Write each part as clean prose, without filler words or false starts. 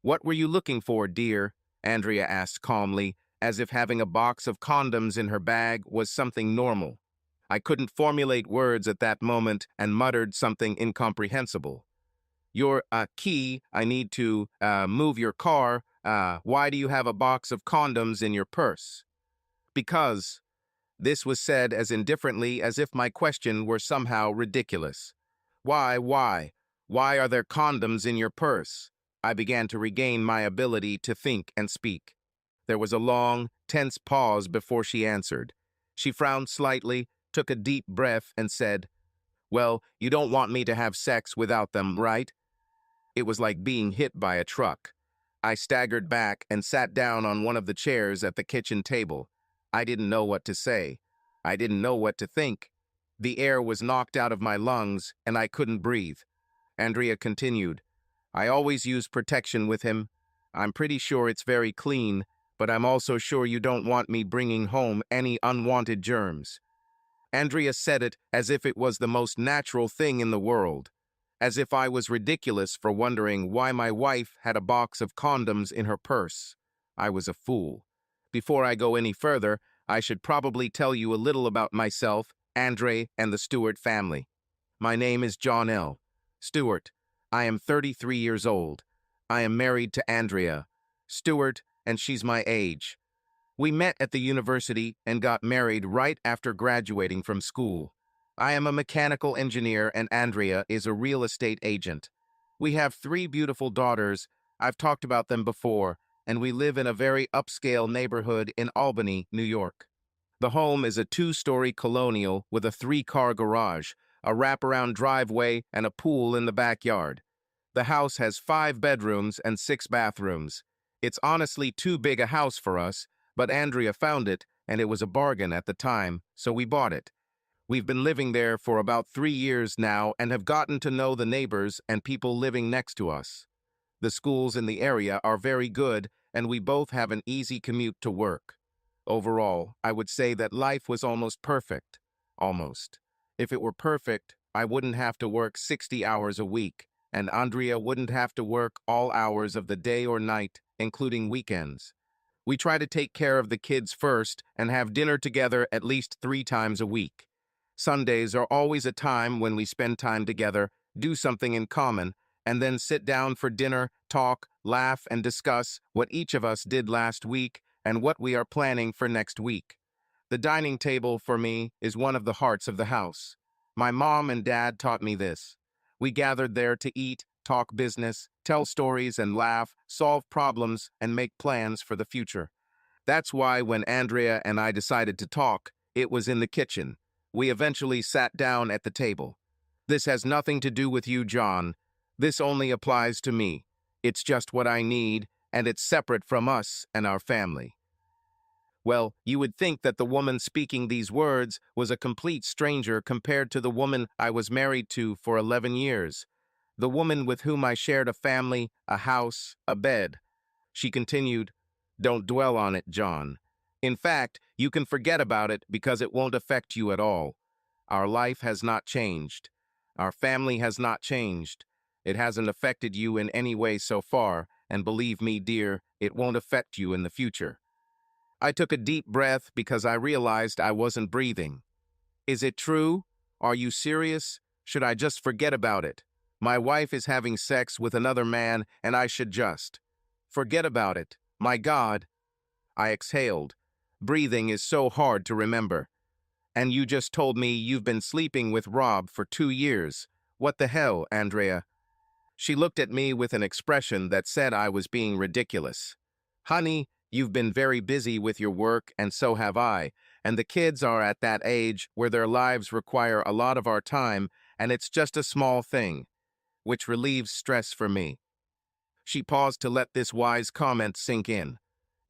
"What were you looking for, dear?" Andrea asked calmly, as if having a box of condoms in her bag was something normal. I couldn't formulate words at that moment and muttered something incomprehensible. "Your key, I need to move your car. Why do you have a box of condoms in your purse?" "Because." This was said as indifferently as if my question were somehow ridiculous. Why? Why are there condoms in your purse?" I began to regain my ability to think and speak. There was a long, tense pause before she answered. She frowned slightly, took a deep breath, and said, "Well, you don't want me to have sex without them, right?" It was like being hit by a truck. I staggered back and sat down on one of the chairs at the kitchen table. I didn't know what to say. I didn't know what to think. The air was knocked out of my lungs, and I couldn't breathe. Andrea continued, "I always use protection with him. I'm pretty sure it's very clean, but I'm also sure you don't want me bringing home any unwanted germs." Andrea said it as if it was the most natural thing in the world, as if I was ridiculous for wondering why my wife had a box of condoms in her purse. I was a fool. Before I go any further, I should probably tell you a little about myself, Andre, and the Stewart family. My name is John L. Stewart. I am 33 years old. I am married to Andrea Stewart, and she's my age. We met at the university and got married right after graduating from school. I am a mechanical engineer and Andrea is a real estate agent. We have 3 beautiful daughters. I've talked about them before, and we live in a very upscale neighborhood in Albany, New York. The home is a 2-story colonial with a 3-car garage, a wraparound driveway, and a pool in the backyard. The house has 5 bedrooms and 6 bathrooms. It's honestly too big a house for us, but Andrea found it, and it was a bargain at the time, so we bought it. We've been living there for about 3 years now and have gotten to know the neighbors and people living next to us. The schools in the area are very good, and we both have an easy commute to work. Overall, I would say that life was almost perfect. Almost. If it were perfect, I wouldn't have to work 60 hours a week, and Andrea wouldn't have to work all hours of the day or night, including weekends. We try to take care of the kids first and have dinner together at least 3 times a week. Sundays are always a time when we spend time together, do something in common, and then sit down for dinner, talk, laugh, and discuss what each of us did last week and what we are planning for next week. The dining table, for me, is one of the hearts of the house. My mom and dad taught me this. We gathered there to eat, talk business, tell stories and laugh, solve problems, and make plans for the future. That's why when Andrea and I decided to talk, it was in the kitchen. We eventually sat down at the table. "This has nothing to do with you, John. This only applies to me. It's just what I need, and it's separate from us and our family." Well, you would think that the woman speaking these words was a complete stranger compared to the woman I was married to for 11 years. The woman with whom I shared a family, a house, a bed. She continued, "Don't dwell on it, John. In fact, you can forget about it because it won't affect you at all. Our life has not changed. Our family has not changed. It hasn't affected you in any way so far, and believe me, dear, it won't affect you in the future." I took a deep breath because I realized I wasn't breathing. "Is it true? Are you serious? Should I just forget about it? My wife is having sex with another man, and I should just forget about it. My God." I exhaled. Breathing is so hard to remember. "And you just told me you've been sleeping with Rob for 2 years. What the hell, Andrea?" She looked at me with an expression that said I was being ridiculous. "Honey, you've been very busy with your work, and so have I, and the kids are at that age where their lives require a lot of our time, and it's just a small thing, which relieves stress for me." She paused to let this wise comment sink in.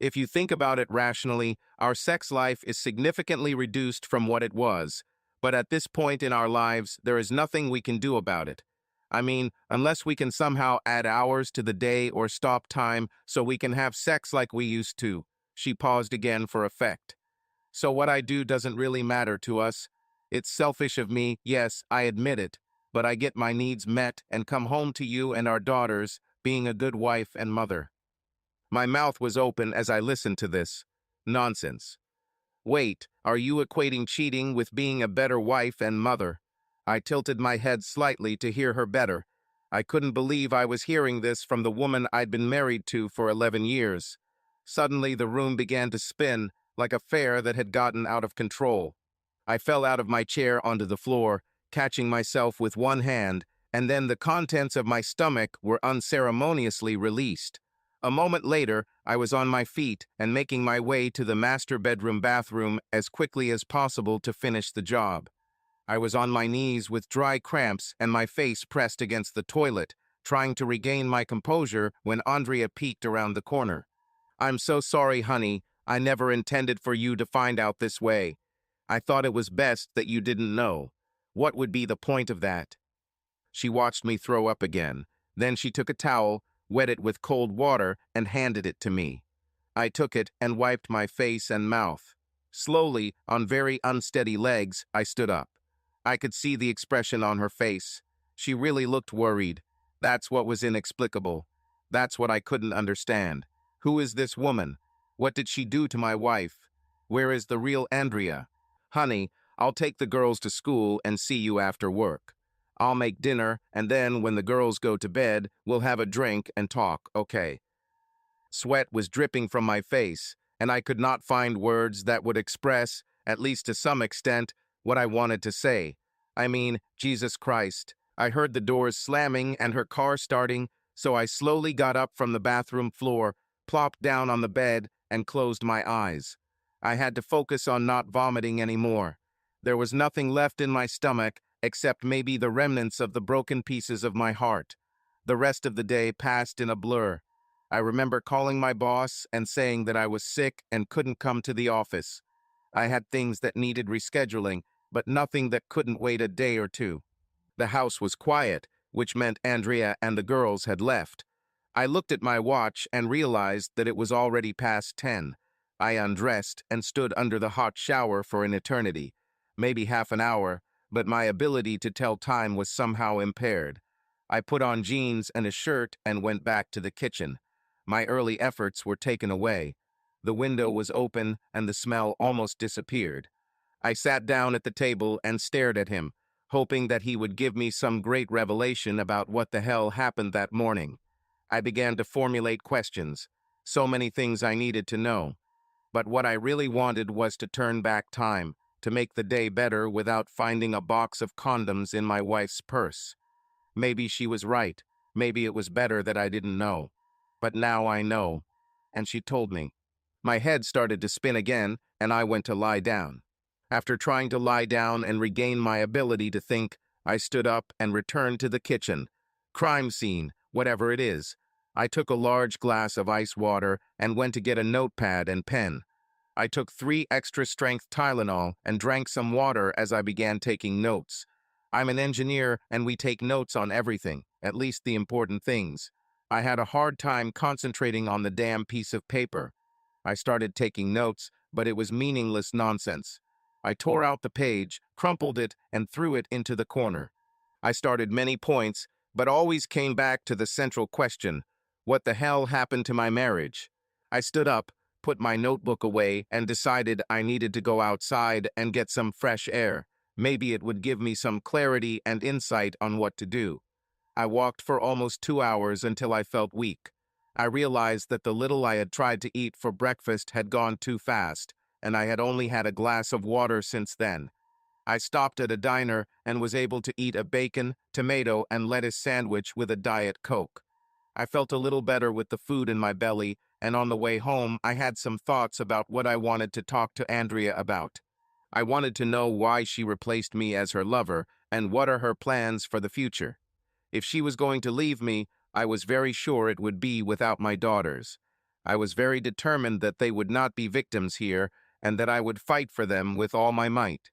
If you think about it rationally, our sex life is significantly reduced from what it was, but at this point in our lives, there is nothing we can do about it. I mean, unless we can somehow add hours to the day or stop time so we can have sex like we used to. She paused again for effect. "So what I do doesn't really matter to us. It's selfish of me, yes, I admit it, but I get my needs met and come home to you and our daughters, being a good wife and mother. My mouth was open as I listened to this. Nonsense. Wait, are you equating cheating with being a better wife and mother? I tilted my head slightly to hear her better. I couldn't believe I was hearing this from the woman I'd been married to for 11 years. Suddenly, the room began to spin, like a fair that had gotten out of control. I fell out of my chair onto the floor, catching myself with one hand, and then the contents of my stomach were unceremoniously released. A moment later, I was on my feet and making my way to the master bedroom bathroom as quickly as possible to finish the job. I was on my knees with dry cramps and my face pressed against the toilet, trying to regain my composure when Andrea peeked around the corner. "I'm so sorry, honey. I never intended for you to find out this way. I thought it was best that you didn't know. What would be the point of that?" She watched me throw up again. Then she took a towel, wet it with cold water, and handed it to me. I took it and wiped my face and mouth. Slowly, on very unsteady legs, I stood up. I could see the expression on her face. She really looked worried. That's what was inexplicable. That's what I couldn't understand. Who is this woman? What did she do to my wife? Where is the real Andrea? "Honey, I'll take the girls to school and see you after work. I'll make dinner, and then when the girls go to bed, we'll have a drink and talk, okay?" Sweat was dripping from my face, and I could not find words that would express, at least to some extent, what I wanted to say. I mean, Jesus Christ. I heard the doors slamming and her car starting, so I slowly got up from the bathroom floor, plopped down on the bed, and closed my eyes. I had to focus on not vomiting anymore. There was nothing left in my stomach except maybe the remnants of the broken pieces of my heart. The rest of the day passed in a blur. I remember calling my boss and saying that I was sick and couldn't come to the office. I had things that needed rescheduling, but nothing that couldn't wait a day or two. The house was quiet, which meant Andrea and the girls had left. I looked at my watch and realized that it was already past 10. I undressed and stood under the hot shower for an eternity, maybe half an hour, but my ability to tell time was somehow impaired. I put on jeans and a shirt and went back to the kitchen. My early efforts were taken away. The window was open and the smell almost disappeared. I sat down at the table and stared at him, hoping that he would give me some great revelation about what the hell happened that morning. I began to formulate questions, so many things I needed to know. But what I really wanted was to turn back time, to make the day better without finding a box of condoms in my wife's purse. Maybe she was right. Maybe it was better that I didn't know. But now I know. And she told me. My head started to spin again, and I went to lie down. After trying to lie down and regain my ability to think, I stood up and returned to the kitchen. Crime scene, whatever it is. I took a large glass of ice water and went to get a notepad and pen. I took 3 extra-strength Tylenol and drank some water as I began taking notes. I'm an engineer and we take notes on everything, at least the important things. I had a hard time concentrating on the damn piece of paper. I started taking notes, but it was meaningless nonsense. I tore out the page, crumpled it, and threw it into the corner. I started many points, but always came back to the central question: what the hell happened to my marriage? I stood up, put my notebook away, and decided I needed to go outside and get some fresh air. Maybe it would give me some clarity and insight on what to do. I walked for almost 2 hours until I felt weak. I realized that the little I had tried to eat for breakfast had gone too fast, and I had only had a glass of water since then. I stopped at a diner and was able to eat a bacon, tomato, and lettuce sandwich with a Diet Coke. I felt a little better with the food in my belly, and on the way home I had some thoughts about what I wanted to talk to Andrea about. I wanted to know why she replaced me as her lover, and what are her plans for the future. If she was going to leave me, I was very sure it would be without my daughters. I was very determined that they would not be victims here, and that I would fight for them with all my might.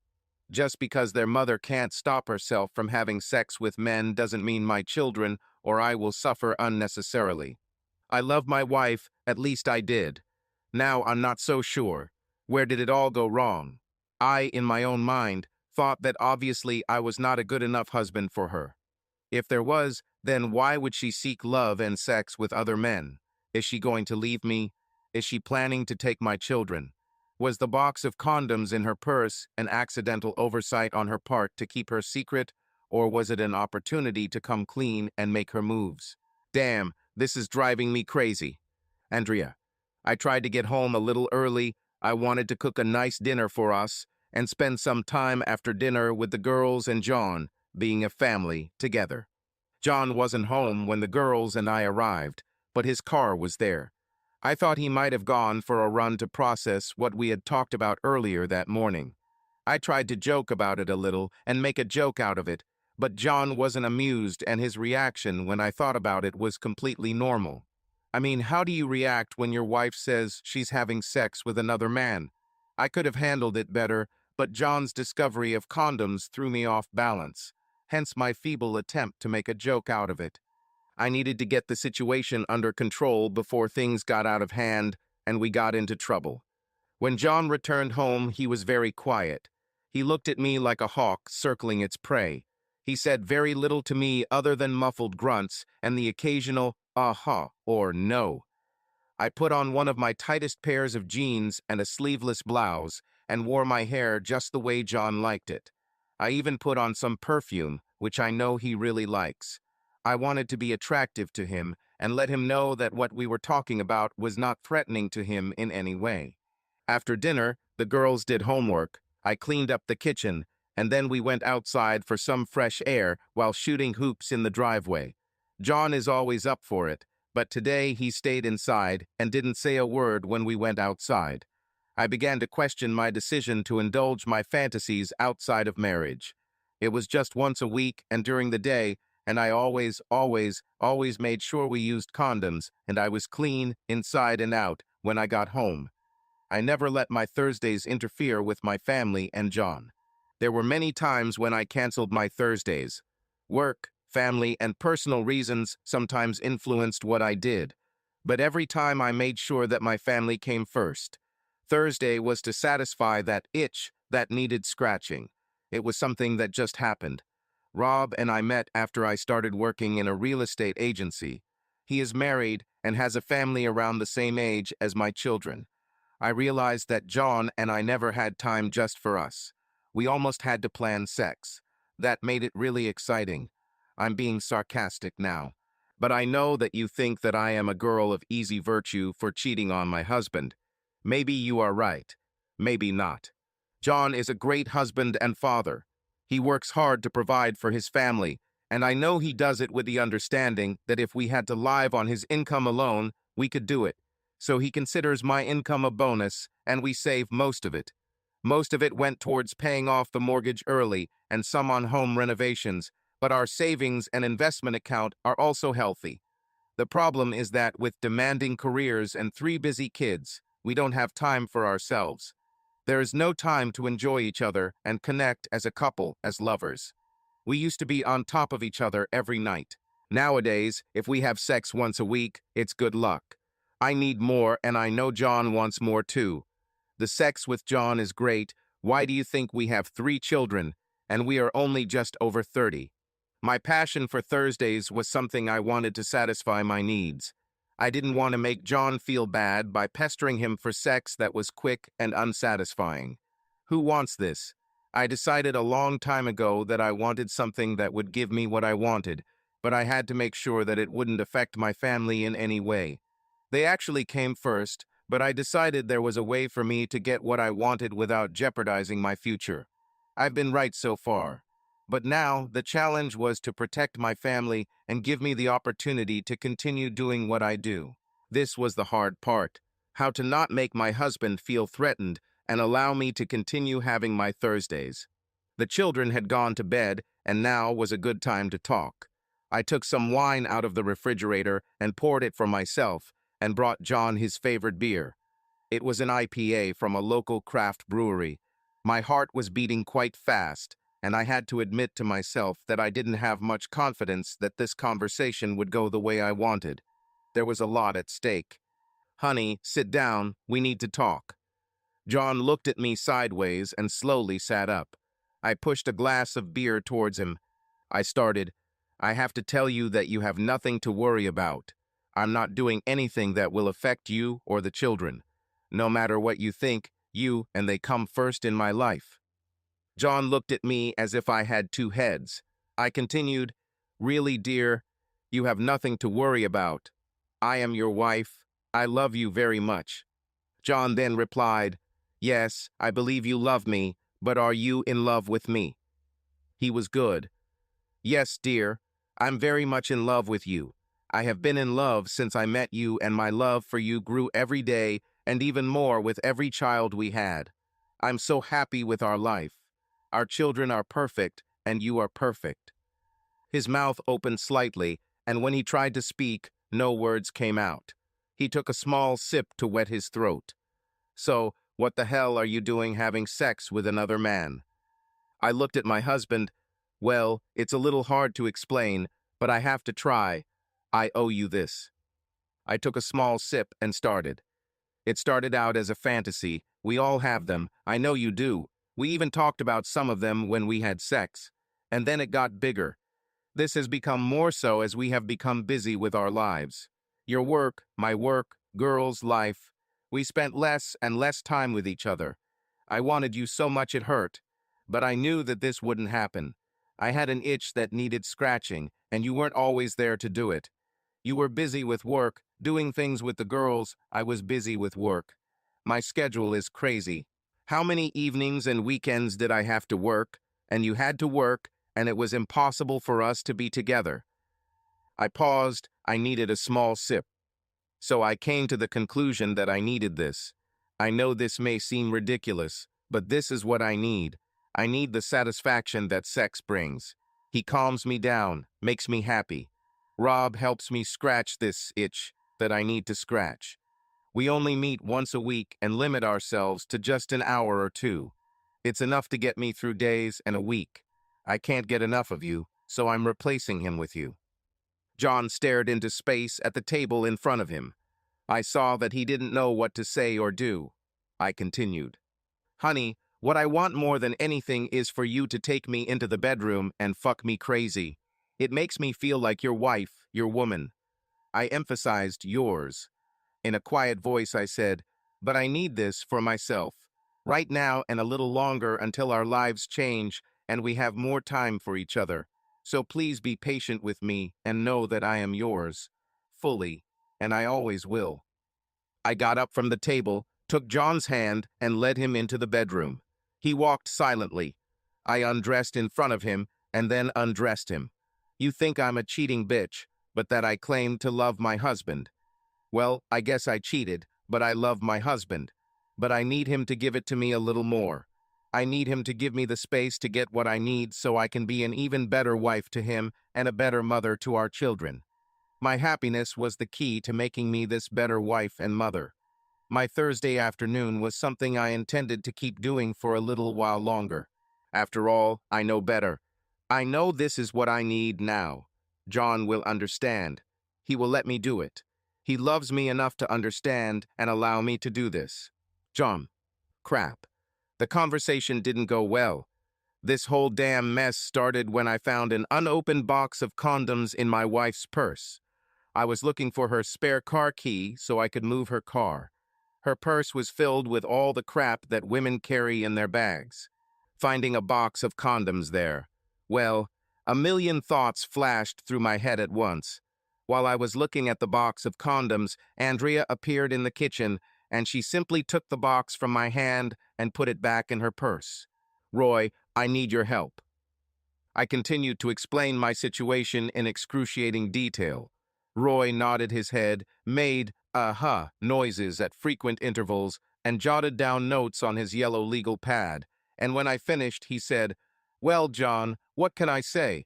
Just because their mother can't stop herself from having sex with men doesn't mean my children or I will suffer unnecessarily. I love my wife, at least I did. Now I'm not so sure. Where did it all go wrong? I, in my own mind, thought that obviously I was not a good enough husband for her. If there was, then why would she seek love and sex with other men? Is she going to leave me? Is she planning to take my children? Was the box of condoms in her purse an accidental oversight on her part to keep her secret, or was it an opportunity to come clean and make her moves? Damn, this is driving me crazy. Andrea, I tried to get home a little early. I wanted to cook a nice dinner for us and spend some time after dinner with the girls and John, being a family together. John wasn't home when the girls and I arrived, but his car was there. I thought he might have gone for a run to process what we had talked about earlier that morning. I tried to joke about it a little and make a joke out of it, but John wasn't amused, and his reaction when I thought about it was completely normal. I mean, how do you react when your wife says she's having sex with another man? I could have handled it better, but John's discovery of condoms threw me off balance, hence my feeble attempt to make a joke out of it. I needed to get the situation under control before things got out of hand and we got into trouble. When John returned home, he was very quiet. He looked at me like a hawk circling its prey. He said very little to me other than muffled grunts and the occasional aha or no. I put on one of my tightest pairs of jeans and a sleeveless blouse and wore my hair just the way John liked it. I even put on some perfume, which I know he really likes. I wanted to be attractive to him and let him know that what we were talking about was not threatening to him in any way. After dinner, the girls did homework, I cleaned up the kitchen, and then we went outside for some fresh air while shooting hoops in the driveway. John is always up for it, but today he stayed inside and didn't say a word when we went outside. I began to question my decision to indulge my fantasies outside of marriage. It was just once a week and during the day, and I always made sure we used condoms, and I was clean inside and out when I got home. I never let my Thursdays interfere with my family and John. There were many times when I canceled my Thursdays. Work, family, and personal reasons sometimes influenced what I did, but every time I made sure that my family came first. Thursday was to satisfy that itch that needed scratching. It was something that just happened. Rob and I met after I started working in a real estate agency. He is married and has a family around the same age as my children. I realized that John and I never had time just for us. We almost had to plan sex. That made it really exciting. I'm being sarcastic now. But I know that you think that I am a girl of easy virtue for cheating on my husband. Maybe you are right. Maybe not. John is a great husband and father. He works hard to provide for his family, and I know he does it with the understanding that if we had to live on his income alone, we could do it. So he considers my income a bonus, and we save most of it. Most of it went towards paying off the mortgage early and some on home renovations, but our savings and investment account are also healthy. The problem is that with demanding careers and 3 busy kids, we don't have time for ourselves. There is no time to enjoy each other and connect as a couple, as lovers. We used to be on top of each other every night. Nowadays, if we have sex once a week, it's good luck. I need more, and I know John wants more too. The sex with John is great. Why do you think we have 3 children, and we are only just over 30? My passion for Thursdays was something I wanted to satisfy my needs. I didn't want to make John feel bad by pestering him for sex that was quick and unsatisfying. Who wants this? I decided a long time ago that I wanted something that would give me what I wanted, but I had to make sure that it wouldn't affect my family in any way. They actually came first, but I decided there was a way for me to get what I wanted without jeopardizing my future. I've been right so far. But now, the challenge was to protect my family and give me the opportunity to continue doing what I do. This was the hard part, how to not make my husband feel threatened and allow me to continue having my Thursdays. The children had gone to bed, and now was a good time to talk. I took some wine out of the refrigerator and poured it for myself, and brought John his favorite beer. It was an IPA from a local craft brewery. My heart was beating quite fast, and I had to admit to myself that I didn't have much confidence that this conversation would go the way I wanted. There was a lot at stake. "Honey, sit down. We need to talk." John looked at me sideways and slowly sat up. I pushed a glass of beer towards him. I started, I have to tell you that you have nothing to worry about. I'm not doing anything that will affect you or the children. No matter what you think, you and they come first in my life." John looked at me as if I had two heads. I continued, "Really, dear, you have nothing to worry about. I am your wife. I love you very much." John then replied, "Yes, I believe you love me, but are you in love with me?" He was good. "Yes, dear, I'm very much in love with you. I have been in love since I met you, and my love for you grew every day and even more with every child we had. I'm so happy with our life. Our children are perfect, and you are perfect." His mouth opened slightly, and when he tried to speak, no words came out. He took a small sip to wet his throat. "So, what the hell are you doing having sex with another man?" I looked at my husband. "Well, it's a little hard to explain, but I have to try. I owe you this." I took a small sip and started. "It started out as a fantasy. We all have them. I know you do. We even talked about some of them when we had sex. And then it got bigger. This has become more so as we have become busy with our lives. Your work, my work, girls' life. We spent less and less time with each other. I wanted you so much it hurt. But I knew that this wouldn't happen. I had an itch that needed scratching, and you weren't always there to do it. You were busy with work, doing things with the girls. I was busy with work. My schedule is crazy. How many evenings and weekends did I have to work? And you had to work, and it was impossible for us to be together." I paused. I needed a small sip. So I came to the conclusion that I needed this. I know this may seem ridiculous, but this is what I need. I need the satisfaction that sex brings. He calms me down, makes me happy. Rob helps me scratch this itch that I need to scratch. We only meet once a week and limit ourselves to just an hour or two. It's enough to get me through days and a week. I can't get enough of you, so I'm replacing him with you." John stared into space at the table in front of him. I saw that he didn't know what to say or do. I continued, "Honey, what I want more than anything is for you to take me into the bedroom and fuck me crazy. It makes me feel like your wife, your woman." I emphasized yours. In a quiet voice I said, "But I need this for myself. Right now and a little longer until our lives change and we have more time for each other. So please be patient with me and know that I am yours. Fully. And I always will." I got up from the table, took John's hand, and led him into the bedroom. He walked silently. I undressed in front of him and then undressed him. You think I'm a cheating bitch, but that I claim to love my husband. Well, I guess I cheated, but I love my husband. But I need him to give it to me a little more. I need him to give me the space to get what I need so I can be an even better wife to him and a better mother to our children. My happiness was the key to making me this better wife and mother. My Thursday afternoon was something I intended to keep doing for a little while longer. After all, I know better. I know this is what I need now. John will understand. He will let me do it. He loves me enough to understand and allow me to do this. John. Crap. The conversation didn't go well. This whole damn mess started when I found an unopened box of condoms in my wife's purse. I was looking for her spare car key so I could move her car. Her purse was filled with all the crap that women carry in their bags. Finding a box of condoms there. Well, a million thoughts flashed through my head at once. While I was looking at the box of condoms, Andrea appeared in the kitchen, and she simply took the box from my hand and put it back in her purse. "Roy, I need your help." I continued to explain my situation in excruciating detail. Roy nodded his head, made noises at frequent intervals, and jotted down notes on his yellow legal pad. And when I finished, he said, "Well, John, what can I say?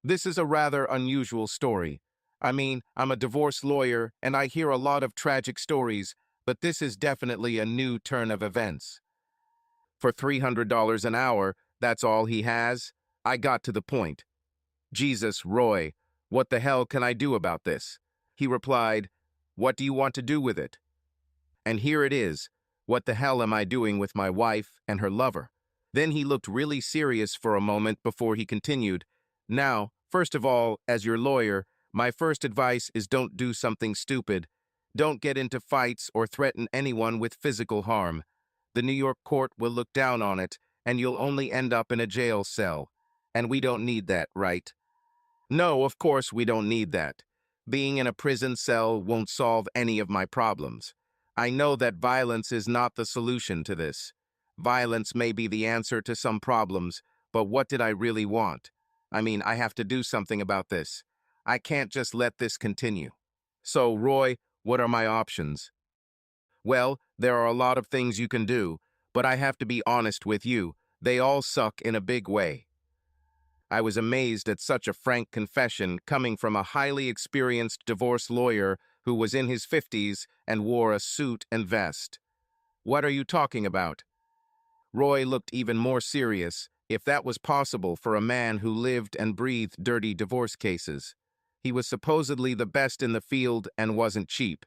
This is a rather unusual story. I mean, I'm a divorce lawyer, and I hear a lot of tragic stories, but this is definitely a new turn of events." For $300 an hour, that's all he has? I got to the point. "Jesus, Roy, what the hell can I do about this?" He replied, "What do you want to do with it?" And here it is. What the hell am I doing with my wife and her lover? Then he looked really serious for a moment before he continued, "Now, First of all, as your lawyer, my first advice is don't do something stupid. Don't get into fights or threaten anyone with physical harm. The New York court will look down on it, and you'll only end up in a jail cell. And we don't need that, right? No, of course we don't need that. Being in a prison cell won't solve any of my problems. I know that violence is not the solution to this. Violence may be the answer to some problems, but what did I really want? I mean, I have to do something about this. I can't just let this continue. So, Roy, what are my options? Well, there are a lot of things you can do, but I have to be honest with you. They all suck in a big way. I was amazed at such a frank confession coming from a highly experienced divorce lawyer who was in his 50s and wore a suit and vest. What are you talking about? Roy looked even more serious, if that was possible for a man who lived and breathed dirty divorce cases. He was supposedly the best in the field and wasn't cheap,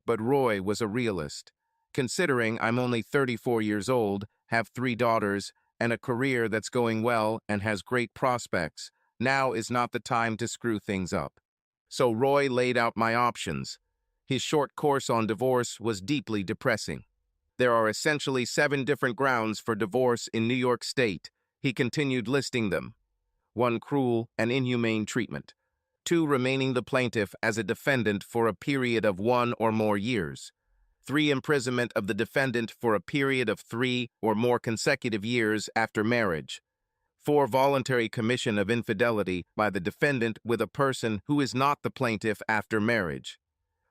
but Roy was a realist. Considering I'm only 34 years old, have 3 daughters, and a career that's going well and has great prospects, now is not the time to screw things up. So Roy laid out my options. His short course on divorce was deeply depressing. There are essentially 7 different grounds for divorce in New York State. He continued listing them. 1, cruel and inhumane treatment. 2, remaining the plaintiff as a defendant for a period of 1 or more years. 3, imprisonment of the defendant for a period of 3 or more consecutive years after marriage. 4, voluntary commission of infidelity by the defendant with a person who is not the plaintiff after marriage.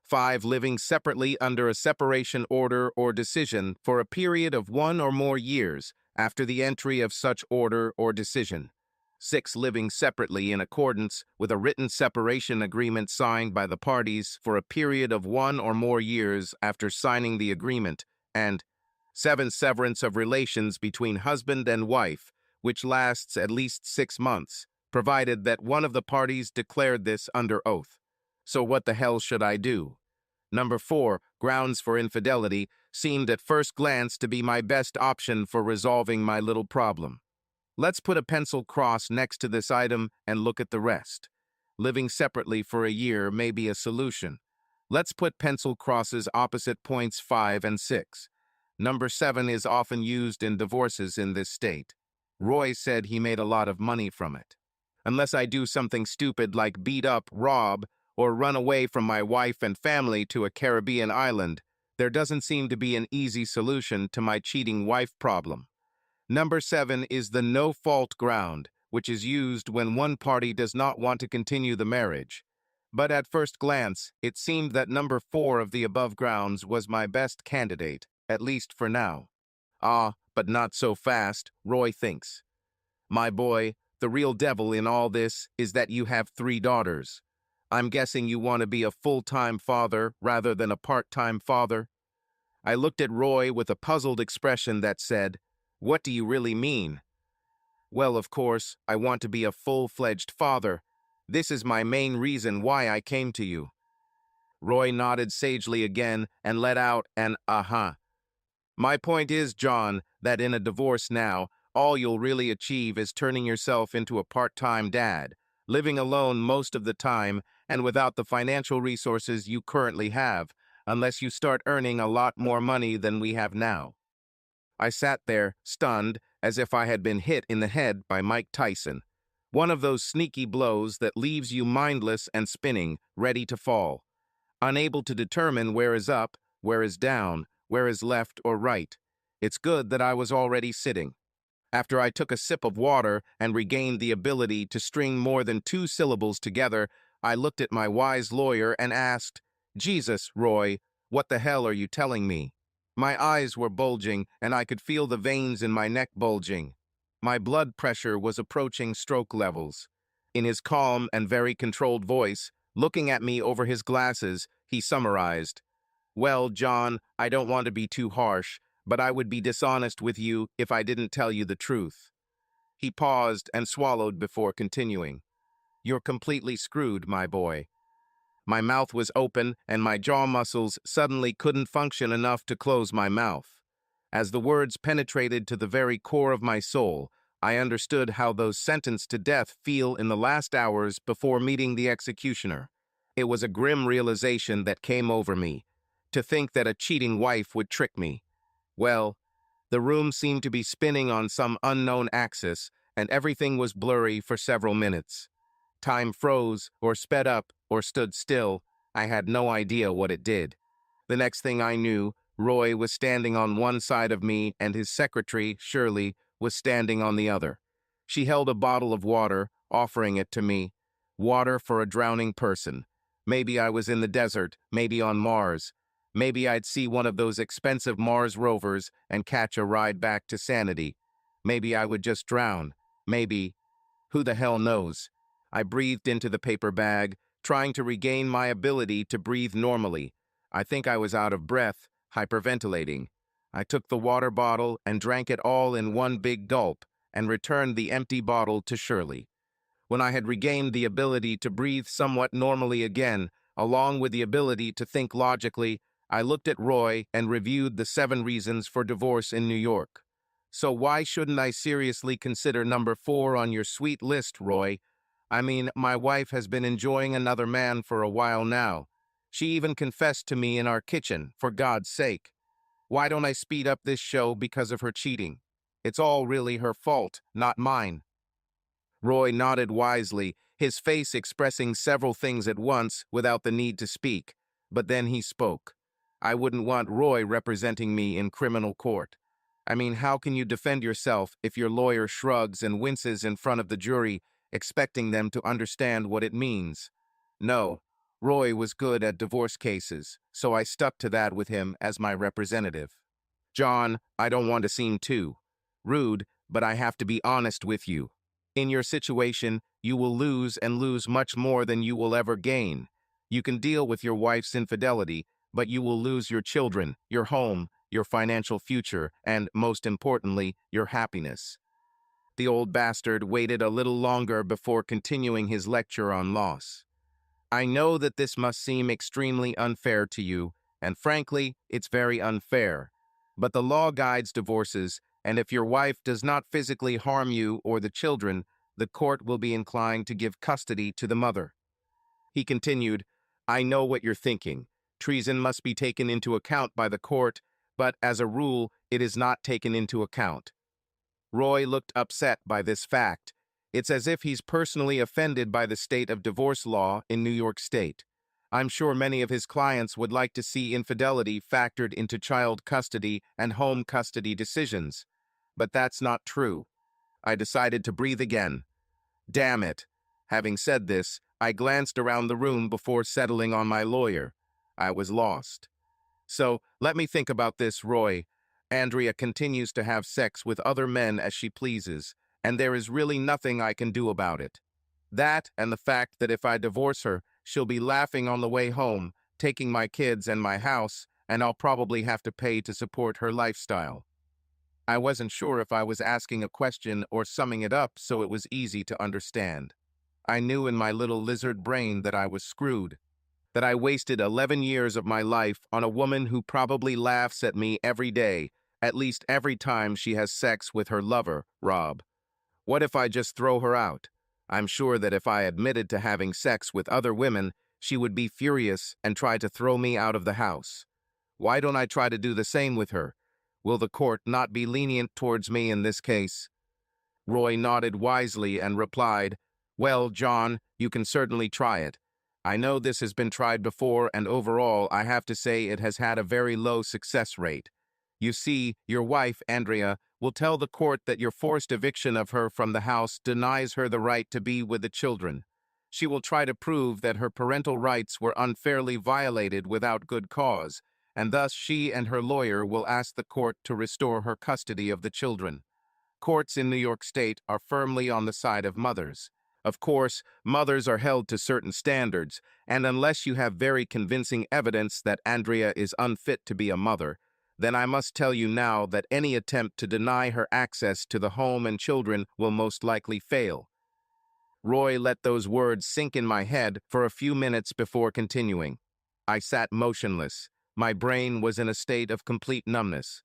5, living separately under a separation order or decision for a period of 1 or more years after the entry of such order or decision. 6, living separately in accordance with a written separation agreement signed by the parties for a period of 1 or more years after signing the agreement. And 7, severance of relations between husband and wife, which lasts at least 6 months, provided that one of the parties declared this under oath. So what the hell should I do? Number 4, grounds for infidelity, seemed at first glance to be my best option for resolving my little problem. Let's put a pencil cross next to this item and look at the rest. Living separately for a year may be a solution. Let's put pencil crosses opposite points 5 and 6. Number 7 is often used in divorces in this state. Roy said he made a lot of money from it. Unless I do something stupid like beat up, rob, or run away from my wife and family to a Caribbean island, there doesn't seem to be an easy solution to my cheating wife problem. Number 7 is the no-fault ground, which is used when one party does not want to continue the marriage. But at first glance, it seemed that number 4 of the above grounds was my best candidate, at least for now. Ah, but not so fast, Roy thinks. My boy, the real devil in all this is that you have 3 daughters. I'm guessing you want to be a full-time father rather than a part-time father? I looked at Roy with a puzzled expression that said, "What do you really mean?" Well, of course, I want to be a full-fledged father. This is my main reason why I came to you. Roy nodded sagely again and let out an uh-huh. My point is, John, that in a divorce now, all you'll really achieve is turning yourself into a part-time dad, living alone most of the time and without the financial resources you currently have, unless you start earning a lot more money than we have now. I sat there, stunned, as if I had been hit in the head by Mike Tyson. One of those sneaky blows that leaves you mindless and spinning, ready to fall. Unable to determine where is up, where is down, where is left or right. It's good that I was already sitting. After I took a sip of water and regained the ability to string more than 2 syllables together, I looked at my wise lawyer and asked, "Jesus, Roy, what the hell are you telling me?" My eyes were bulging, and I could feel the veins in my neck bulging. My blood pressure was approaching stroke levels. In his calm and very controlled voice, looking at me over his glasses, he summarized, "Well, John, I don't want to be too harsh, but I would be dishonest with you if I didn't tell you the truth." He paused and swallowed before continuing. "You're completely screwed, my boy." My mouth was open, and my jaw muscles suddenly couldn't function enough to close my mouth. As the words penetrated to the very core of my soul, I understood how those sentenced to death feel in the last hours before meeting the executioner. It was a grim realization that came over me. To think that a cheating wife would trick me. Well, the room seemed to be spinning on some unknown axis, and everything was blurry for several minutes. Time froze, or sped up, or stood still. I had no idea what it did. The next thing I knew, Roy was standing on one side of me and his secretary, Shirley, was standing on the other. She held a bottle of water, offering it to me. Water for a drowning person. Maybe I was in the desert, maybe on Mars. Maybe I'd see one of those expensive Mars rovers and catch a ride back to sanity. Maybe I would just drown. Maybe. Who the hell knows? I breathed into the paper bag, trying to regain my ability to breathe normally. I think I was out of breath, hyperventilating. I took the water bottle and drank it all in one big gulp, and returned the empty bottle to Shirley. When I had regained the ability to breathe somewhat normally again, along with the ability to think logically, I looked at Roy and reviewed the 7 reasons for divorce in New York. So why shouldn't I seriously consider number 4 on your sweet list, Roy? I mean, my wife has been enjoying another man for a while now. She even confessed to me in our kitchen, for God's sake. Why don't I speed up this show because of her cheating? It's all really her fault, not mine. Roy nodded wisely, his face expressing several things at once without the need to speak. But then he spoke. I wouldn't want Roy representing me in criminal court. I mean, how can you defend yourself if your lawyer shrugs and winces in front of the jury, expecting them to understand what it means? No, Roy was good at divorce cases, so I stuck to that with him as my representative. John, I don't want to seem too rude, but I have to be honest with you. In your situation, you will lose and lose much more than you will ever gain. You can deal with your wife's infidelity, but you will lose your children, your home, your financial future, and, most importantly, your happiness. The old bastard waited a little longer before continuing his lecture on loss. I know that this must seem extremely unfair to you, and frankly, it's very unfair. But the law guides divorces, and if your wife does not physically harm you or the children, the court will be inclined to give custody to the mother. He continued, I know what you're thinking. Treason must be taken into account by the court, but as a rule, it is not taken into account. Roy looked upset by this fact. It's as if he's personally offended by the state of divorce law in New York State. I'm sure many of his clients would like to see infidelity factored into child custody and home custody decisions. But that's not true. I decided to breathe again. Damn it. Having said this, I glanced around the room before settling on my lawyer. I was lost. So, let me think about this, Roy. Andrea continues to have sex with other men as she pleases, and there is really nothing I can do about it. That and the fact that if I divorce her, she'll be laughing on the way home, taking my kids and my house, and I'll probably have to pay to support her lifestyle. I wasn't sure if I was asking a question or summing it up so it was easy to understand. I knew in my little lizard brain that I was screwed, that I wasted 11 years of my life on a woman who probably laughs at me every day, at least every time she has sex with her lover, Rob. What if I just throw her out? I'm sure that if I admitted to having sex with other women, she would be furious and try to throw me out of the house. Why don't I try to do the same with her? Will the court not be lenient towards me in this case? Roy nodded wisely and replied, Well, John, you can certainly try it. I know this has been tried before, and overall, I have to say it has had a very low success rate. You see, your wife, Andrea, will tell the court that your forced eviction of her from the house denies her the right to be with the children. She will try to prove that her parental rights were unfairly violated without good cause, and thus she and her lawyer will ask the court to restore her custody of the children. Courts in New York State are firmly on the side of mothers. Of course, mothers are held to certain standards, and unless you have very convincing evidence that Andrea is unfit to be a mother, then I must tell you now that any attempt to deny her access to the home and children will most likely fail. Roy let those words sink in my head for a few minutes before continuing. I sat motionless. My brain was in a state of complete numbness.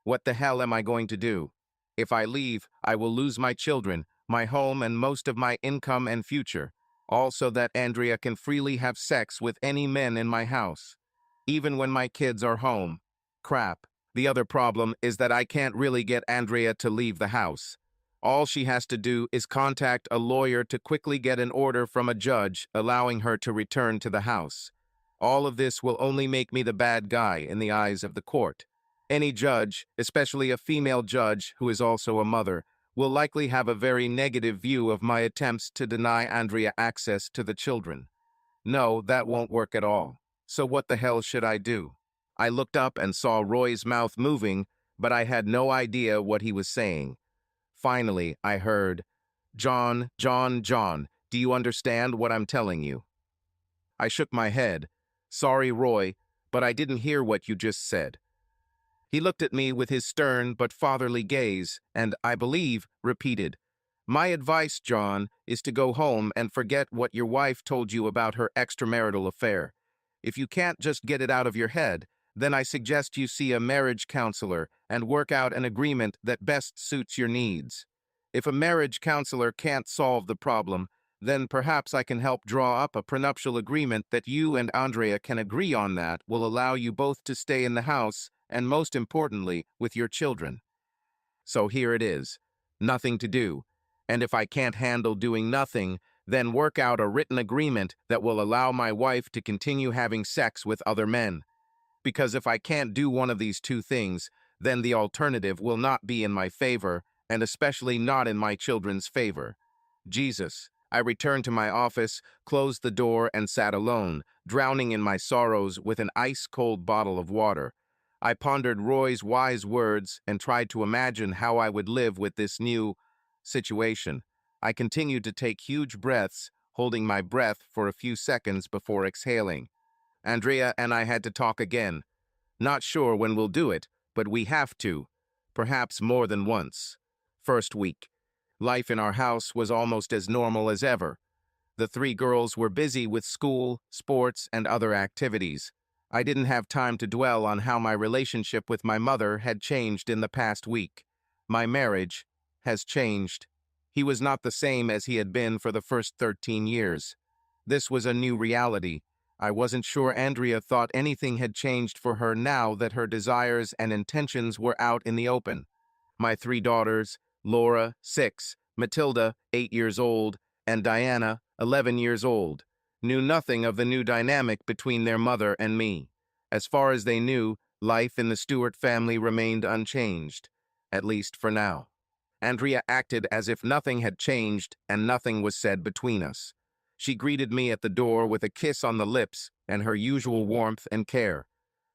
What the hell am I going to do? If I leave, I will lose my children, my home, and most of my income and future. Also that Andrea can freely have sex with any men in my house, even when my kids are home. Crap. The other problem is that I can't really get Andrea to leave the house. All she has to do is contact a lawyer to quickly get an order from a judge allowing her to return to the house. All of this will only make me the bad guy in the eyes of the court. Any judge, especially a female judge who is also a mother, will likely have a very negative view of my attempts to deny Andrea access to the children. No, that won't work at all. So what the hell should I do? I looked up and saw Roy's mouth moving, but I had no idea what he was saying. Finally, I heard, "John, John, John, do you understand what I'm telling you?" I shook my head. "Sorry, Roy, but I didn't hear what you just said." He looked at me with his stern but fatherly gaze, and, I believe, repeated, "My advice, John, is to go home and forget what your wife told you about her extramarital affair. If you can't just get it out of your head, then I suggest you see a marriage counselor and work out an agreement that best suits your needs. If a marriage counselor can't solve the problem, then perhaps I can help draw up a prenuptial agreement that you and Andrea can agree on that will allow you both to stay in the house and, most importantly, with your children." So here it is. Nothing to do. And if I can't handle doing nothing, then work out a written agreement that will allow my wife to continue having sex with other men. Because if I can't do one of these two things, then the alternative will not be in my favor, and especially not in my children's favor. Jesus. I returned to my office, closed the door, and sat alone, drowning in my sorrows with an ice-cold bottle of water. I pondered Roy's wise words and tried to imagine how I would live with this new situation. I continued to take huge breaths, holding my breath for a few seconds before exhaling. Andrea and I had to talk again. Not sure when we'll do it, but we have to. Perhaps more than once. First week. Life in our house was almost as normal as ever. The three girls were busy with school, sports, and other activities. I didn't have time to dwell on how my relationship with my mother had changed in the past week. My marriage has changed. He was not the same as he had been for the first 13 years. This was a new reality. I wasn't sure Andrea thought anything had changed for her now that her desires and intentions were out in the open. My three daughters, Laura, 6, Matilda, 8 years old, and Diana, 11 years old, knew nothing of the new dynamic between their mother and me. As far as they knew, life in the Stewart family remained unchanged, at least for now. Andrea acted as if nothing had changed and nothing was said between us. She greeted me at the door with a kiss on the lips and her usual warmth and care.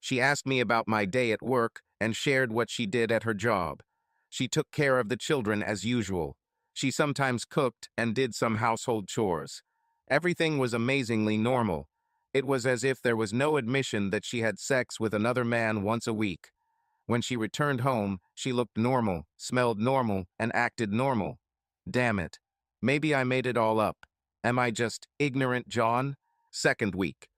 She asked me about my day at work and shared what she did at her job. She took care of the children as usual. She sometimes cooked and did some household chores. Everything was amazingly normal. It was as if there was no admission that she had sex with another man once a week. When she returned home, she looked normal, smelled normal, and acted normal. Damn it. Maybe I made it all up. Am I just ignorant, John? Second week.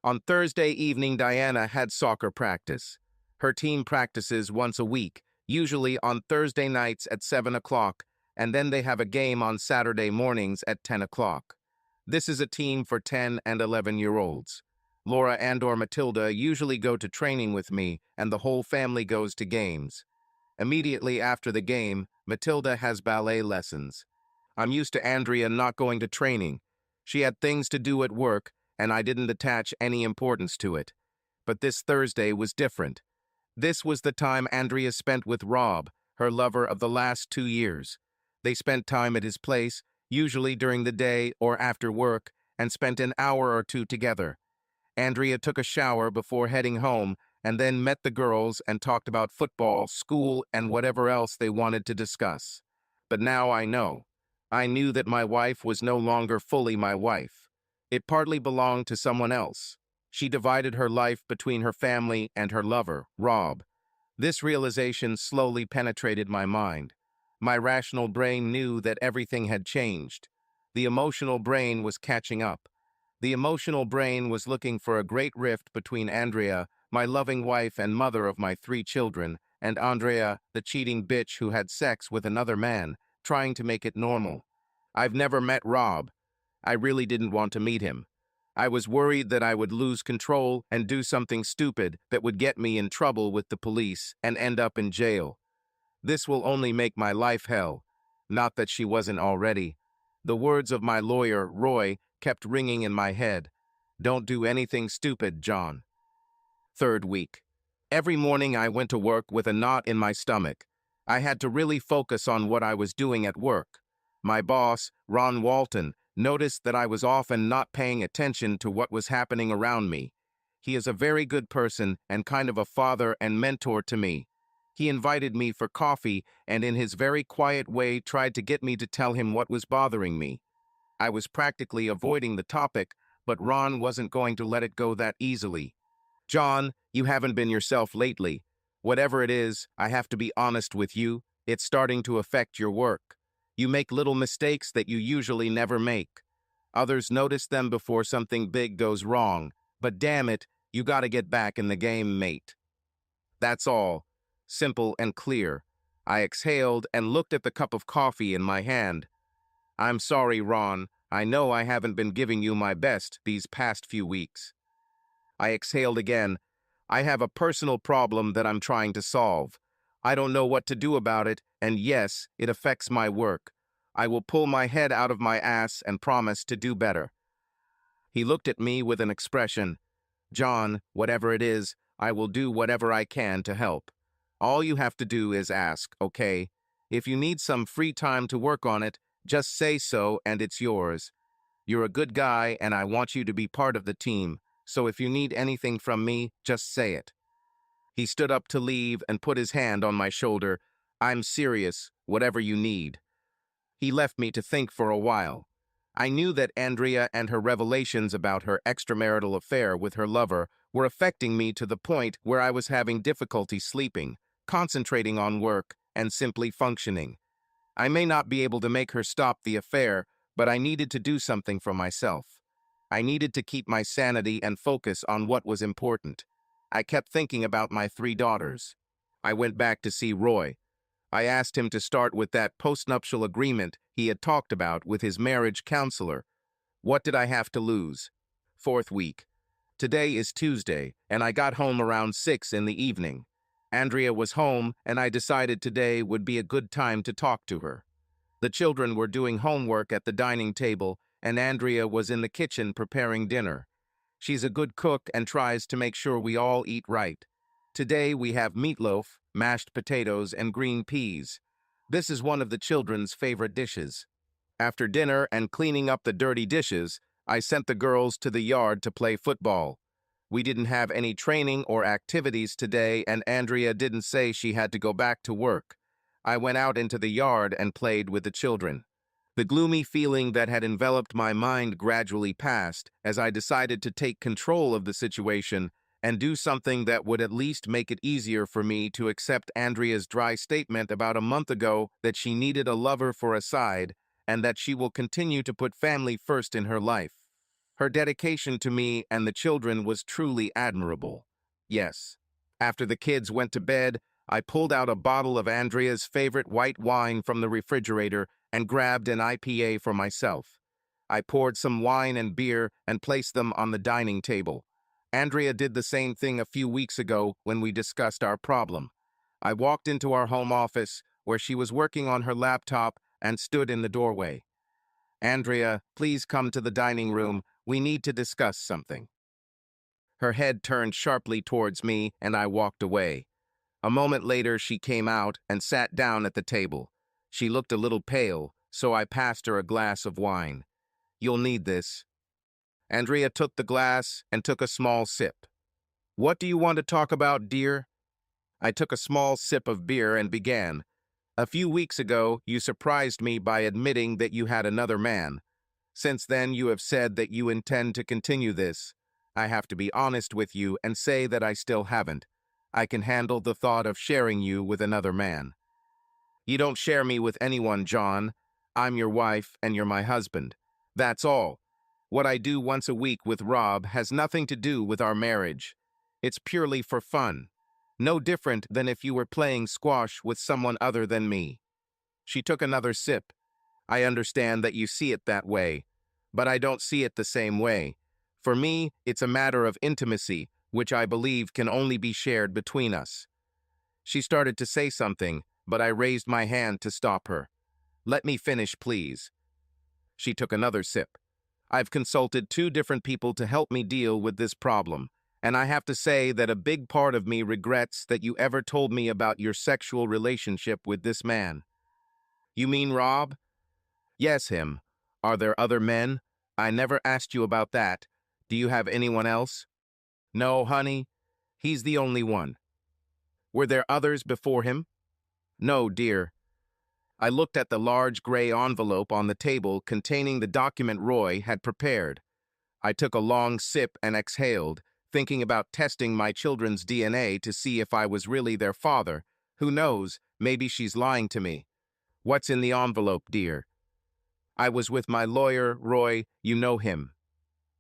On Thursday evening, Diana had soccer practice. Her team practices once a week, usually on Thursday nights at 7 o'clock, and then they have a game on Saturday mornings at 10 o'clock. This is a team for 10 and 11-year-olds. Laura and/or Matilda usually go to training with me, and the whole family goes to games. Immediately after the game, Matilda has ballet lessons. I'm used to Andrea not going to training. She had things to do at work, and I didn't attach any importance to it. But this Thursday was different. This was the time Andrea spent with Rob, her lover of the last 2 years. They spent time at his place, usually during the day or after work, and spent an hour or two together. Andrea took a shower before heading home and then met the girls and talked about football, school, and whatever else they wanted to discuss. But now I know. I knew that my wife was no longer fully my wife. It partly belonged to someone else. She divided her life between her family and her lover, Rob. This realization slowly penetrated my mind. My rational brain knew that everything had changed. The emotional brain was catching up. The emotional brain was looking for a great rift between Andrea, my loving wife and mother of my 3 children, and Andrea, the cheating bitch who had sex with another man, trying to make it normal. I've never met Rob. I really didn't want to meet him. I was worried that I would lose control and do something stupid that would get me in trouble with the police and end up in jail. This will only make my life hell. Not that she wasn't already. The words of my lawyer, Roy, kept ringing in my head. Don't do anything stupid, John. Third week. Every morning I went to work with a knot in my stomach. I had to really focus on what I was doing at work. My boss, Ron Walton, noticed that I was often not paying attention to what was happening around me. He is a very good person and kind of a father and mentor to me. He invited me for coffee and in his very quiet way tried to get me to tell him what was bothering me. I was practically avoiding the topic, but Ron wasn't going to let it go that easily. John, you haven't been yourself lately. Whatever it is, I have to be honest with you, it's starting to affect your work. You make little mistakes that you usually never make. Others notice them before something big goes wrong, but damn it, you gotta get back in the game, mate. That's all. Simple and clear. I exhaled and looked at the cup of coffee in my hand. I'm sorry, Ron. I know I haven't been giving you my best these past few weeks. I exhaled again. I have a personal problem that I'm trying to solve. I don't know what to do about it, and yes, it affects my work. I will pull my head out of my ass and promise to do better. He looked at me with an expression. John, whatever it is, I will do whatever I can to help. All you have to do is ask, okay? If you need some free time to work on it, just say so and it's yours. You're a good guy and I want you to be part of the team, so if you need anything from me, just say it. He stood up to leave and put his hand on my shoulder. I'm serious, whatever you need. He left me to think for a while. I knew that Andrea and her revelations about her extramarital affair with her lover were affecting me to the point where I was having difficulty sleeping, concentrating on work, and simply functioning. I may not be able to make her stop the affair, but I needed to do something for myself. I needed to keep my sanity and focus on what was important. I kept thinking about my 3 daughters. I went back to see Roy. I asked him to start with that postnuptial agreement he had talked about with his marriage counselor. What did I have to lose? Fourth week. Today is Tuesday, and I got home around 6 in the evening. Andrea was home, and I decided today would be a good time to talk to her. The children were doing homework at the dining table, and Andrea was in the kitchen preparing dinner. She's a good cook and tries to make sure we all eat right. Today we have meatloaf, mashed potatoes, and green peas. This is one of the children's favorite dishes. After dinner and cleaning up the dirty dishes, I sent the girls to the yard to play football. We didn't have any training or activities today, and Andrea didn't say she had to go back to work. I went out into the yard and played with the children. The gloomy feeling that had enveloped my mind gradually passed as I decided to take control of the situation and do something that would at least make it easier for me to accept Andrea's dry statement about a month ago that she needed a lover for a side and that she will continue to put family first in her life. Her dedication to me and the children was truly admirable. Yes. After the kids went to bed, I pulled out a bottle of Andrea's favorite white wine from the refrigerator and grabbed an IPA for myself. I poured some wine and beer and placed them on the dining table. Andrea did the same thing a few weeks ago when we discussed our problem. I walked into our home office, where she was working on her laptop, and stood in the doorway. Andrea, please come to the dining room. We need to discuss something. Her head turned sharply towards me, and I walked away. A moment later, she came out and sat down at the table. She looked a little pale, so I passed her a glass of wine. You'll need this. Andrea took the glass and took a small sip. What do you want to talk about, dear? I took a small sip of beer and began. A few weeks ago, you surprised me by admitting that you had another man. Since then, you have said that you intend to continue this. I have to be honest with you and say that I still haven't. I can handle the thought of sharing you with another man. You don't share me with anyone, John. I'm your wife and you're my husband. That's all. What I do once a week with Rob has nothing to do with our marriage. It's purely for fun. No different than if you were playing squash with someone other than me. She took another sip. I understand that you see it that way, but I don't see it the same way. For me, it's a matter of intimacy, which I believe can only be shared between us. She started to say something, but I raised my hand to stop her. Let me finish, please. She took another sip. I've consulted 2 different people to help me deal with this problem, and I have to say that a big part of me regrets that you ever told me about your sexual relationship with this man. You mean Rob? Yes, him. Are there other men? I never asked you about that. Do you have anyone else? No, honey. He's the only one. Were there others before him? No, dear. I looked at the large gray envelope on the table containing the document Roy had prepared. I took a long sip and exhaled, thinking about testing my children's DNA to see if I was really their father. Who knows, maybe she's lying to me. What's in the envelope, dear? I was with my lawyer, Roy, you know him.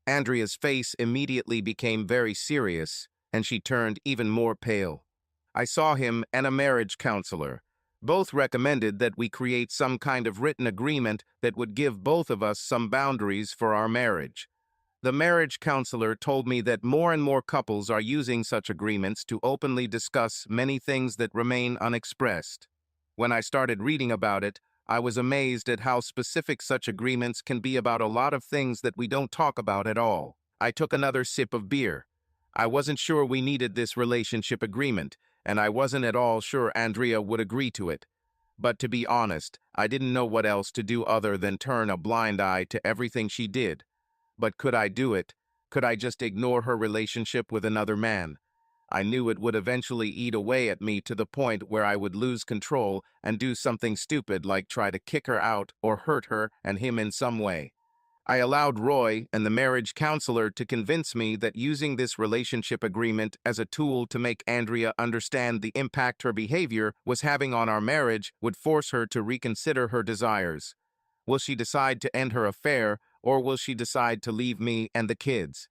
Andrea's face immediately became very serious, and she turned even more pale. I saw him and a marriage counselor. Both recommended that we create some kind of written agreement that would give both of us some boundaries for our marriage. The marriage counselor told me that more and more couples are using such agreements to openly discuss many things that remain unexpressed. When I started reading about it, I was amazed at how specific such agreements can be about a lot of things that we don't talk about at all. I took another sip of beer. I wasn't sure we needed this relationship agreement, and I wasn't at all sure Andrea would agree to it. But to be honest, I didn't know what else to do other than turn a blind eye to everything she did. But could I do it? Could I just ignore her relationship with another man? I knew it would eventually eat away at me to the point where I would lose control and do something stupid like try to kick her out or hurt her and him in some way. I allowed Roy and the marriage counselor to convince me that using this relationship agreement as a tool to make Andrea understand the impact her behavior was having on our marriage would force her to reconsider her desires. Will she decide to end her affair, or will she decide to leave me and the kids?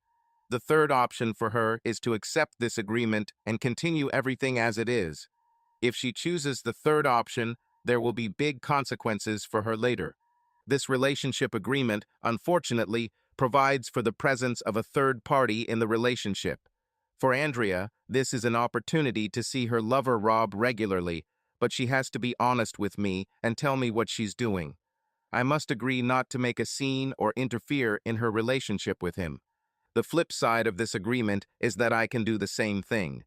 The third option for her is to accept this agreement and continue everything as it is. If she chooses the third option, there will be big consequences for her later. This relationship agreement, unfortunately, provides for the presence of a third party in the relationship. For Andrea, this is an opportunity to see her lover Rob regularly, but she has to be honest with me and tell me what she's doing. I must agree not to make a scene or interfere in her relationship with him. The flip side of this agreement is that I can do the same thing.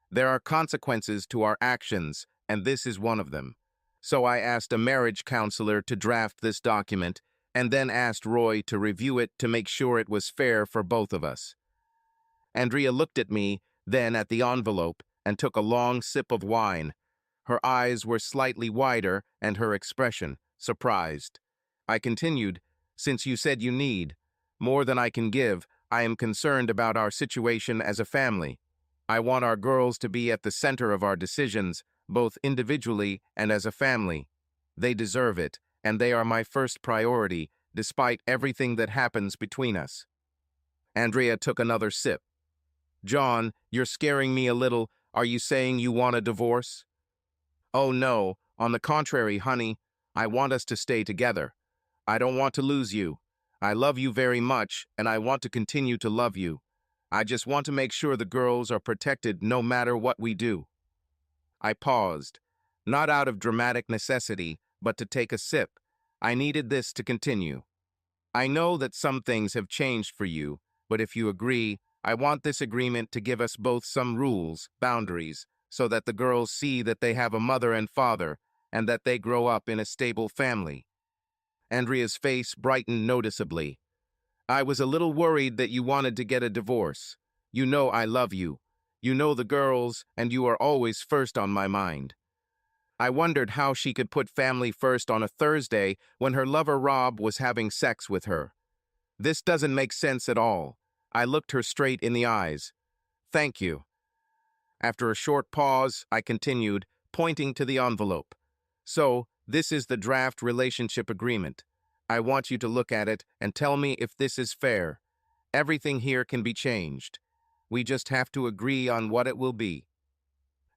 There are consequences to our actions, and this is one of them. So I asked a marriage counselor to draft this document, and then asked Roy to review it to make sure it was fair for both of us. Andrea looked at me, then at the envelope, and took a long sip of wine. Her eyes were slightly wider, and her expression surprised. I continued, since you said you need more than I can give, I am concerned about our situation as a family. I want our girls to be at the center of our decisions, both individually and as a family. They deserve it, and they are my first priority, despite everything that happens between us. Andrea took another sip. John, you're scaring me a little. Are you saying you want a divorce? Oh no, on the contrary, honey. I want us to stay together. I don't want to lose you. I love you very much, and I want to continue to love you. I just want to make sure the girls are protected no matter what we do. I paused, not out of dramatic necessity, but to take a sip. I needed this to continue. I know that some things have changed for you, but if you agree, I want this agreement to give us both some rules, boundaries, so that the girls see that they have a mother and father, and that they grow up in a stable family. Andrea's face brightened noticeably. I was a little worried that you wanted to get a divorce. You know I love you. You know the girls, and you are always first on my mind. I wondered how she could put family first on a Thursday when her lover Rob was having sex with her. This doesn't make sense at all. I looked her straight in the eyes. Thank you. After a short pause, I continued, pointing to the envelope. So, this is the draft relationship agreement. I want you to look at it and tell me if this is fair. Everything here can be changed. We just have to agree on what it will be.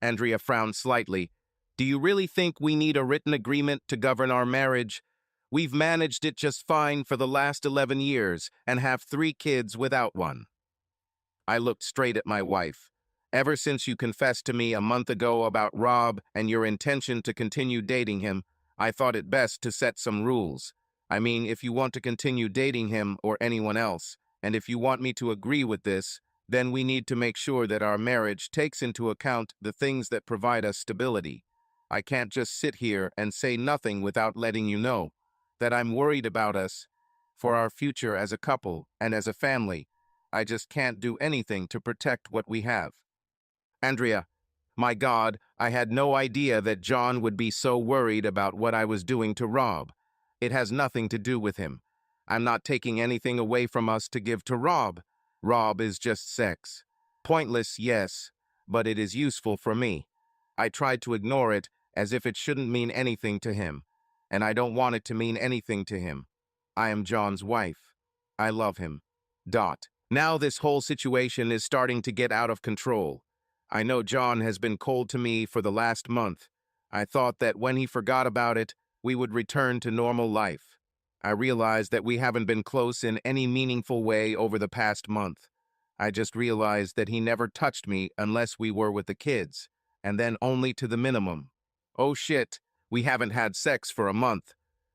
Andrea frowned slightly. Do you really think we need a written agreement to govern our marriage? We've managed it just fine for the last 11 years and have 3 kids without one. I looked straight at my wife. Ever since you confessed to me a month ago about Rob and your intention to continue dating him, I thought it best to set some rules. I mean, if you want to continue dating him or anyone else, and if you want me to agree with this, then we need to make sure that our marriage takes into account the things that provide us stability. I can't just sit here and say nothing without letting you know that I'm worried about us, for our future as a couple and as a family. I just can't do anything to protect what we have. Andrea, my God, I had no idea that John would be so worried about what I was doing to Rob. It has nothing to do with him. I'm not taking anything away from us to give to Rob. Rob is just sex. Pointless, yes, but it is useful for me. I tried to ignore it as if it shouldn't mean anything to him, and I don't want it to mean anything to him. I am John's wife. I love him. Dot. Now this whole situation is starting to get out of control. I know John has been cold to me for the last month. I thought that when he forgot about it, we would return to normal life. I realized that we haven't been close in any meaningful way over the past month. I just realized that he never touched me unless we were with the kids, and then only to the minimum. Oh shit, we haven't had sex for a month.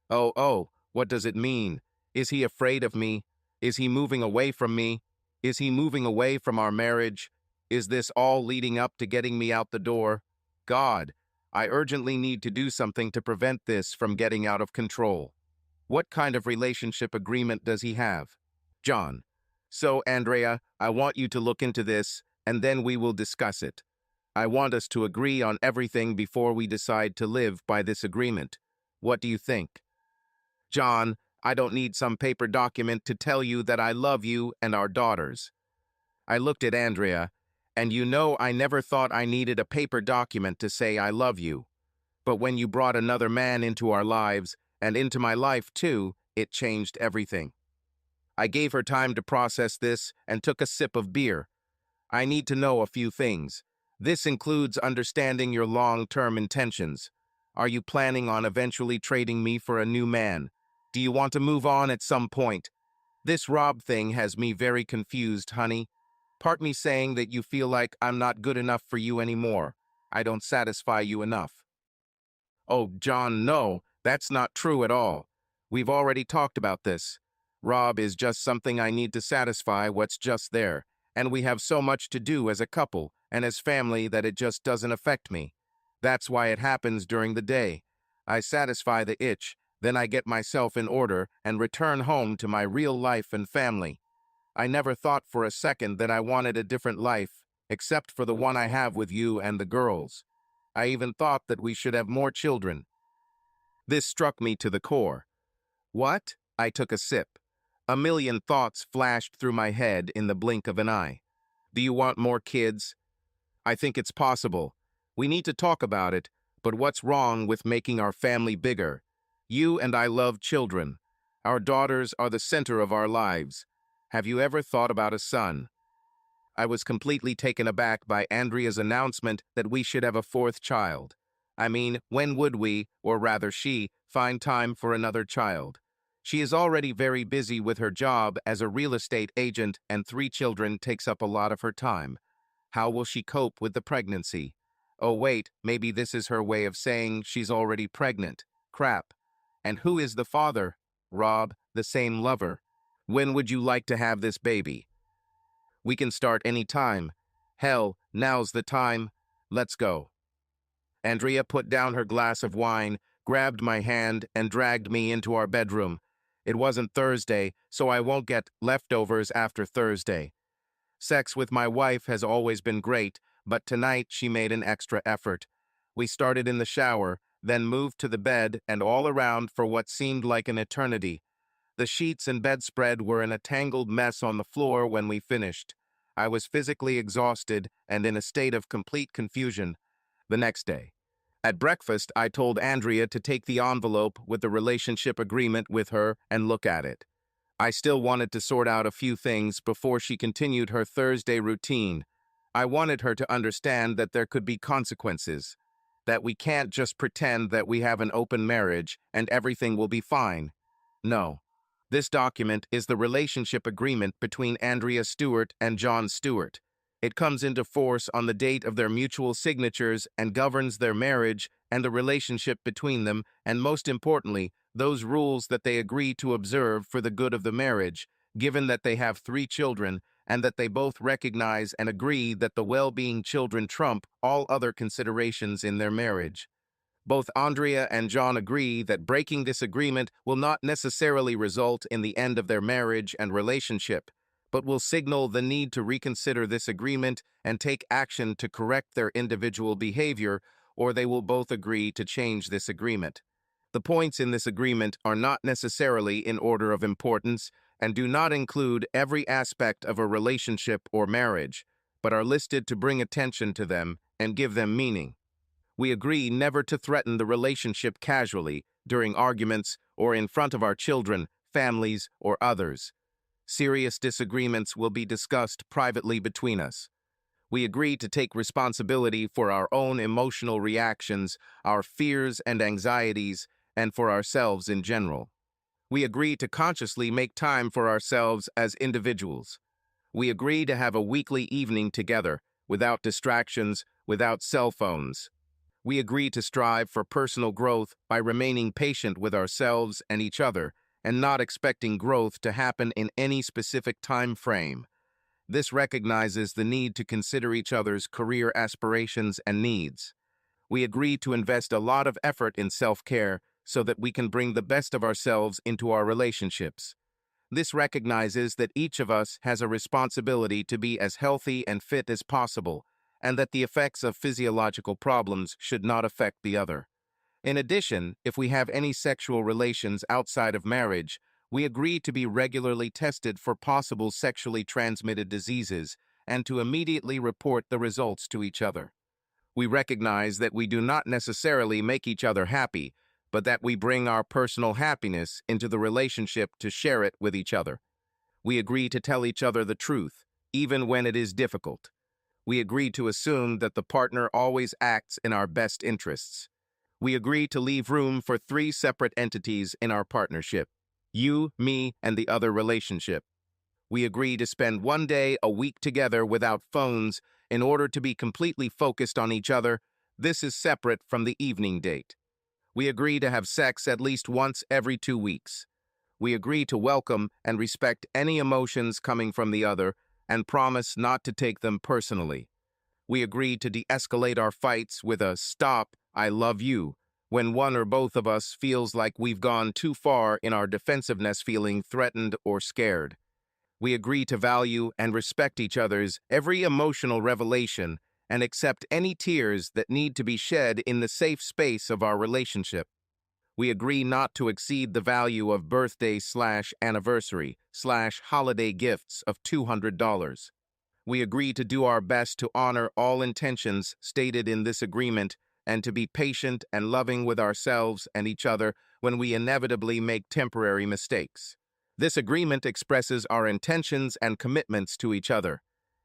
Oh, what does it mean? Is he afraid of me? Is he moving away from me? Is he moving away from our marriage? Is this all leading up to getting me out the door? God, I urgently need to do something to prevent this from getting out of control. What kind of relationship agreement does he have? John. So, Andrea, I want you to look into this, and then we will discuss it. I want us to agree on everything before we decide to live by this agreement. What do you think? John, I don't need some paper document to tell you that I love you and our daughters. I looked at Andrea, and you know I never thought I needed a paper document to say I love you. But when you brought another man into our lives, and into my life too, it changed everything. I gave her time to process this and took a sip of beer. I need to know a few things. This includes understanding your long-term intentions. Are you planning on eventually trading me for a new man? Do you want to move on at some point? This Rob thing has me very confused, honey. Part me saying that you feel like I'm not good enough for you anymore. I don't satisfy you enough. Oh, John, no, that's not true at all. We've already talked about this. Rob is just something I need to satisfy what's just there, and we have so much to do as a couple and as family that it just doesn't affect me. That's why it happens during the day. I satisfy the itch, then I get myself in order and return home to my real life and family. I never thought for a second that I wanted a different life, except for the one I have with you and the girls. I even thought that we should have more children. This struck me to the core. What? I took a sip. A million thoughts flashed through my head in the blink of an eye. Do you want more kids? I think it's possible. We need to talk about it, but what's wrong with making our family bigger? You and I love children. Our daughters are the center of our lives. Have you ever thought about a son? I was completely taken aback by Andrea's announcement that we should have a 4th child. I mean, when would we, or rather she, find time for another child? She is already very busy with her job as a real estate agent, and 3 children takes up a lot of her time. How will she cope with the pregnancy? Oh wait, maybe this is her way of saying she's already pregnant. Crap. And who is the father? Rob, the same lover. When would you like to have this baby? We can start any time. Hell, now's the time. Let's go. Andrea put down her glass of wine, grabbed my hand, and dragged me into our bedroom. It wasn't Thursday, so I won't get leftovers after Thursday. Sex with my wife has always been great, but tonight she made an extra effort. We started in the shower, then moved to the bed and all around for what seemed like an eternity. The sheets and bedspread were in a tangled mess on the floor when we finished. I was physically exhausted and in a state of complete confusion. The next day, at breakfast, I told Andrea to take the envelope with the relationship agreement with her and look at it. I still wanted to sort out a few things before she continued her Thursday routine. I wanted her to understand that there could be consequences, that we can't just pretend that we have an open marriage and everything will be fine. No. This document is the relationship agreement between Andrea Stewart and John Stewart. It comes into force on the date of their mutual signatures and governs their marriage and the relationship between them, and most importantly, those rules that they agree to observe for the good of the marriage, given that they have 3 children and that they both recognize and agree that the well-being children trump all other considerations in their marriage. Both Andrea and John agree that breaking this agreement will not necessarily result in the end of their marriage and relationship, but will signal the need to reconsider this agreement and take action to correct their individual behavior, or they will both agree to change this agreement. The points in this agreement are not necessarily in order of importance and do not include every aspect of a relationship or marriage, but are listed to bring attention to them and give them meaning. We agree never to threaten the relationship casually, during arguments, or in front of our children, families, or others. Serious disagreements will be discussed privately between us. We agree to take responsibility for our own emotional reactions, our fears and anxieties, and for ourselves in general. We agree to consciously make time for ourselves as individuals. We agree to have a weekly evening together, without distractions, without cell phones. We agree to strive for personal growth by remaining patient with ourselves and each other, and not expecting growth to happen in any specific time frame. This recognizes the need to consider each other's career aspirations and needs. We agree to invest a lot of effort in self-care so that we can bring the best of ourselves into our relationships. This recognizes that each of us has a responsibility to be as healthy and fit as possible, and that the effects of physiological problems should not affect the other. In addition, if we have any sexual relations outside of marriage, we agree to be regularly tested for possible sexually transmitted diseases and to immediately report the results to each other. We recognize that we do not necessarily make each other happy, but that we bring our personal happiness into the relationship to share it with each other. We agree to tell each other the truth, even when it is difficult. We agree to assume that the partner always acts in our best interests. We agree to leave room for 3 separate entities in our partnership: you, me, and the other relationship. We agree to spend 1 day a week together without phones in order to be completely focused on each other. This is separate from the evening date. We agree to have sex at least once every 2 weeks. We agree to welcome and respect any emotions coming from the other and promise not to take them personally. We agree to de-escalate our fights with a "stop, I love you" when one or both of us feels like we've gone too far in our defensiveness, feeling threatened or scared. We agree to value and respect each other's every emotional revelation and accept any tears that need to be shed in the safe space of our relationship. We agree not to exceed the value of birthday/anniversary/holiday gifts of $200. We agree to do our best to honor all intentions stated in this agreement and to be patient and loving with ourselves and each other when we inevitably make temporary mistakes. This agreement expresses our intentions and commitments to each other.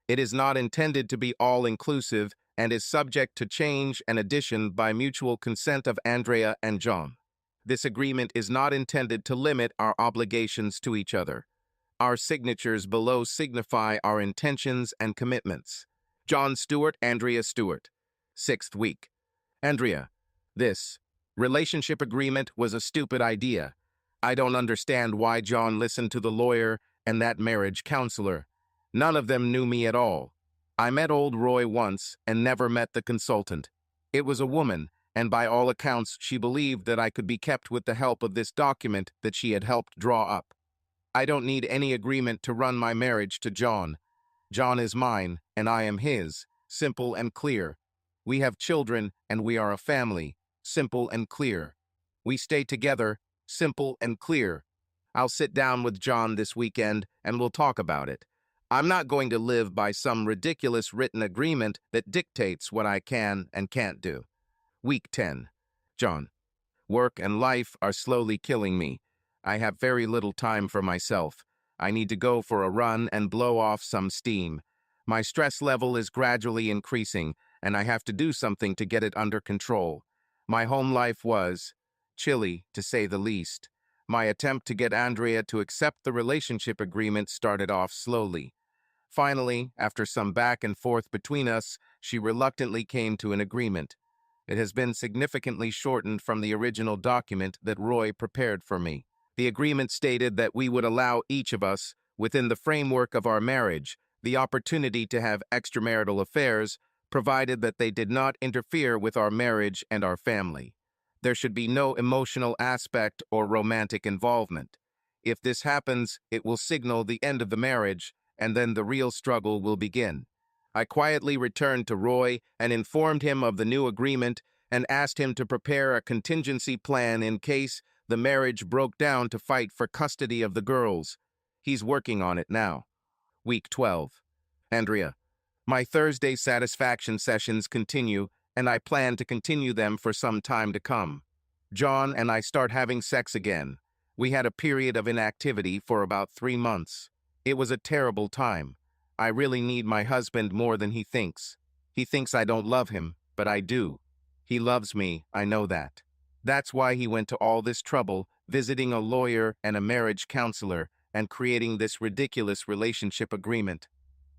It is not intended to be all-inclusive and is subject to change and addition by mutual consent of Andrea and John. This agreement is not intended to limit our obligations to each other. Our signatures below signify our intentions and commitments. John Stewart, Andrea Stewart. 6th week. Andrea, this relationship agreement was a stupid idea. I don't understand why John listened to the lawyer and that marriage counselor. None of them knew me at all. I met old Roy once and never met the consultant. It was a woman, and by all accounts she believed that I could be kept with the help of this document that she had helped draw up. I don't need any agreement to run my marriage to John. John is mine, and I am his. Simple and clear. We have children, and we are a family. Simple and clear. We stay together. Simple and clear. I'll sit down with John this weekend, and we'll talk about it. I'm not going to live by some ridiculous written agreement that dictates what I can and can't do. Week 10. John. Work and life are slowly killing me. I have very little time for myself. I need to go for a run and blow off some steam. My stress level is gradually increasing, and I have to do something to get it under control. My home life was chilly, to say the least. My attempt to get Andrea to accept the relationship agreement started off slowly. Finally, after some back and forth between us, she reluctantly came to an agreement. It has been significantly shortened from the original document that Roy prepared for me. The agreement stated that we would allow each of us, within the framework of our marriage, the opportunity to have extramarital affairs, provided that they did not interfere with our marriage and our family. There should be no emotional aspect or romantic involvement. If this happens, it will signal the end of the marriage, and then the real struggle will begin. I quietly returned to Roy and informed him of the new agreement and asked him to prepare a contingency plan in case the marriage broke down to fight for custody of the girls. He's working on it now. Week 12. Andrea, my Thursday satisfaction sessions continue, and I plan to continue them for some time to come. John and I start having sex again. We had a period of inactivity for about 3 months. It was a terrible time. I really need my husband more than he thinks. He thinks I don't love him, but I do. He loves me, I know that. That's why he went to all this trouble, visiting a lawyer and a marriage counselor, and creating this ridiculous relationship agreement.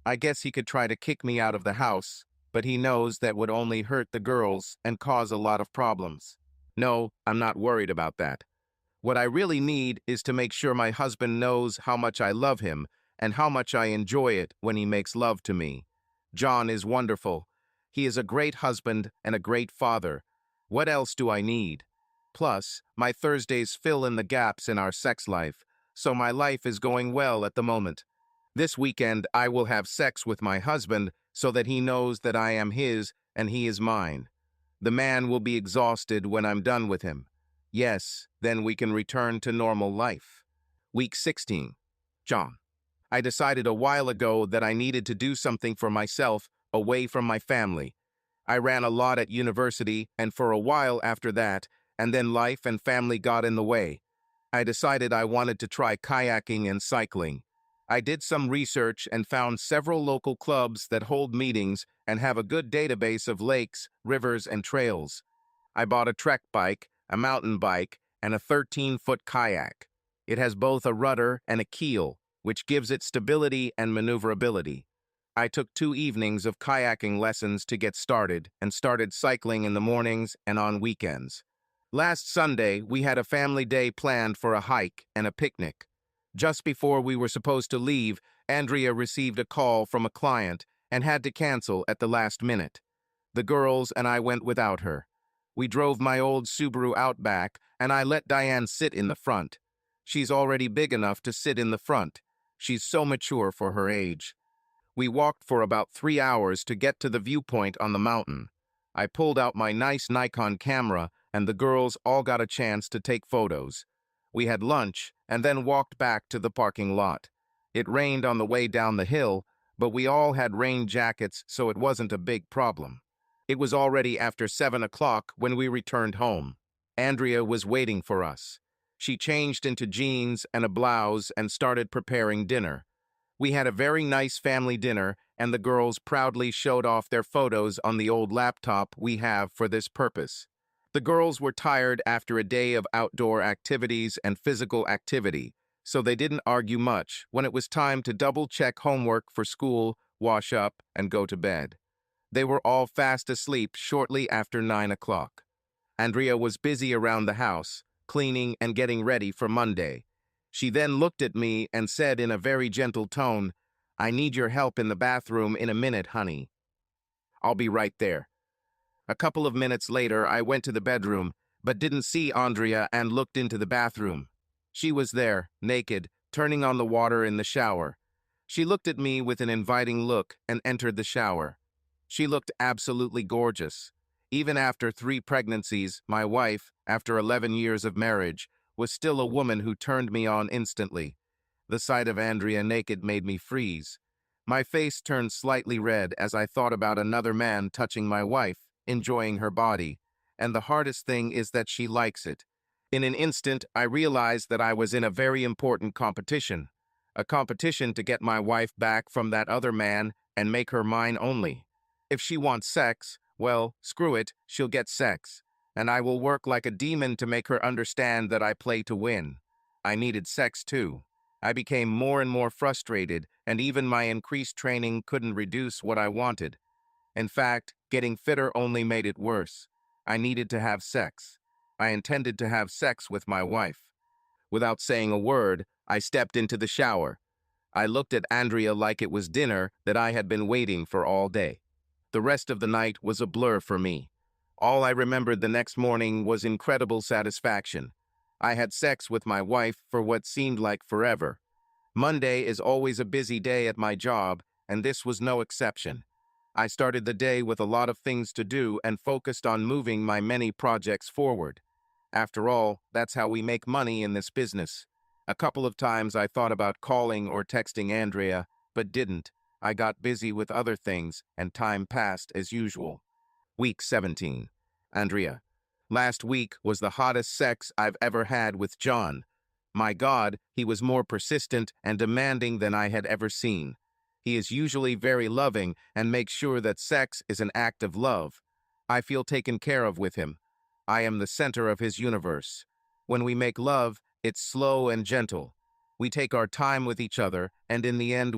I guess he could try to kick me out of the house, but he knows that would only hurt the girls and cause a lot of problems. No, I'm not worried about that. What I really need is to make sure my husband knows how much I love him and how much I enjoy it when he makes love to me. John is wonderful. He is a great husband and a great father. What else do I need? Plus, my Thursdays fill in the gaps in our sex life, so my life is going well at the moment. This weekend, I will have sex with my husband so that he knows that I am his and he is mine. The man will be exhausted when I'm done with him. Yes, then we can return to normal life. Week 16. John. I decided a while ago that I needed to do something for myself away from my family. I ran a lot at university and for a while after that, and then life and family got in the way. I decided I wanted to try kayaking and cycling. I did some research and found several local clubs that hold meetings and have a good database of lakes, rivers, and trails. I bought a trek bike, a mountain bike, and a 13-foot kayak. It has both a rudder and a keel, which gives it stability and maneuverability. I took 2 evenings of kayaking lessons to get started and started cycling in the mornings and on weekends. Last Sunday, we had a family day planned for a hike and a picnic. Just before we were supposed to leave, Andrea received a call from a client and had to cancel at the last minute. The girls and I went without her. We drove my old Subaru Outback, and I let Diane sit in the front. She's already big enough to sit in the front. She's so mature for her age. We walked for about 3 hours to get to the viewpoint on the mountain. I pulled out my nice Nikon camera, and the girls all got a chance to take photos. We had lunch and then walked back to the parking lot. It rained on the way down the hill, but we all had rain jackets, so it wasn't a big problem. It was already after 7 o'clock when we returned home. Andrea was waiting for us. She changed into jeans and a blouse and started preparing dinner. We had a very nice family dinner, and the girls proudly showed off their photos on the old laptop we have for this purpose. The girls were tired after a day of outdoor activities and physical activity, so they didn't argue much when it was time to double-check homework for school, wash up, and go to bed. They were all fast asleep shortly after 9 o'clock. Andrea was busy around the house, cleaning and getting ready for Monday. She then looked at me and said in a very gentle tone, "I need your help in the bathroom in a minute, honey." "I'll be right there." A couple of minutes later, I went to the bedroom, but didn't see Andrea and looked into the bathroom. She was there, naked, turning on the water in the shower. She looked at me with an inviting look and entered the shower. She looked absolutely gorgeous. Even after 3 pregnancies, my wife, after 11 years of marriage, was still a woman who turned me on instantly. The sight of Andrea naked made me freeze. My face turned slightly red as I thought about another man touching my wife, enjoying her body, and the hardest thing is that she likes it. In an instant, I realized that I was in a very important competition. A competition to get my wife back from that other man and make her mine only. If she wants sex, well, screw it, she'll get sex. And I will work like a demon to make her understand that I play to win. I needed sex too. I became more and more frustrated, and even my increased training couldn't reduce what I wanted. In fact, getting fitter only made it worse. I needed to have sex. I intended to have sex with my wife. Without saying a word, I stepped into the shower. I looked at Andrea like it was dinner that I had been waiting for all day. The rest of the night was a blur for me. All I remembered the next morning was incredible satisfaction. I had sex with my wife for what seemed like forever. Monday is always a busy day at my job, and this was no exception. I started the day with a lot of things to do and focused on moving my many projects forward. After all, that's how we make money in this business. A couple of times I thought about calling or texting Andrea, but didn't. I got busy with other things, and time passed as usual. Week 17. Andrea. Last week was the hottest sex I've ever had with John. My God, he was more persistent and demanding than I had ever seen. He is usually very loving and makes sure that sex is an act of love. I feel taken care of with him. I am the center of his universe. When we make love, it's slow and gentle. We take our time with each other, and in the end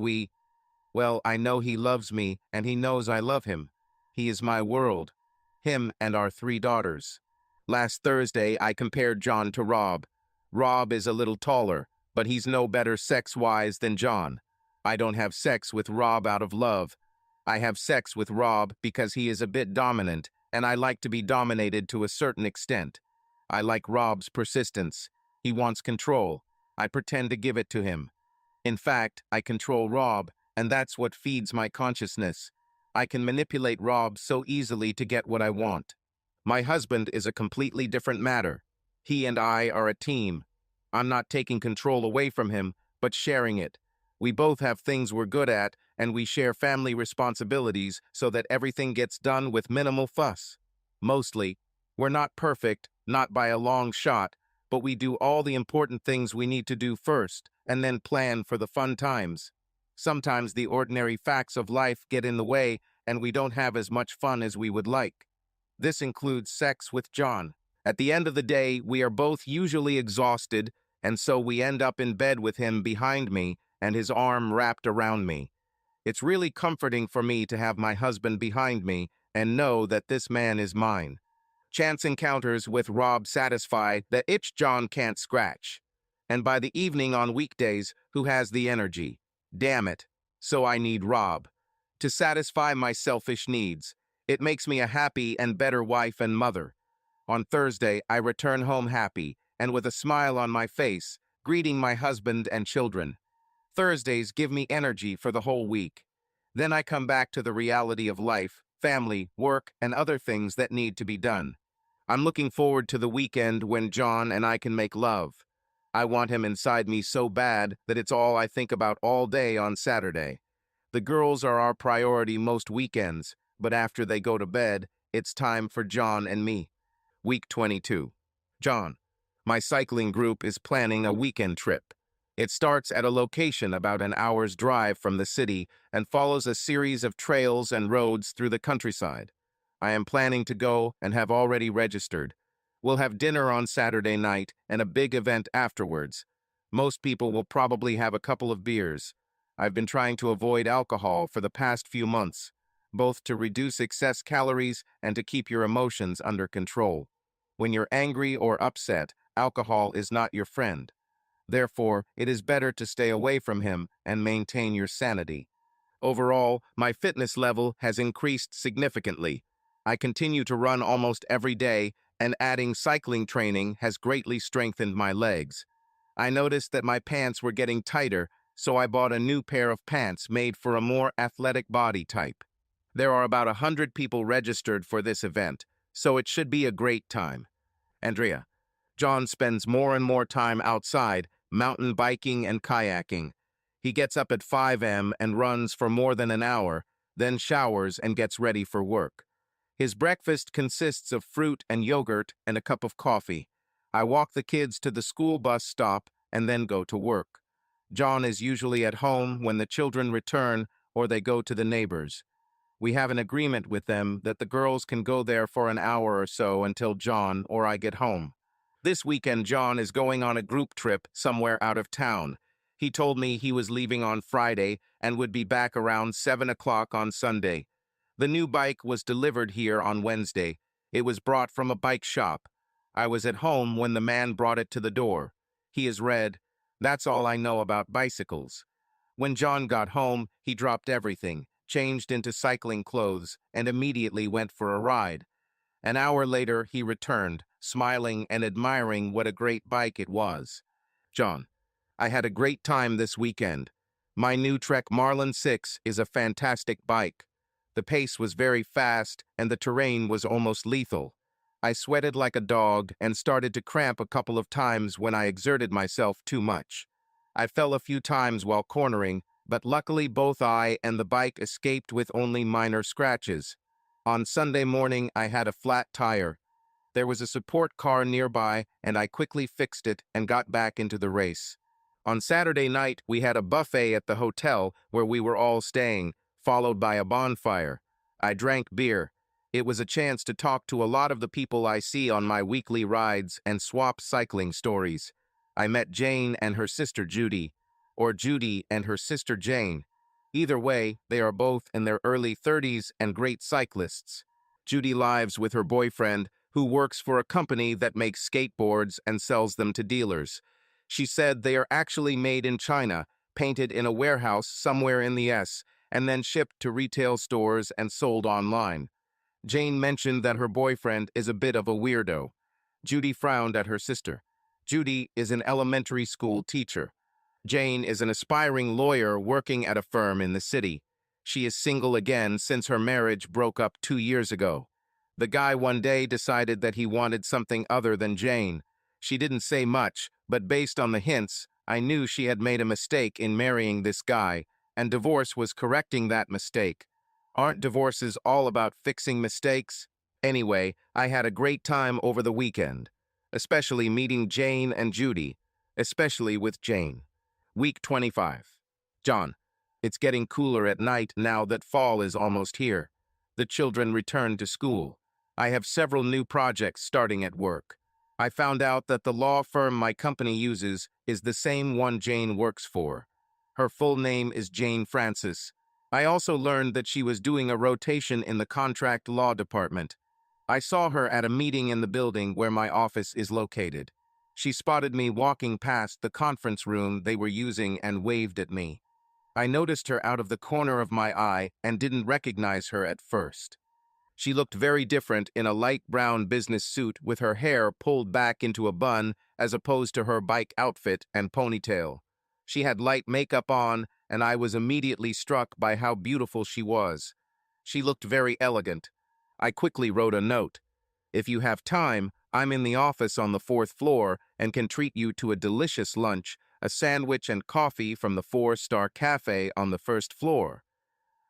well, I know he loves me, and he knows I love him. He is my world. Him and our 3 daughters. Last Thursday, I compared John to Rob. Rob is a little taller, but he's no better sex-wise than John. I don't have sex with Rob out of love. I have sex with Rob because he is a bit dominant, and I like to be dominated to a certain extent. I like Rob's persistence. He wants control. I pretend to give it to him. In fact, I control Rob, and that's what feeds my consciousness. I can manipulate Rob so easily to get what I want. My husband is a completely different matter. He and I are a team. I'm not taking control away from him, but sharing it. We both have things we're good at, and we share family responsibilities so that everything gets done with minimal fuss. Mostly, we're not perfect, not by a long shot, but we do all the important things we need to do first, and then plan for the fun times. Sometimes the ordinary facts of life get in the way, and we don't have as much fun as we would like. This includes sex with John. At the end of the day, we are both usually exhausted, and so we end up in bed with him behind me and his arm wrapped around me. It's really comforting for me to have my husband behind me and know that this man is mine. Chance encounters with Rob satisfy the itch John can't scratch. And by the evening on weekdays, who has the energy? Damn it. So I need Rob. To satisfy my selfish needs. It makes me a happy and better wife and mother. On Thursday, I return home happy and with a smile on my face, greeting my husband and children. Thursdays give me energy for the whole week. Then I come back to the reality of life, family, work, and other things that need to be done. I'm looking forward to the weekend when John and I can make love. I want him inside me so bad that it's all I think about all day on Saturday. The girls are our priority most weekends, but after they go to bed, it's time for John and me. Week 22. John. My cycling group is planning a weekend trip. It starts at a location about an hour's drive from the city and follows a series of trails and roads through the countryside. I am planning to go and have already registered. We'll have dinner on Saturday night and a big event afterwards. Most people will probably have a couple of beers. I've been trying to avoid alcohol for the past few months, both to reduce excess calories and to keep your emotions under control. When you're angry or upset, alcohol is not your friend. Therefore, it is better to stay away from him and maintain your sanity. Overall, my fitness level has increased significantly. I continue to run almost every day, and adding cycling training has greatly strengthened my legs. I noticed that my pants were getting tighter, so I bought a new pair of pants made for a more athletic body type. There are about 100 people registered for this event, so it should be a great time. Andrea. John spends more and more time outside, mountain biking and kayaking. He gets up at 5 a.m. and runs for more than an hour, then showers and gets ready for work. His breakfast consists of fruit and yogurt and a cup of coffee. I walk the kids to the school bus stop and then go to work. John is usually at home when the children return, or they go to the neighbors. We have an agreement with them that the girls can go there for an hour or so until John or I get home. This weekend, John is going on a group trip somewhere out of town. He told me he was leaving on Friday and would be back around 7 o'clock on Sunday. The new bike was delivered here on Wednesday. It was brought from a bike shop. I was at home when the man brought it to the door. He is red. That's all I know about bicycles. When John got home, he dropped everything, changed into cycling clothes, and immediately went for a ride. An hour later, he returned, smiling and admiring what a great bike it was. John, I had a great time this weekend. My new Trek Marlin 6 is a fantastic bike. The pace was very fast and the terrain was almost lethal. I sweated like a dog and started to cramp a couple of times when I exerted myself too much. I fell a few times while cornering, but luckily both I and the bike escaped with only minor scratches. On Sunday morning, I had a flat tire. There was a support car nearby, and I quickly fixed it and got back into the race. On Saturday night, we had a buffet at the hotel where we were all staying, followed by a bonfire. I drank beer. It was a chance to talk to a lot of the people I see on my weekly rides and swap cycling stories. I met Jane and her sister Judy, or Judy and her sister Jane. Either way, they are both in their early 30s and great cyclists. Judy lives with her boyfriend, who works for a company that makes skateboards and sells them to dealers. She said they are actually made in China, painted in a warehouse somewhere in the S, and then shipped to retail stores and sold online. Jane mentioned that her boyfriend is a bit of a weirdo. Judy frowned at her sister. Judy is an elementary school teacher. Jane is an aspiring lawyer working at a firm in the city. She is single again since her marriage broke up 2 years ago. The guy one day decided that he wanted something other than Jane. She didn't say much, but based on the hints, I knew she had made a mistake in marrying this guy, and divorce was correcting that mistake. Aren't divorces all about fixing mistakes? Anyway, I had a great time over the weekend, especially meeting Jane and Judy, especially with Jane. Week 25. John, it's getting cooler at night now that fall is almost here. The children return to school. I have several new projects starting at work. I found out that the law firm my company uses is the same one Jane works for. Her full name is Jane Francis. I also learned that she was doing a rotation in the contract law department. I saw her at a meeting in the building where my office is located. She spotted me walking past the conference room they were using and waved at me. I noticed her out of the corner of my eye and didn't recognize her at first. She looked very different in a light brown business suit with her hair pulled back into a bun as opposed to her bike outfit and ponytail. She had light makeup on, and I was immediately struck by how beautiful she was. She looked very elegant. I quickly wrote a note. If you have time, I'm in the office on the 4th floor and can treat you to a delicious lunch, a sandwich and coffee from the 4-star cafe on the 1st floor.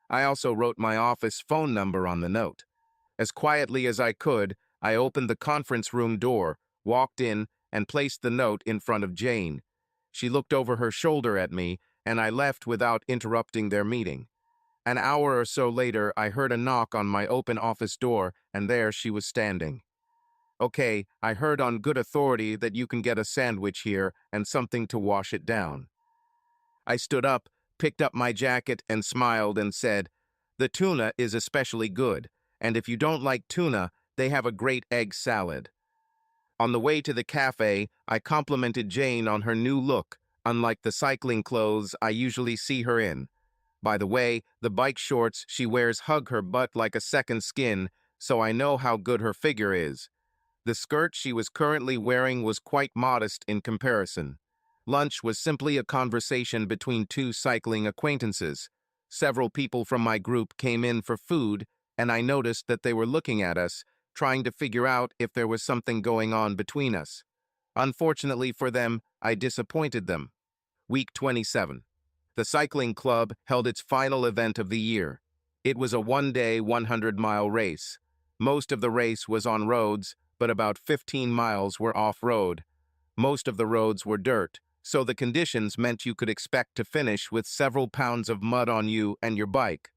I also wrote my office phone number on the note. As quietly as I could, I opened the conference room door, walked in, and placed the note in front of Jane. She looked over her shoulder at me, and I left without interrupting their meeting. An hour or so later, I heard a knock on my open office door, and there she was standing. Okay, I heard on good authority that you can get a sandwich here and something to wash it down. I stood up, picked up my jacket, and smiled and said, the tuna is especially good, and if you don't like tuna, they have a great egg salad. On the way to the cafe, I complimented Jane on her new look, unlike the cycling clothes I usually see her in. By the way, the bike shorts she wears hug her butt like a second skin, so I know how good her figure is. The skirt she was currently wearing was quite modest in comparison. Lunch was simply a conversation between two cycling acquaintances. Several people from my group came in for food, and I noticed that they were looking at us, trying to figure out if there was something going on between us. Unfortunately for them, I disappointed them. Week 27. The cycling club held its final event of the year. It was a one-day, 100-mile race. Most of the race was on roads, but about 15 miles were off-road. Most of the roads were dirt, So the conditions meant you could expect to finish with several pounds of mud on you and your bike.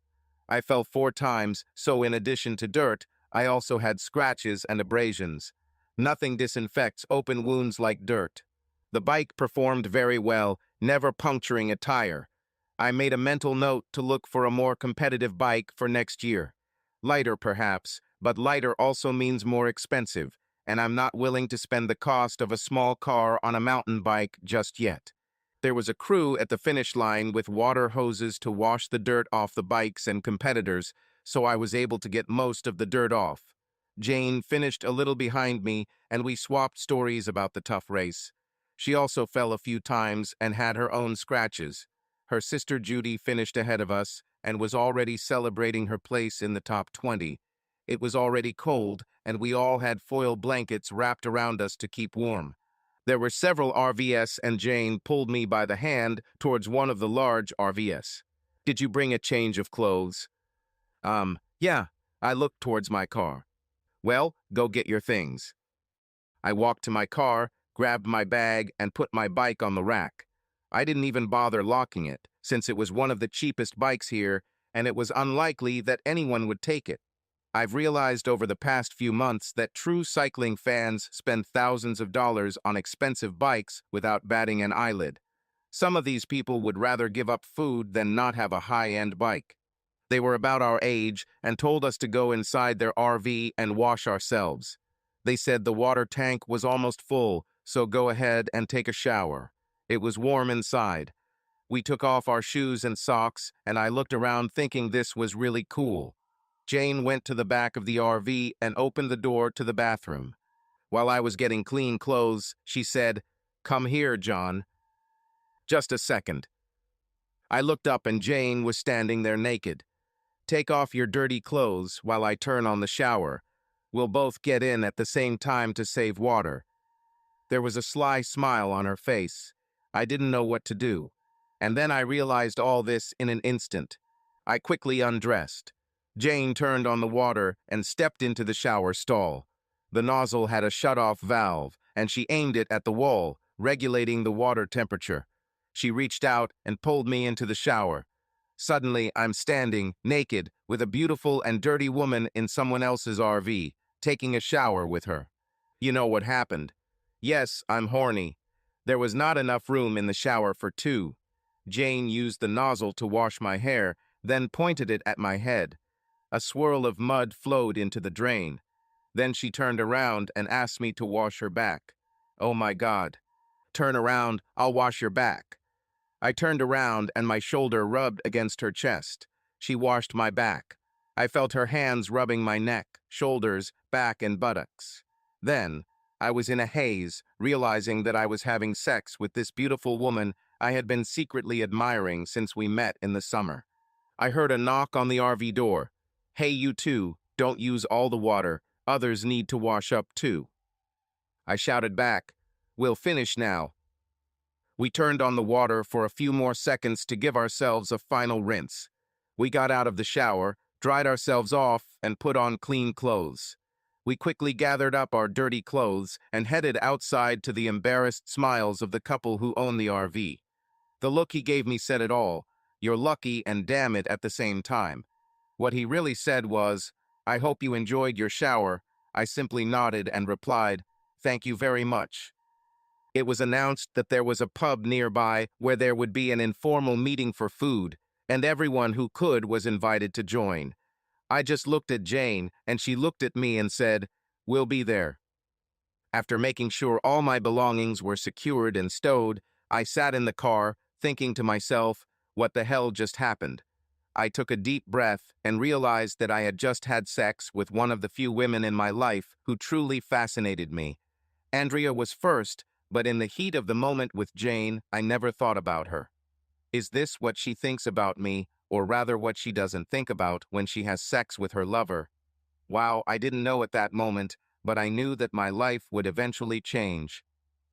I fell 4 times, so in addition to dirt, I also had scratches and abrasions. Nothing disinfects open wounds like dirt. The bike performed very well, never puncturing a tire. I made a mental note to look for a more competitive bike for next year. Lighter, perhaps, but lighter also means more expensive, and I'm not willing to spend the cost of a small car on a mountain bike just yet. There was a crew at the finish line with water hoses to wash the dirt off the bikes and competitors, so I was able to get most of the dirt off. Jane finished a little behind me, and we swapped stories about the tough race. She also fell a few times and had her own scratches. Her sister Judy finished ahead of us and was already celebrating her place in the top 20. It was already cold, and we all had foil blankets wrapped around us to keep warm. There were several RVS, and Jane pulled me by the hand towards one of the large RVS. "Did you bring a change of clothes?" Yeah. I looked towards my car. "Well, go get your things." I walked to my car, grabbed my bag, and put my bike on the rack. I didn't even bother locking it, since it was one of the cheapest bikes here, and it was unlikely that anyone would take it. I've realized over the past few months that true cycling fans spend thousands of dollars on expensive bikes without batting an eyelid. Some of these people would rather give up food than not have a high-end bike. They were about our age and told us to go inside their RV and wash ourselves. They said the water tank was almost full, so go ahead and take a shower. It was warm inside. We took off our shoes and socks, and I looked around thinking this was really cool. Jane went to the back of the RV and opened the door to the bathroom. While I was getting clean clothes, she said, "Come here, John." "Just a second." I looked up and Jane was standing there naked. "Take off your dirty clothes while I turn on the shower. We'll both get in at the same time to save water." There was a sly smile on her face. I didn't know what to do. And then I realized all this in an instant. I quickly undressed. Jane turned on the water and stepped into the shower stall. The nozzle had a shut-off valve, and she aimed it at the wall, regulating the water temperature. She reached out and pulled me into the shower. Suddenly, I'm standing, naked, with a beautiful and dirty woman in someone else's RV, taking a shower with her. You know what happened. Yes, I'm horny. There was not enough room in the shower for two. Jane used the nozzle to wash my hair, then pointed it at my head. A swirl of mud flowed into the drain. Then she turned around and asked me to wash her back. Oh my God. "Turn around, I'll wash your back." I turned around and my shoulder rubbed against her chest. She washed my back. I felt her hands rubbing my neck, shoulders, back, and buttocks. Then, I was in a haze, realizing that I was having sex with this beautiful woman I had been secretly admiring since we met in the summer. I heard a knock on the RV door. "Hey, you two, don't use all the water. Others need to wash up too." I shouted back, "We'll finish now." We turned on the water for a few more seconds to give ourselves a final rinse. We got out of the shower, dried ourselves off, and put on clean clothes. We quickly gathered up our dirty clothes and headed outside to the embarrassed smiles of the couple who owned the RV. The look he gave me said it all. "You're lucky and damn it at the same time." What he really said was, "I hope you enjoyed your shower." I simply nodded and replied, "Thank you very much." It was announced that there was a pub nearby where there would be an informal meeting for food, and everyone who could was invited to join. I just looked at Jane, and she looked at me and said, "We'll be there." After making sure all my belongings were secured and stowed, I sat in the car, thinking to myself, what the hell just happened? I took a deep breath and realized that I had just had sex with one of the few women in my life who truly fascinated me. Andrea was first, but in the heat of the moment with Jane, I never thought about her. Is this what she thinks about me, or rather what she doesn't think about when she has sex with her lover? Wow, I didn't know at that moment, but I knew that my life would eventually change.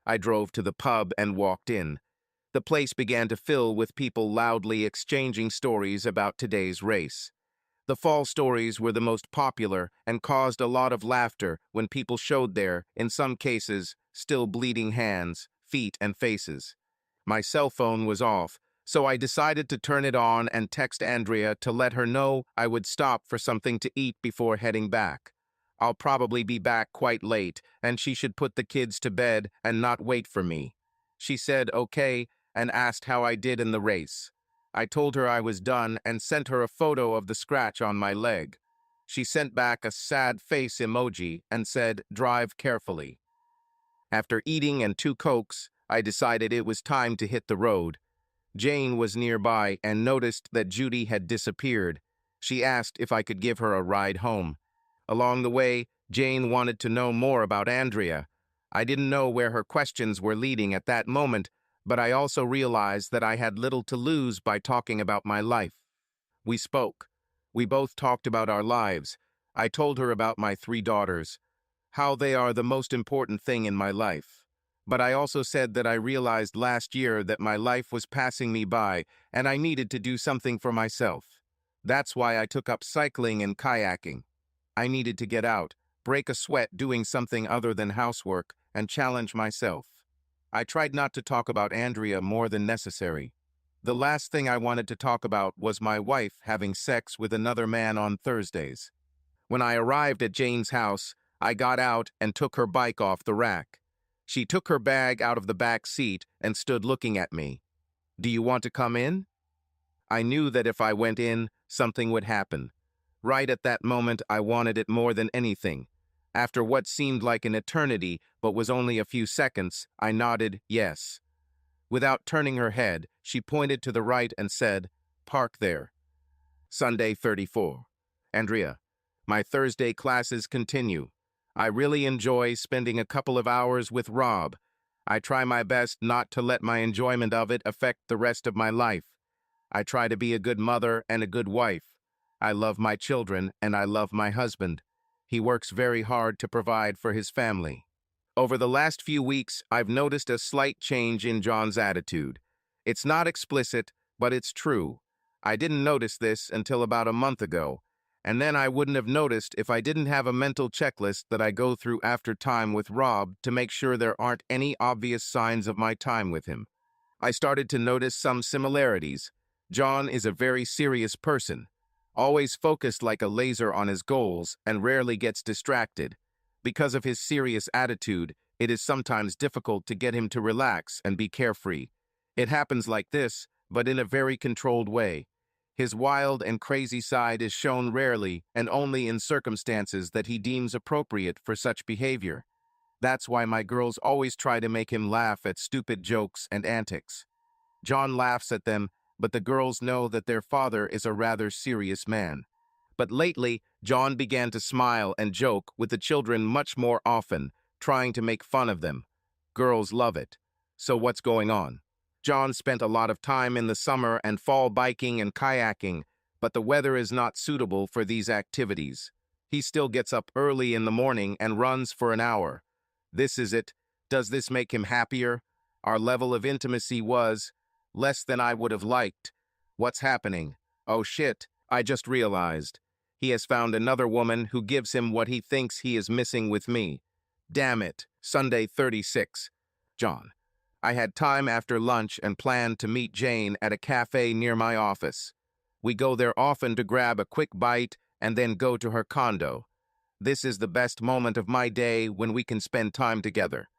I drove to the pub and walked in. The place began to fill with people loudly exchanging stories about today's race. The fall stories were the most popular and caused a lot of laughter when people showed their, in some cases, still bleeding hands, feet, and faces. My cell phone was off, so I decided to turn it on and text Andrea to let her know I would stop for something to eat before heading back. I'll probably be back quite late, and she should put the kids to bed and not wait for me. She said okay and asked how I did in the race. I told her I was done and sent her a photo of the scratch on my leg. She sent back a sad face emoji and said, "Drive carefully." After eating and 2 Cokes, I decided it was time to hit the road. Jane was nearby and noticed that Judy had disappeared. She asked if I could give her a ride home. Along the way, Jane wanted to know more about Andrea. I didn't know where her questions were leading at that moment, but I also realized that I had little to lose by talking about my life. We spoke. We both talked about our lives. I told her about my 3 daughters, how they are the most important thing in my life. But I also said that I realized last year that my life was passing me by and I needed to do something for myself. That's why I took up cycling and kayaking. I needed to get out, break a sweat doing something other than housework, and challenge myself. I tried not to talk about Andrea more than necessary. The last thing I wanted to talk about was my wife having sex with another man on Thursdays. When I arrived at Jane's house, I got out and took her bike off the rack. She took her bag out of the back seat and stood looking at me. "Do you want to come in?" I knew that if I went in, something would happen. Right at that moment, I wanted it more than anything. After what seemed like an eternity, but was only a few seconds, I nodded yes. Without turning her head, she pointed to the right and said, "Park there." Sunday 34. Andrea, my Thursday classes continue. I really enjoy spending a couple of hours with Rob. I try my best not to let my enjoyment of it affect the rest of my life. I try to be a good mother and a good wife. I love my children and I love my husband. He works very hard to provide for his family. Over the last few weeks, I've noticed a slight change in John's attitude. It's not explicit, but it's true. I didn't notice this until about a month ago, and then I wouldn't have noticed if I didn't have a mental checklist that I go through after time with Rob to make sure there aren't any obvious signs of my time with him. I started to notice some similarities. John is a very serious person, always focused like a laser on his goals and rarely gets distracted. Because of his serious attitude, it is sometimes difficult to get him to relax and be carefree. It happens like this, but in a very controlled way. His wild and crazy side is shown rarely and only in circumstances that he deems appropriate for such behavior. That's why my girls always try to make him laugh at stupid jokes and antics. John laughs at them, but the girls know that their father is a rather serious man. But lately, John began to smile and joke with the children much more often, trying to make fun of them. Girls love it. So what's going on? John spent a lot of time in the summer and fall biking and kayaking, but the weather is not suitable for these activities. He still gets up early in the morning and runs for an hour. This is it. Does this make him happier? Our level of intimacy was less than I would have liked. What's happening? Oh shit, I just realized. He has found another woman who gives him what he thinks he is missing with me. Damn it. Sunday 36. John. I had time after lunch and planned to meet Jane at a cafe near my office. We go there often to grab a quick bite and then go to her condo. This is the best moment of my day when we can spend time together.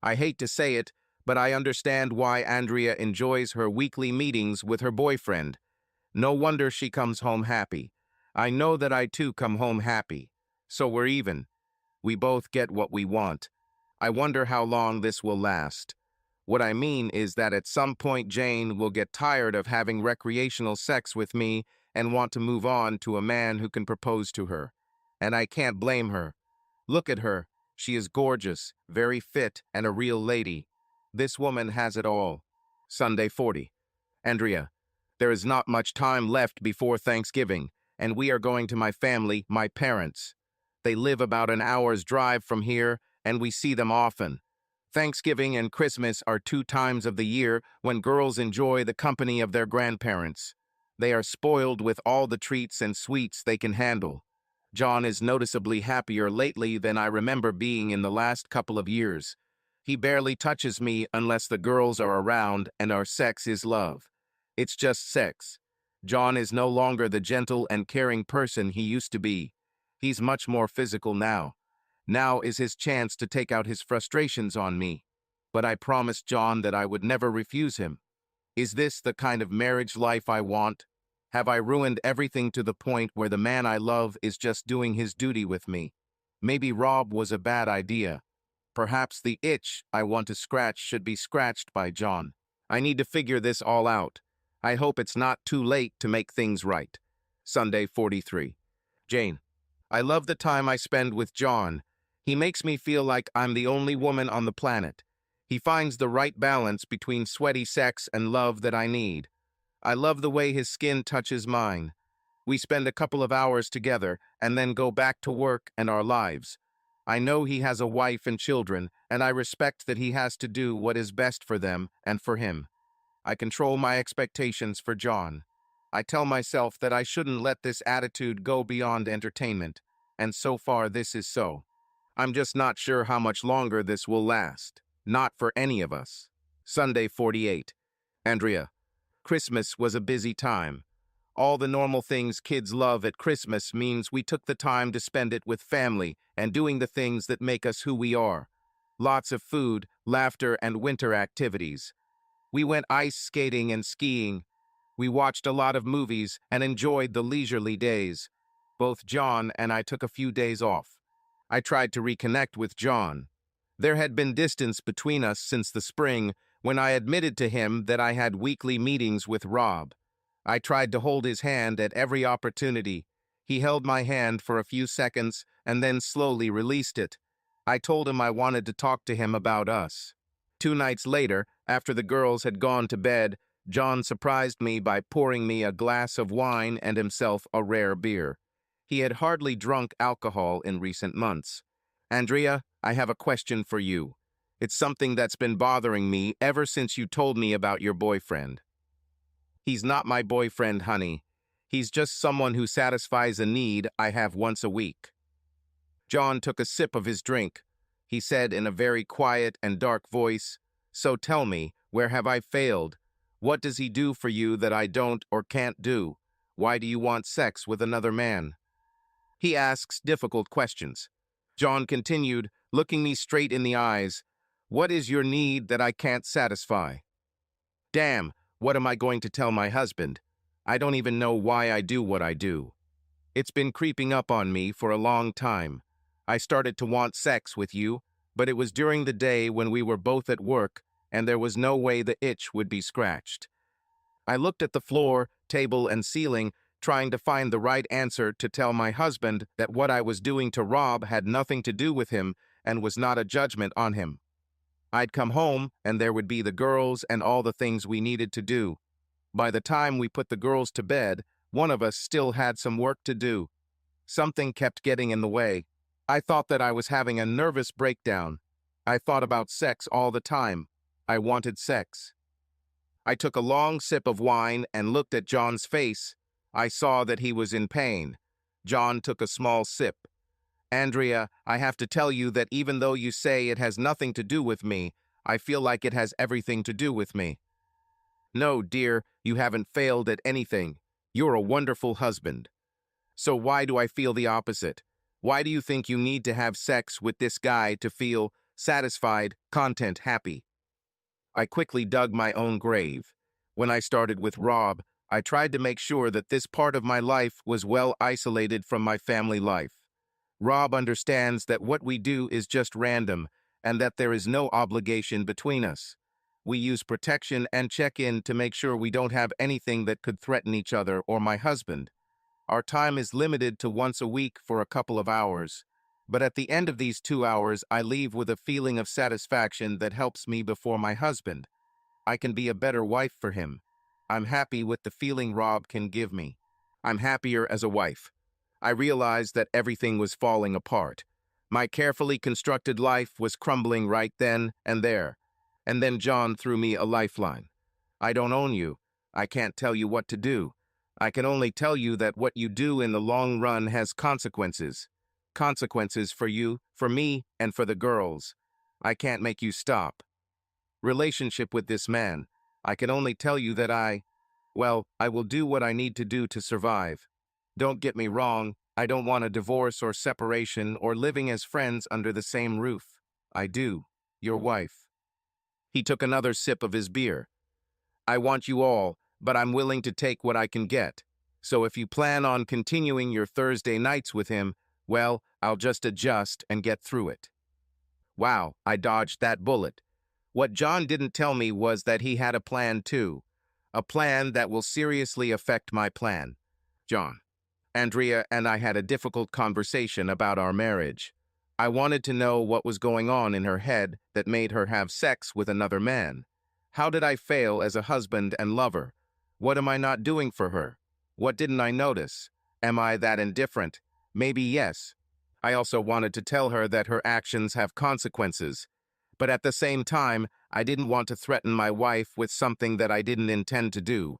I hate to say it, but I understand why Andrea enjoys her weekly meetings with her boyfriend. No wonder she comes home happy. I know that I too come home happy. So we're even. We both get what we want. I wonder how long this will last. What I mean is that at some point Jane will get tired of having recreational sex with me and want to move on to a man who can propose to her. And I can't blame her. Look at her. She is gorgeous, very fit, and a real lady. This woman has it all. Sunday 40. Andrea, there is not much time left before Thanksgiving, and we are going to my family, my parents. They live about an hour's drive from here, and we see them often. Thanksgiving and Christmas are 2 times of the year when girls enjoy the company of their grandparents. They are spoiled with all the treats and sweets they can handle. John is noticeably happier lately than I remember being in the last couple of years. He barely touches me unless the girls are around and our sex is love. It's just sex. John is no longer the gentle and caring person he used to be. He's much more physical now. Now is his chance to take out his frustrations on me. But I promised John that I would never refuse him. Is this the kind of marriage life I want? Have I ruined everything to the point where the man I love is just doing his duty with me? Maybe Rob was a bad idea. Perhaps the itch I want to scratch should be scratched by John. I need to figure this all out. I hope it's not too late to make things right. Sunday 43. Jane. I love the time I spend with John. He makes me feel like I'm the only woman on the planet. He finds the right balance between sweaty sex and love that I need. I love the way his skin touches mine. We spend a couple of hours together and then go back to work and our lives. I know he has a wife and children, and I respect that he has to do what is best for them and for him. I control my expectations for John. I tell myself that I shouldn't let this attitude go beyond entertainment, and so far this is so. I'm just not sure how much longer this will last. Not for any of us. Sunday 48. Andrea. Christmas was a busy time. All the normal things kids love at Christmas means we took the time to spend it with family and doing the things that make us who we are. Lots of food, laughter, and winter activities. We went ice skating and skiing. We watched a lot of movies and enjoyed the leisurely days. Both John and I took a few days off. I tried to reconnect with John. There had been distance between us since the spring when I admitted to him that I had weekly meetings with Rob. I tried to hold his hand at every opportunity. He held my hand for a few seconds and then slowly released it. I told him I wanted to talk to him about us. 2 nights later, after the girls had gone to bed, John surprised me by pouring me a glass of wine and himself a rare beer. He had hardly drunk alcohol in recent months. Andrea, I have a question for you. It's something that's been bothering me ever since you told me about your boyfriend. He's not my boyfriend, honey. He's just someone who satisfies a need I have once a week. John took a sip of his drink. He said in a very quiet and dark voice, "So tell me, where have I failed? What does he do for you that I don't or can't do? Why do you want sex with another man?" He asks difficult questions. John continued, looking me straight in the eyes. "What is your need that I can't satisfy?" Damn, what am I going to tell my husband? I don't even know why I do what I do. It's been creeping up on me for a long time. I started to want sex with you, but it was during the day when we were both at work, and there was no way the itch would be scratched. I looked at the floor, table, and ceiling, trying to find the right answer to tell my husband that what I was doing to Rob had nothing to do with him and was not a judgment on him. I'd come home, and there would be the girls and all the things we needed to do. By the time we put the girls to bed, one of us still had some work to do. Something kept getting in the way. I thought that I was having a nervous breakdown. I thought about sex all the time. I wanted sex. I took a long sip of wine and looked at John's face. I saw that he was in pain. John took a small sip. Andrea, I have to tell you that even though you say it has nothing to do with me, I feel like it has everything to do with me. No, dear, you haven't failed at anything. You're a wonderful husband. So why do I feel the opposite? Why do you think you need to have sex with this guy to feel satisfied, content, happy? I quickly dug my own grave. When I started with Rob, I tried to make sure that this part of my life was well isolated from my family life. Rob understands that what we do is just random and that there is no obligation between us. We use protection and check in to make sure we don't have anything that could threaten each other or my husband. Our time is limited to once a week for a couple of hours. But at the end of these 2 hours, I leave with a feeling of satisfaction that helps me before my husband. I can be a better wife for him. I'm happy with the feeling Rob can give me. I'm happier as a wife. I realized that everything was falling apart. My carefully constructed life was crumbling right then and there. And then John threw me a lifeline. I don't own you. I can't tell you what to do. I can only tell you that what you do in the long run has consequences. Consequences for you, for me, and for the girls. I can't make you stop. Relationship with this man. I can only tell you that well, I will do what I need to do to survive. Don't get me wrong, I don't want a divorce or separation or living as friends under the same roof. I do. Your wife. He took another sip of his beer. I want you all, but I'm willing to take what I can get. So if you plan on continuing your Thursday nights with him, well, I'll just adjust and get through it. Wow, I dodged that bullet. What John didn't tell me was that he had a plan too. A plan that will seriously affect my plan. John. Andrea and I had a difficult conversation about our marriage. I wanted to know what was going on in her head that made her have sex with another man. How did I fail as a husband and lover? What am I not doing for her? What didn't I notice? Am I that indifferent? Maybe yes. I also wanted to tell her that her actions have consequences. But at the same time, I didn't want to threaten my wife with something that I didn't intend to do.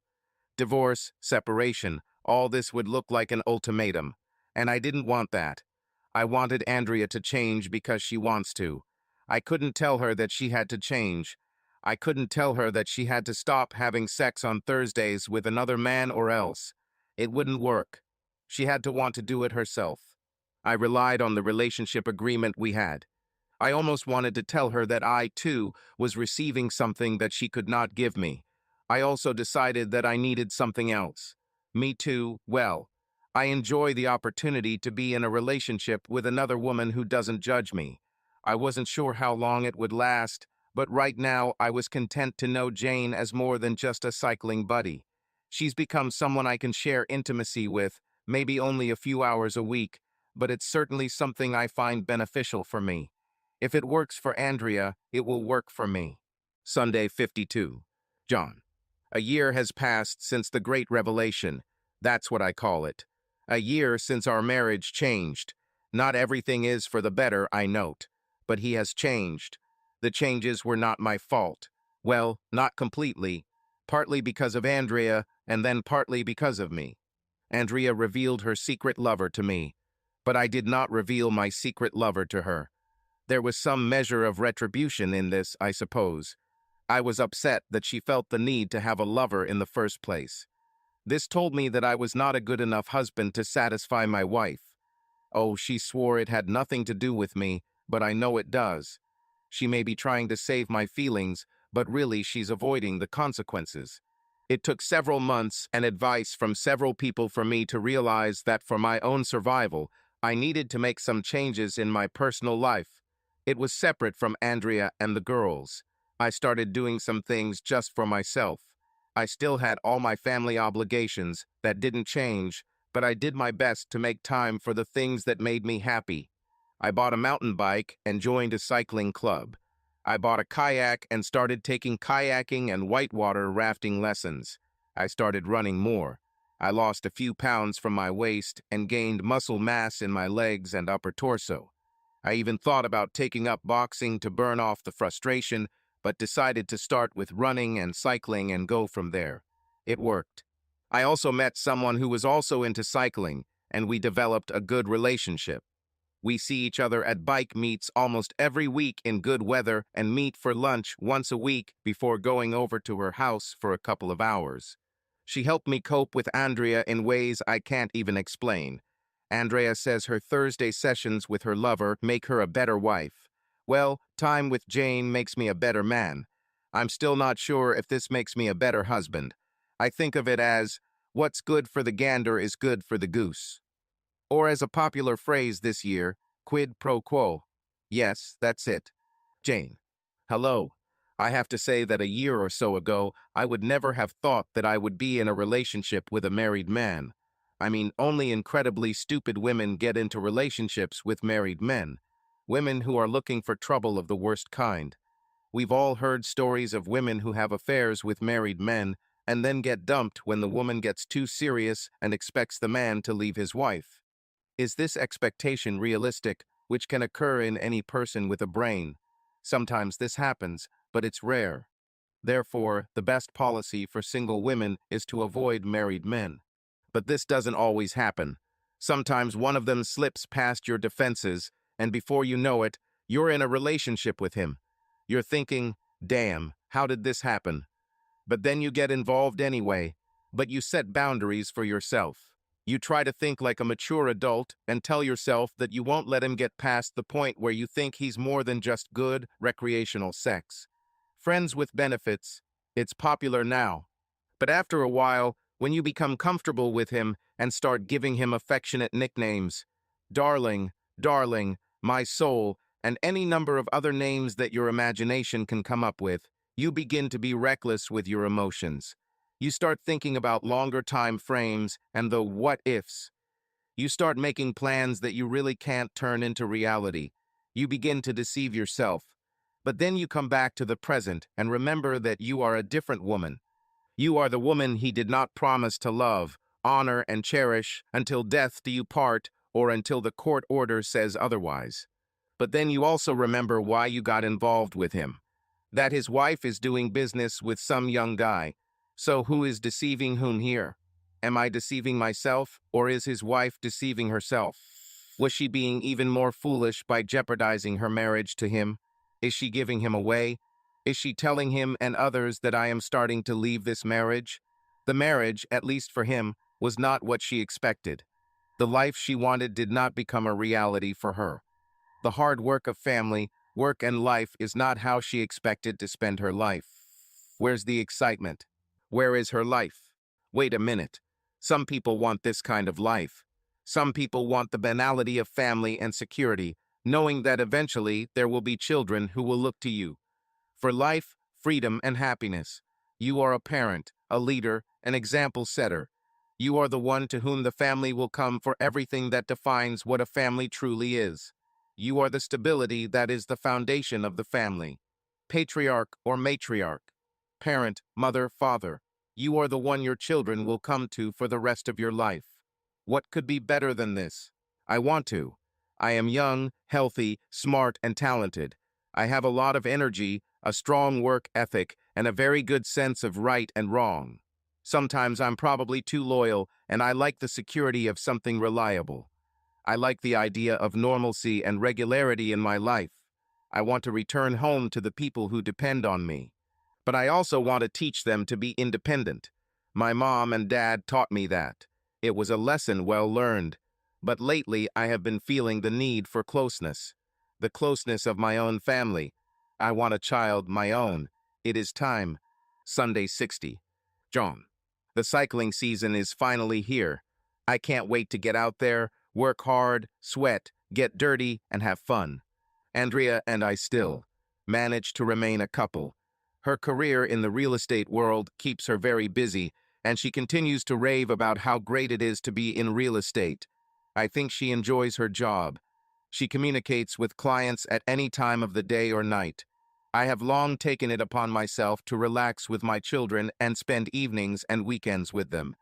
Divorce, separation, all this would look like an ultimatum. And I didn't want that. I wanted Andrea to change because she wants to. I couldn't tell her that she had to change. I couldn't tell her that she had to stop having sex on Thursdays with another man or else. It wouldn't work. She had to want to do it herself. I relied on the relationship agreement we had. I almost wanted to tell her that I, too, was receiving something that she could not give me. I also decided that I needed something else. Me too, well, I enjoy the opportunity to be in a relationship with another woman who doesn't judge me. I wasn't sure how long it would last, but right now I was content to know Jane as more than just a cycling buddy. She's become someone I can share intimacy with, maybe only a few hours a week, but it's certainly something I find beneficial for me. If it works for Andrea, it will work for me. Sunday 52. John. A year has passed since the great revelation. That's what I call it. A year since our marriage changed. Not everything is for the better, I note. But he has changed. The changes were not my fault. Well, not completely. Partly because of Andrea, and then partly because of me. Andrea revealed her secret lover to me. But I did not reveal my secret lover to her. There was some measure of retribution in this, I suppose. I was upset that she felt the need to have a lover in the first place. This told me that I was not a good enough husband to satisfy my wife. Oh, she swore it had nothing to do with me, but I know it does. She may be trying to save my feelings, but really she's avoiding the consequences. It took several months and advice from several people for me to realize that for my own survival, I needed to make some changes in my personal life. It was separate from Andrea and the girls. I started doing some things just for myself. I still had all my family obligations that didn't change, but I did my best to make time for the things that made me happy. I bought a mountain bike and joined a cycling club. I bought a kayak and started taking kayaking and whitewater rafting lessons. I started running more. I lost a few pounds from my waist and gained muscle mass in my legs and upper torso. I even thought about taking up boxing to burn off the frustration, but decided to start with running and cycling and go from there. It worked. I also met someone who was also into cycling, and we developed a good relationship. We see each other at bike meets almost every week in good weather and meet for lunch once a week before going over to her house for a couple of hours. She helped me cope with Andrea in ways I can't even explain. Andrea says her Thursday sessions with her lover make her a better wife. Well, time with Jane makes me a better man. I'm still not sure if this makes me a better husband. I think of it as, what's good for the gander is good for the goose. Or as a popular phrase this year, quid pro quo. Yes, that's it. Jane. Hello. I have to say that a year or so ago, I would never have thought that I would be in a relationship with a married man. I mean, only incredibly stupid women get into relationships with married men. Women who are looking for trouble of the worst kind. We've all heard stories of women who have affairs with married men and then get dumped when the woman gets too serious and expects the man to leave his wife. Is this expectation realistic, which can occur in any person with a brain? Sometimes this happens, but it's rare. Therefore, the best policy for single women is to avoid married men. But this doesn't always happen. Sometimes one of them slips past your defenses, and before you know it, You're in a relationship with him. You're thinking, damn, how did this happen? But then you get involved anyway. But you set boundaries for yourself. You try to think like a mature adult and tell yourself that you won't let him get past the point where you think he's more than just good, recreational sex. Friends with benefits, it's popular now. But after a while, when you become comfortable with him and start giving him affectionate nicknames, darling, darling, my soul, and any number of other names that your imagination can come up with, you begin to be reckless with your emotions. You start thinking about longer time frames and the what-ifs. You start making plans that you really can't turn into reality. You begin to deceive yourself. But then you come back to the present and remember that you are a different woman. You are the woman he did not promise to love, honor, and cherish until death do you part or until the court order says otherwise. But then you also remember why you got involved with him. That his wife is doing business with some young guy. So who is deceiving whom here? Am I deceiving myself, or is his wife deceiving herself? Was she being even more foolish by jeopardizing her marriage to him? Is she giving him away? Is she telling him and others that I am starting to leave this marriage? The marriage, at least for him, was not what she expected. The life she wanted did not become a reality for her. The hard work of family, work and life is not how she expected to spend her life. Where's the excitement? Where is her life? Wait a minute. Some people want this kind of life. Some people want the banality of family and security, knowing that eventually there will be children who will look to you. For life, freedom, and happiness. You are a parent, a leader, an example setter. You are the one to whom the family will come for everything that defines what a family truly is. You are the stability that is the foundation of the family. Patriarch or matriarch. Parent, mother, father. You are the one your children will come to for the rest of your life. What could be better than this? I want to. I am young, healthy, smart, and talented. I have a lot of energy, a strong work ethic, and a very good sense of right and wrong. Sometimes I'm probably too loyal, and I like the security of something reliable. I like the idea of normalcy and regularity in my life. I want to return home to the people who depend on me. But I also want to teach them to be independent. My mom and dad taught me that. It was a lesson well learned. But lately I have been feeling the need for closeness. The closeness of my own family. I want a child my own. It is time. Sunday 60. John. The cycling season is finally here. I can't wait to get out there, work hard, sweat, get dirty, and have fun. Andrea and I still manage to remain a couple. Her career in the real estate world keeps her very busy, and she continues to rave about how great it is to be in real estate. I think she enjoys her job. She communicates with clients at any time of the day or night. I have long taken it upon myself to relax with my children and spend evenings and weekends with them.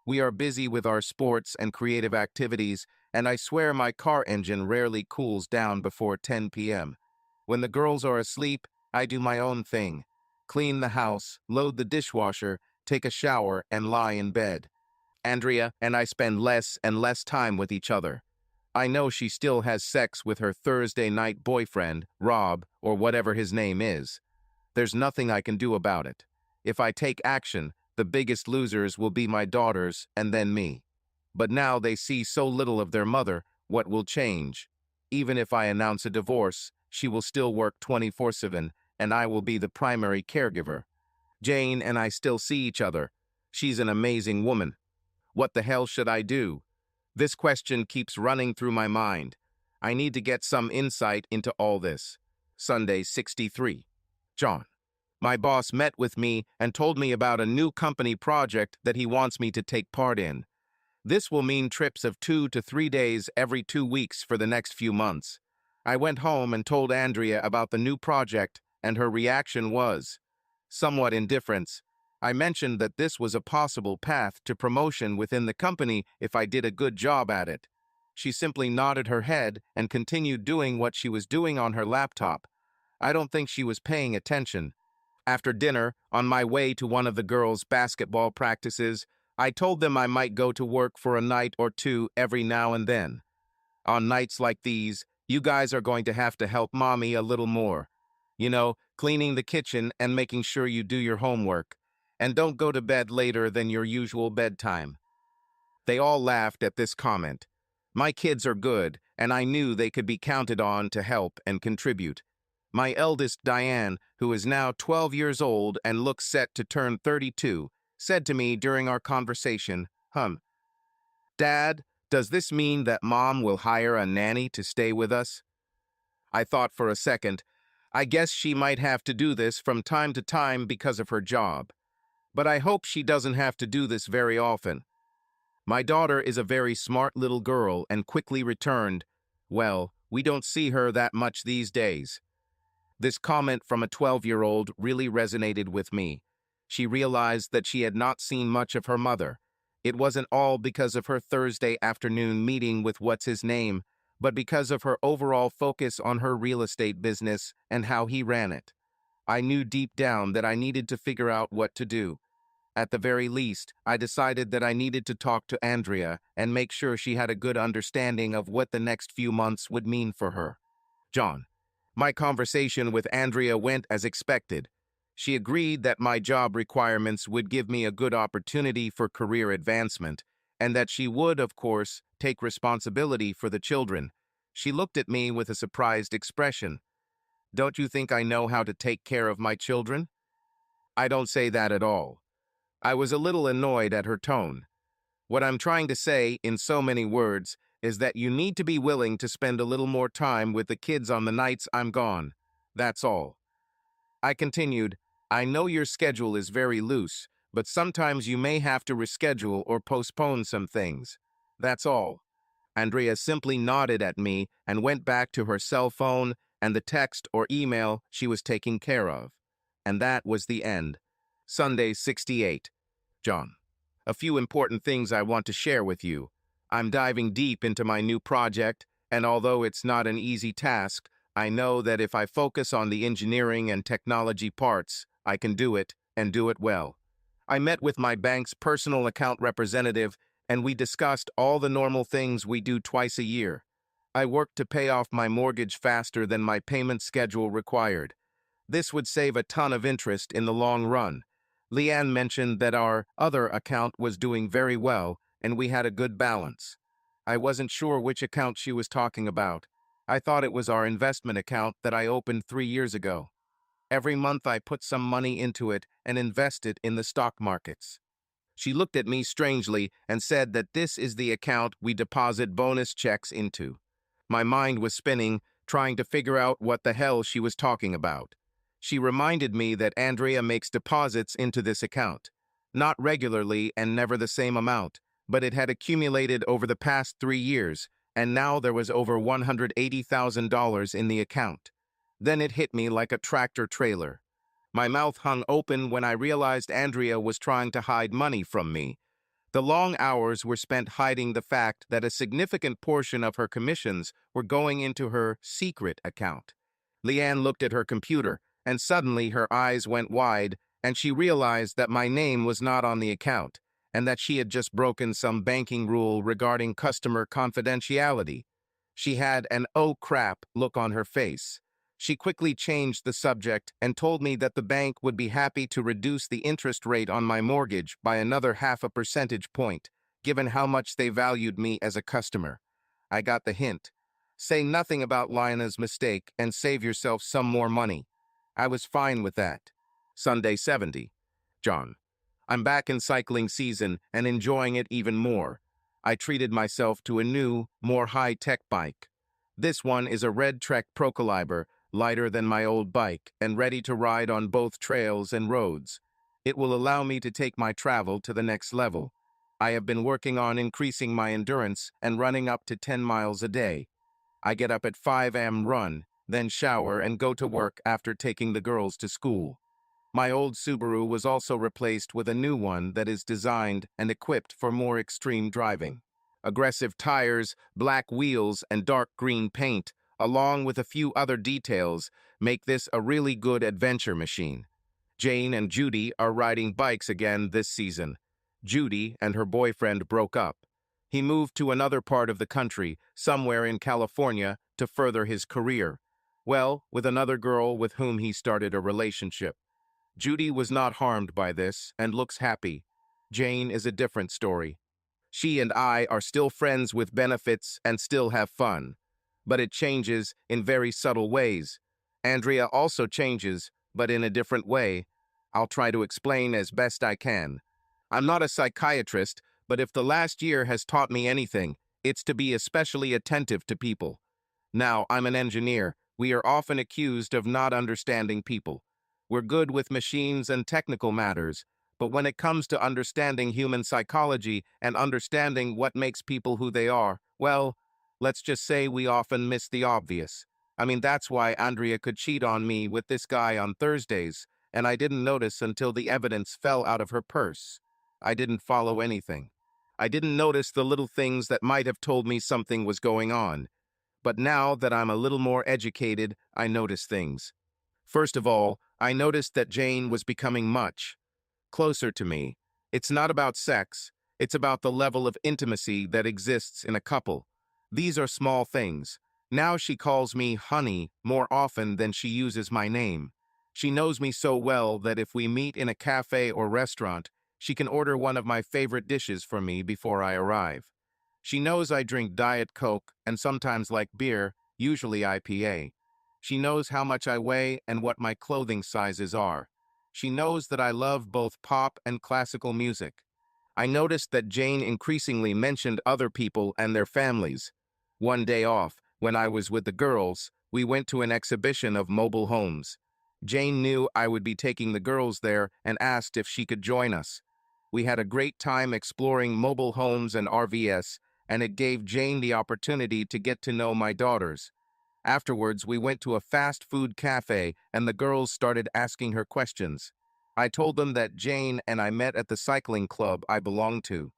We are busy with our sports and creative activities, and I swear my car engine rarely cools down before 10 p.m. When the girls are asleep, I do my own thing. Clean the house, load the dishwasher, take a shower, and lie in bed. Andrea and I spend less and less time with each other. I know she still has sex with her Thursday night boyfriend, Rob, or whatever his name is. There's nothing I can do about it. If I take action, the biggest losers will be my daughters and then me. But now they see so little of their mother, what will change? Even if I announce a divorce, she will still work 24/7, and I will be the primary caregiver. Jane and I still see each other. She's an amazing woman. What the hell should I do? This question keeps running through my mind. I need to get some insight into all this. Sunday 63. John. My boss met with me and told me about a new company project that he wants me to take part in. This will mean trips of 2 to 3 days every 2 weeks for the next few months. I went home and told Andrea about the new project, and her reaction was somewhat indifference. I mentioned that this was a possible path to promotion within the company if I did a good job at it. She simply nodded her head and continued doing what she was doing on her laptop. I don't think she was paying attention. After dinner, on my way to one of the girls' basketball practices, I told them I might go to work for a night or two every now and then. On nights like these, You guys are going to have to help mommy a little more. Cleaning the kitchen and making sure you do your homework. And don't go to bed later than your usual bedtime." They all laughed at this comment. My kids are good, and I knew they could be counted on to help and contribute. My eldest, Diane, who is now 12 years old and looks set to turn 32, said to me during our conversation, "Dad, does this mean that Mom will hire a nanny to stay with us?" I thought for a second. I guess she might have to do this from time to time because of her job. But I hope she doesn't have to do this very often. My daughter is a very smart little girl and quickly returned, "Well, we don't see her that much these days." This comment from a 12-year-old really resonated with me. She realized that she had not seen much of her mother. It wasn't all because of her Thursday afternoon meeting with what's-his-name, but because of her overall focus on her real estate business and how he ran it. I knew deep down that I needed to figure out what to do. At the very least, I decided that I needed to talk to Andrea and make sure she had a good understanding of what the next few months would mean for her. John. My conversation with Andrea went as expected. She agreed that my job requirements would give me a good opportunity for career advancement, and that she would, of course, take responsibility for the children. She looked at me with a surprised expression. "Don't you think I know how to take care of my children?" I don't say that at all. I was a little annoyed at her tone. What I'm trying to say, in so many words, is that you need to be willing to spend a little more time with the kids on the nights I'm gone. That's all. I continued, "I know your schedule is very loose, but sometimes you may have to reschedule or postpone some things. That's all." Andrea simply nodded at me and went back to her cell phone and the text or email she was taking care of. And that was the end. Sunday 68. John. A few important things I want to share with you. I'm diving deep into my new project, and although it's not an easy task, I know that if I focus on the engineering and technology parts, I can do it, and do it well. I met with my bank's personal account representative, and we discussed all the normal things we do twice a year. I worked to pay off my mortgage faster than my payment schedule required. This would save a ton of interest in the long run. Leanne mentioned that our other account was doing very well, and we had a good balance. I wasn't sure which account she was talking about. I thought it was our investment account that I opened 3 years ago. Every month I put some money into it and invest it in the stock markets. She looked at me strangely and said that this is the account we deposit bonus checks into. My mind was spinning, trying to figure out what the hell she was talking about. She reminded me that Andrea makes deposits into this account. Not regularly and never the same amount, but it had accumulated over the past 3 years, and now there was over $180,000 in the account. Then it hit me like a tractor trailer. My mouth hung open when I realized Andrea was trying to hide money from me. The long hours were spent hiding the fact that a significant portion of her commissions were going into her secret account. Leanne looked at her computer, and suddenly her eyes went wide, and she realized that my name was not on the account, and that she had just broken some banking rule regarding customer confidentiality. She had an "oh crap" look on her face. She quickly changed the subject and told me that the bank would be happy to reduce the interest rate on my mortgage by another 0.5 percentage point, given how much they valued me as a customer. I got the hint. Say nothing about Lina's mistake and save yourself some more money. I was fine with that. Sunday 70. John. I'm back in cycling season and enjoying it even more. I treated myself to a new, more high-tech bike. This one is a Red Trek Procaliber, lighter than my old bike, and ready to ride on both trails and roads. It will allow me to take my travel to the next level. I have been working on increasing my endurance and running up to 10 miles a day. I get up at 5 a.m., run, then shower and go to work after taking the girls to school. My old Subaru was also replaced with a new one that is designed and equipped for more extreme driving. Aggressive tires, black wheels, and dark green paint, along with a few other details, make this a really good adventure machine. Jane and Judy are riding bikes again this season. Judy and her boyfriend broke up. He moved to another part of the country, somewhere in California, to further his career. Well, with another girl with whom he started a relationship. Judy was not harmed by this and looks happy. Jane is a different story. She and I are still friends with benefits and still have fun. But it changes in very subtle ways. Andrea also changes, but in a different way. I'll try to explain as best I can. I'm not a psychiatrist, but if the last year has taught me anything, it's to be especially attentive to people. Now, I'm an engineer. We are often accused of not understanding people. We're good with machines and technical matters, but when it comes to understanding human psychology and understanding what makes people who they are, well, let's just say we often miss the obvious. I mean, that's why Andrea could cheat on me with this guy on Thursdays, and I didn't notice until the evidence fell out of her purse. I didn't follow anything. I didn't notice the little things that might have told me something was going on. But now that I'm a little more educated, I notice things. First of all, I noticed that Jane was becoming much closer to me. It's not about sex, it's about the level of intimacy that exists in a couple. These are small things. Now she calls me honey more often than she uses my name. She knows me so well that if we meet in a cafe or restaurant, she can order one of my favorite dishes for me before I arrive. She knows I drink Diet Coke and sometimes like beer, usually IPA. She knows how much I weigh and what my clothing sizes are. She knows that I love both pop and classical music. I noticed that Jane increasingly mentioned other people and their families. One day off, when I was with the girls, we went to an exhibition of mobile homes. Jane knew I would be taking the girls there and asked if she could join us. We had a great time exploring mobile homes and RVs, and it gave Jane the opportunity to get to know my daughters. Afterwards, we went to a fast food cafe and the girls started asking her questions. I told them that Jane and I met at the cycling club I belonged to.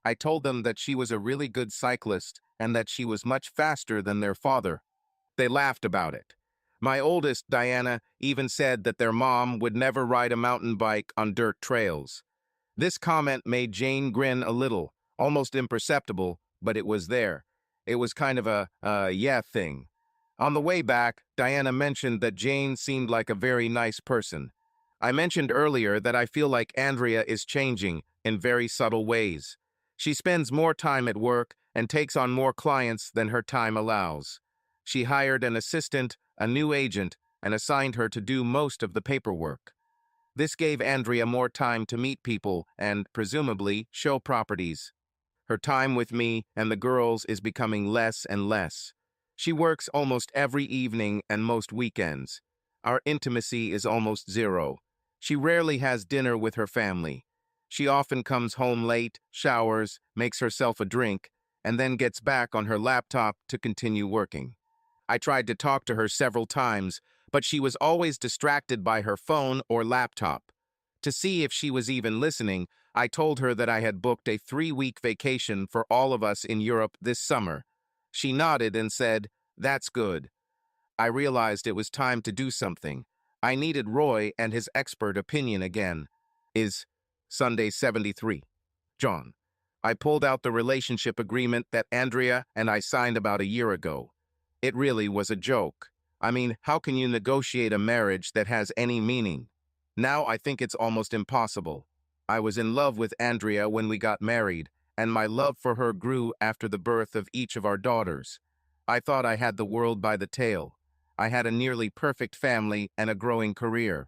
I told them that she was a really good cyclist and that she was much faster than their father. They laughed about it. My oldest, Diana, even said that their mom would never ride a mountain bike on dirt trails. This comment made Jane grin a little, almost imperceptible, but it was there. It was kind of a, yeah thing. On the way back, Diana mentioned that Jane seemed like a very nice person. I mentioned earlier that I feel like Andrea is changing in very subtle ways. She spends more time at work and takes on more clients than her time allows. She hired an assistant, a new agent, and assigned her to do most of the paperwork. This gave Andrea more time to meet people and, presumably, show properties. Her time with me and the girls is becoming less and less. She works almost every evening and most weekends. Our intimacy is almost zero. She rarely has dinner with her family. She often comes home late, showers, makes herself a drink, and then gets back on her laptop to continue working. I tried to talk to her several times, but she was always distracted by her phone or laptop. To see if she was even listening, I told her that I had booked a 3-week vacation for all of us in Europe this summer. She nodded and said, "That's good." I realized it was time to do something. I needed Roy and his expert opinion again. Is Sunday 73. John. I pulled out the relationship agreement that Andrea and I signed about a year ago. It really was a joke. I mean, how can you negotiate a marriage that has any meaning? Now I think it's almost impossible. I was in love with Andrea when we got married, and my love for her grew after the birth of each of our daughters. I thought I had the world by the tail. I had a nearly perfect family and a growing career.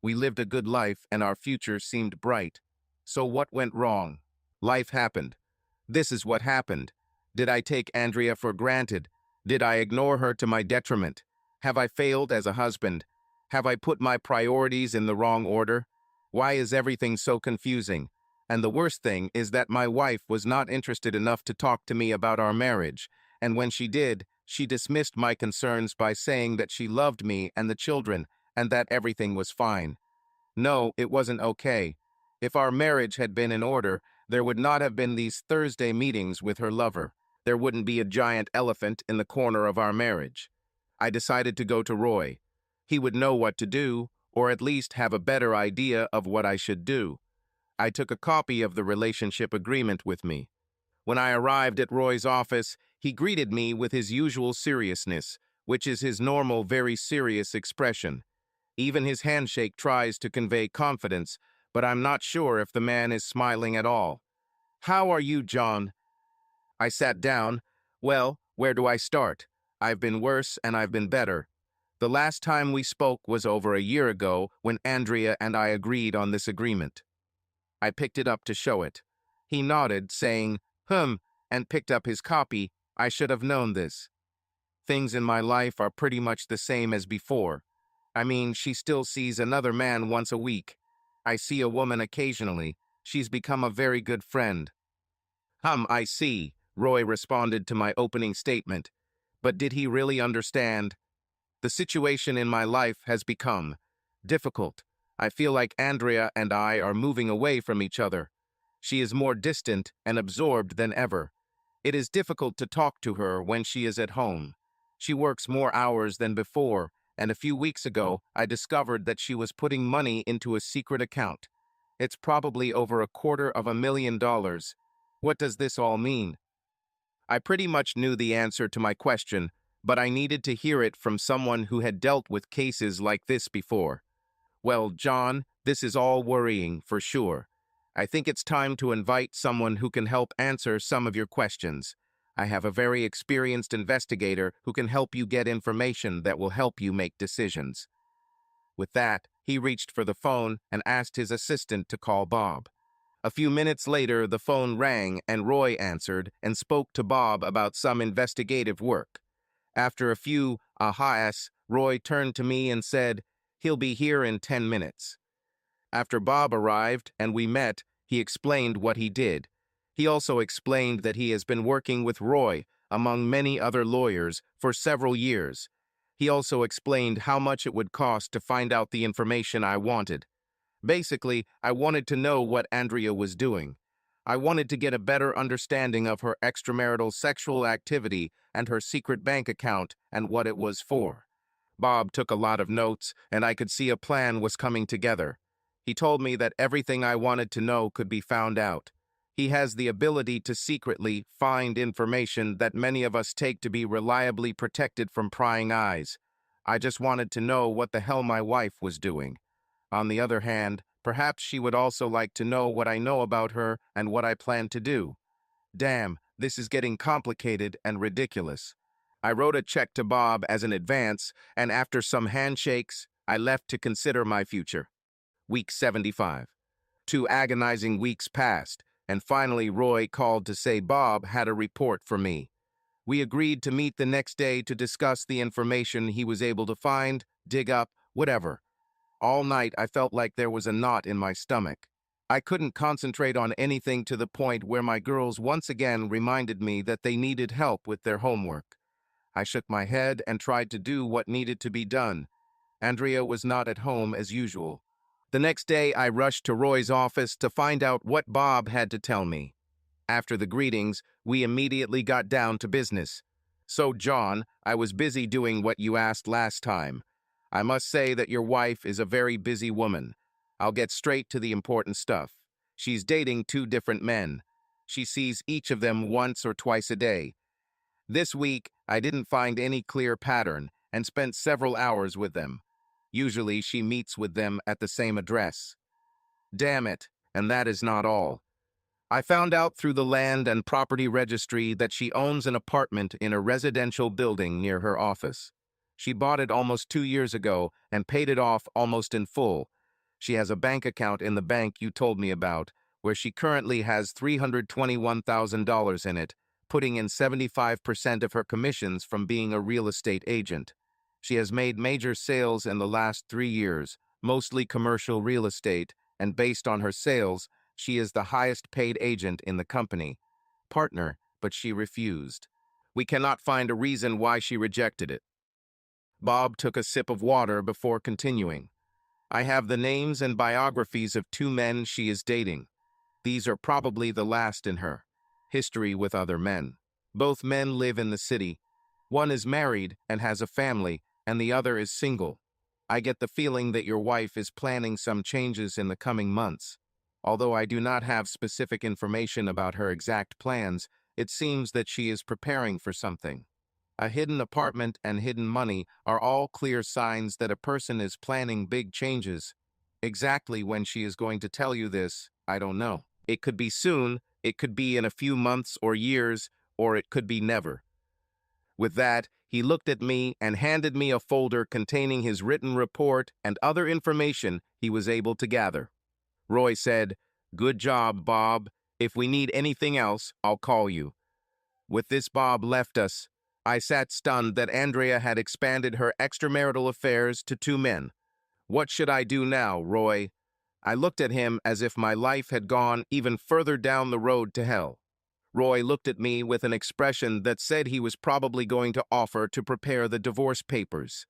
We lived a good life and our future seemed bright. So what went wrong? Life happened. This is what happened. Did I take Andrea for granted? Did I ignore her to my detriment? Have I failed as a husband? Have I put my priorities in the wrong order? Why is everything so confusing? And the worst thing is that my wife was not interested enough to talk to me about our marriage, and when she did, she dismissed my concerns by saying that she loved me and the children, and that everything was fine. No, it wasn't okay. If our marriage had been in order, there would not have been these Thursday meetings with her lover. There wouldn't be a giant elephant in the corner of our marriage. I decided to go to Roy. He would know what to do, or at least have a better idea of what I should do. I took a copy of the relationship agreement with me. When I arrived at Roy's office, he greeted me with his usual seriousness, which is his normal, very serious expression. Even his handshake tries to convey confidence, but I'm not sure if the man is smiling at all. "How are you, John?" I sat down. Well, where do I start? I've been worse and I've been better. The last time we spoke was over a year ago when Andrea and I agreed on this agreement. I picked it up to show it. He nodded, saying, and picked up his copy. I should have known this. Things in my life are pretty much the same as before. I mean, she still sees another man once a week. I see a woman occasionally. She's become a very good friend. I see, Roy responded to my opening statement. But did he really understand? The situation in my life has become difficult. I feel like Andrea and I are moving away from each other. She is more distant and absorbed than ever. It is difficult to talk to her when she is at home. She works more hours than before, and a few weeks ago, I discovered that she was putting money into a secret account. It's probably over $250,000. What does this all mean? I pretty much knew the answer to my question, but I needed to hear it from someone who had dealt with cases like this before. Well, John, this is all worrying for sure. I think it's time to invite someone who can help answer some of your questions. I have a very experienced investigator who can help you get information that will help you make decisions. With that, he reached for the phone and asked his assistant to call Bob. A few minutes later, the phone rang and Roy answered and spoke to Bob about some investigative work. After a few ahas, Roy turned to me and said, "He'll be here in 10 minutes. After Bob arrived and we met, he explained what he did. He also explained that he has been working with Roy, among many other lawyers, for several years. He also explained how much it would cost to find out the information I wanted. Basically, I wanted to know what Andrea was doing. I wanted to get a better understanding of her extramarital sexual activity and her secret bank account and what it was for. Bob took a lot of notes, and I could see a plan was coming together. He told me that everything I wanted to know could be found out. He has the ability to secretly find information that many of us take to be reliably protected from prying eyes. I just wanted to know what the hell my wife was doing. On the other hand, perhaps she would also like to know what I know about her and what I plan to do. Damn, this is getting complicated and ridiculous. I wrote a check to Bob as an advance, and after some handshakes, I left to consider my future. Week 75. 2 agonizing weeks passed, and finally Roy called to say Bob had a report for me. We agreed to meet the next day to discuss the information he was able to find, dig up, whatever. All night I felt like there was a knot in my stomach. I couldn't concentrate on anything to the point where my girls once again reminded me that they needed help with their homework. I shook my head and tried to do what needed to be done. Andrea was not at home as usual. The next day I rushed to Roy's office to find out what Bob had to tell me. After the greetings, we immediately got down to business. So, John, I was busy doing what you asked last time. I must say that your wife is a very busy woman. I'll get straight to the important stuff. She's dating 2 different men. She sees each of them once or twice a day. This week, I didn't find any clear pattern and spent several hours with them. Usually, she meets with them at the same address. Damn it, and that is not all. I found out through the land and property registry that she owns an apartment in a residential building near her office. She bought it almost 2 years ago and paid it off almost in full. She has a bank account in the bank you told me about, where she currently has $321,000 in it, putting in 75% of her commissions from being a real estate agent. She has made major sales in the last 3 years, mostly commercial real estate, and based on her sales, she is the highest paid agent in the company. Partner, but she refused. We cannot find a reason why she rejected it. Bob took a sip of water before continuing. I have the names and biographies of 2 men she is dating. These are probably the last in her history with other men. Both men live in the city. One is married and has a family, and the other is single. I get the feeling that your wife is planning some changes in the coming months. Although I do not have specific information about her exact plans, it seems that she is preparing for something. A hidden apartment and hidden money are all clear signs that a person is planning big changes. Exactly when she is going to tell you this, I don't know. It could be soon, it could be in a few months or years, or it could be never. With that, he looked at me and handed me a folder containing his written report and other information he was able to gather. Roy said, "Good job, Bob. If we need anything else, I'll call you." With this, Bob left us. I sat stunned that Andrea had expanded her extramarital affairs to 2 men. What should I do now, Roy? I looked at him as if my life had gone even further down the road to hell. Roy looked at me with an expression that said he was probably going to offer to prepare the divorce papers.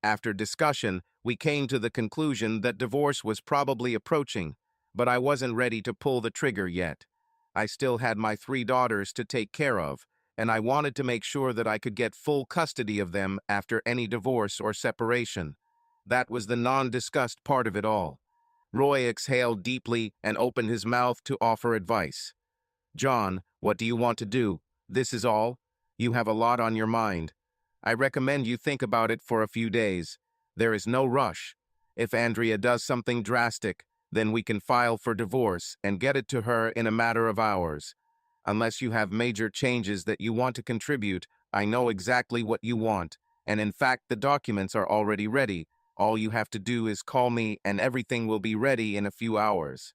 After discussion, we came to the conclusion that divorce was probably approaching, but I wasn't ready to pull the trigger yet. I still had my 3 daughters to take care of, and I wanted to make sure that I could get full custody of them after any divorce or separation. That was the non-discussed part of it all. Roy exhaled deeply and opened his mouth to offer advice. "John, what do you want to do? This is all? You have a lot on your mind. I recommend you think about it for a few days. There is no rush. If Andrea does something drastic, then we can file for divorce and get it to her in a matter of hours. Unless you have major changes that you want to contribute, I know exactly what you want, and in fact the documents are already ready. All you have to do is call me and everything will be ready in a few hours."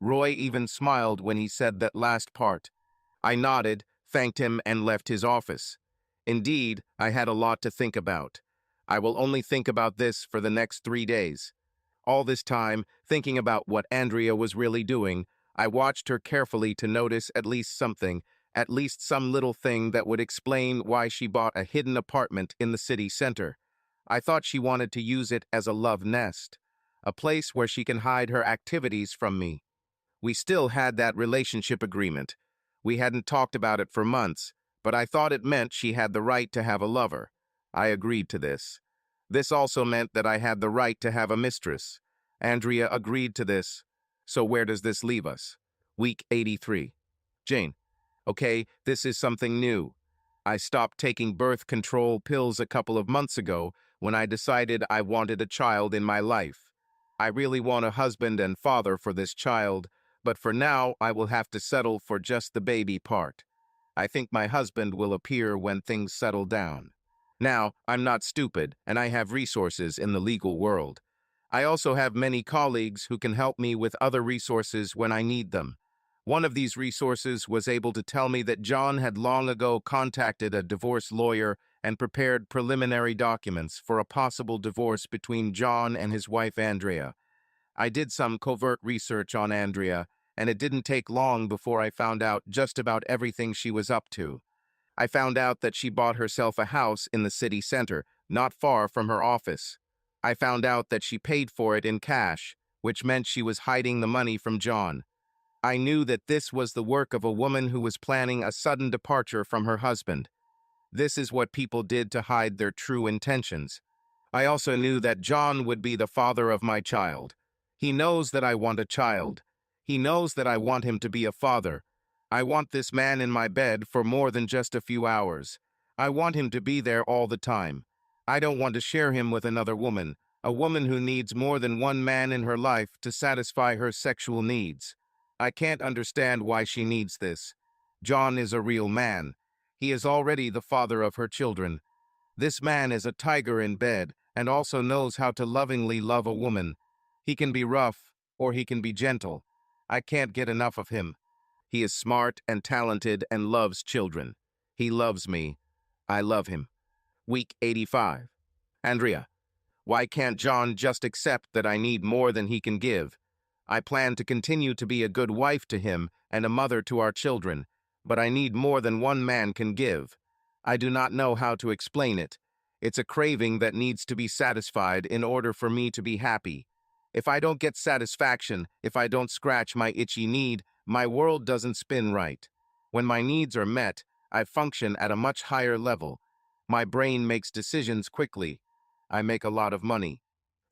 Roy even smiled when he said that last part. I nodded, thanked him, and left his office. Indeed, I had a lot to think about. I will only think about this for the next 3 days. All this time, thinking about what Andrea was really doing, I watched her carefully to notice at least something, at least some little thing that would explain why she bought a hidden apartment in the city center. I thought she wanted to use it as a love nest, a place where she can hide her activities from me. We still had that relationship agreement. We hadn't talked about it for months, but I thought it meant she had the right to have a lover. I agreed to this. This also meant that I had the right to have a mistress. Andrea agreed to this. So where does this leave us? Week 83. Jane. Okay, this is something new. I stopped taking birth control pills a couple of months ago when I decided I wanted a child in my life. I really want a husband and father for this child, but for now I will have to settle for just the baby part. I think my husband will appear when things settle down. Now, I'm not stupid, and I have resources in the legal world. I also have many colleagues who can help me with other resources when I need them. One of these resources was able to tell me that John had long ago contacted a divorce lawyer and prepared preliminary documents for a possible divorce between John and his wife Andrea. I did some covert research on Andrea, and it didn't take long before I found out just about everything she was up to. I found out that she bought herself a house in the city center, not far from her office. I found out that she paid for it in cash, which meant she was hiding the money from John. I knew that this was the work of a woman who was planning a sudden departure from her husband. This is what people did to hide their true intentions. I also knew that John would be the father of my child. He knows that I want a child. He knows that I want him to be a father. I want this man in my bed for more than just a few hours. I want him to be there all the time. I don't want to share him with another woman, a woman who needs more than one man in her life to satisfy her sexual needs. I can't understand why she needs this. John is a real man. He is already the father of her children. This man is a tiger in bed and also knows how to lovingly love a woman. He can be rough or he can be gentle. I can't get enough of him. He is smart and talented and loves children. He loves me. I love him. Week 85. Andrea. Why can't John just accept that I need more than he can give? I plan to continue to be a good wife to him and a mother to our children, but I need more than one man can give. I do not know how to explain it. It's a craving that needs to be satisfied in order for me to be happy. If I don't get satisfaction, if I don't scratch my itchy need, my world doesn't spin right. When my needs are met, I function at a much higher level. My brain makes decisions quickly. I make a lot of money.